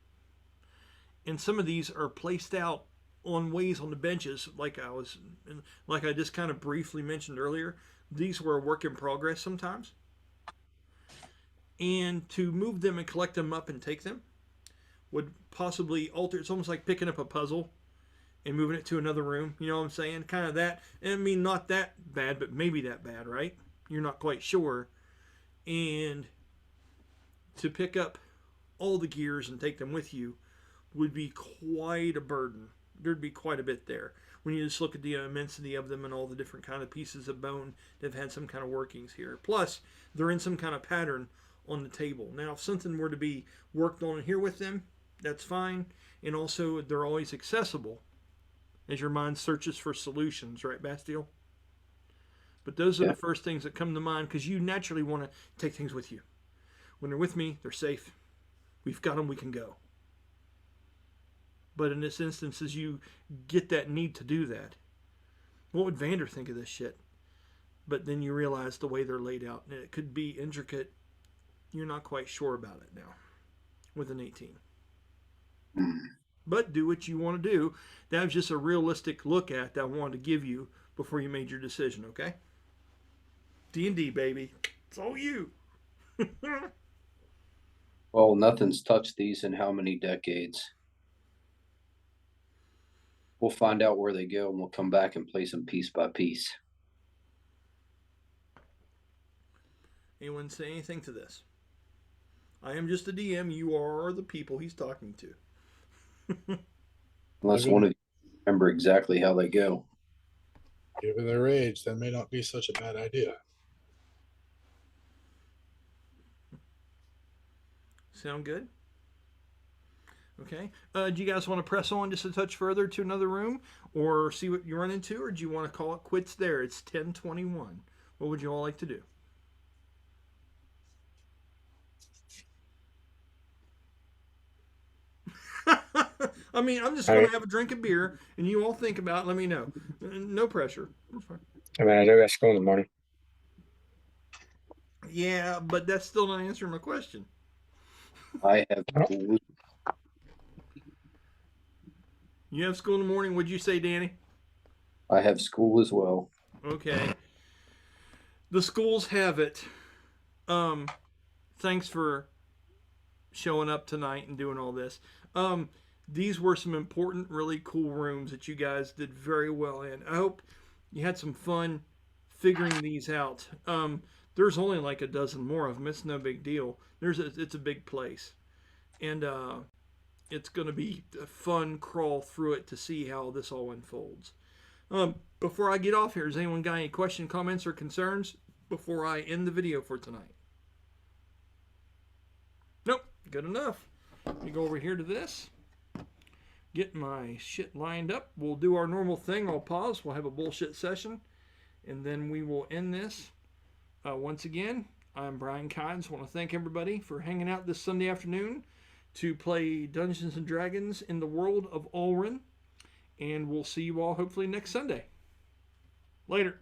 and some of these are placed out on ways on the benches, like I just kind of briefly mentioned earlier. These were a work in progress sometimes, and to move them and collect them up and take them would possibly alter. It's almost like picking up a puzzle and moving it to another room. You know what I'm saying? Kind of that. I mean, not that bad, but maybe that bad, right? You're not quite sure. And to pick up all the gears and take them with you would be quite a burden. There'd be quite a bit there when you just look at the immensity of them and all the different kind of pieces of bone that have had some kind of workings here. Plus, they're in some kind of pattern on the table. Now, if something were to be worked on here with them, that's fine. And also, they're always accessible as your mind searches for solutions, right, Bastille? But those are the first things that come to mind because you naturally want to take things with you. When they're with me, they're safe. We've got them, we can go. But in this instance, as you get that need to do that, what would Vander think of this shit? But then you realize the way they're laid out, and it could be intricate. You're not quite sure about it now with an 18. But do what you want to do. That was just a realistic look at that I wanted to give you before you made your decision, okay? D&D, baby. It's all you. Well, nothing's touched these in how many decades? We'll find out where they go and we'll come back and place them piece by piece. Anyone say anything to this? I am just a DM. You are the people he's talking to. Unless one of you remember exactly how they go. Given their age, that may not be such a bad idea. Sound good? Okay. Do you guys want to press on just a touch further to another room or see what you run into, or do you want to call it quits there? It's 10:21. What would you all like to do? I mean, I'm just going to have a drink of beer, and you all think about it. Let me know. No pressure. I mean, I do got school in the morning. Yeah, but that's still not answering my question. I have school. You have school in the morning. What'd you say, Danny? I have school as well. Okay. The schools have it. Thanks for showing up tonight and doing all this. These were some important, really cool rooms that you guys did very well in. I hope you had some fun figuring these out. There's only like a dozen more of them. It's no big deal. It's a big place. And it's going to be a fun crawl through it to see how this all unfolds. Before I get off here, has anyone got any questions, comments, or concerns before I end the video for tonight? Nope. Good enough. Let me go over here to this. Get my shit lined up. We'll do our normal thing. I'll pause. We'll have a bullshit session. And then we will end this. Once again, I'm Brian Kynes. I want to thank everybody for hanging out this Sunday afternoon to play Dungeons and Dragons in the world of Ulran. And we'll see you all hopefully next Sunday. Later.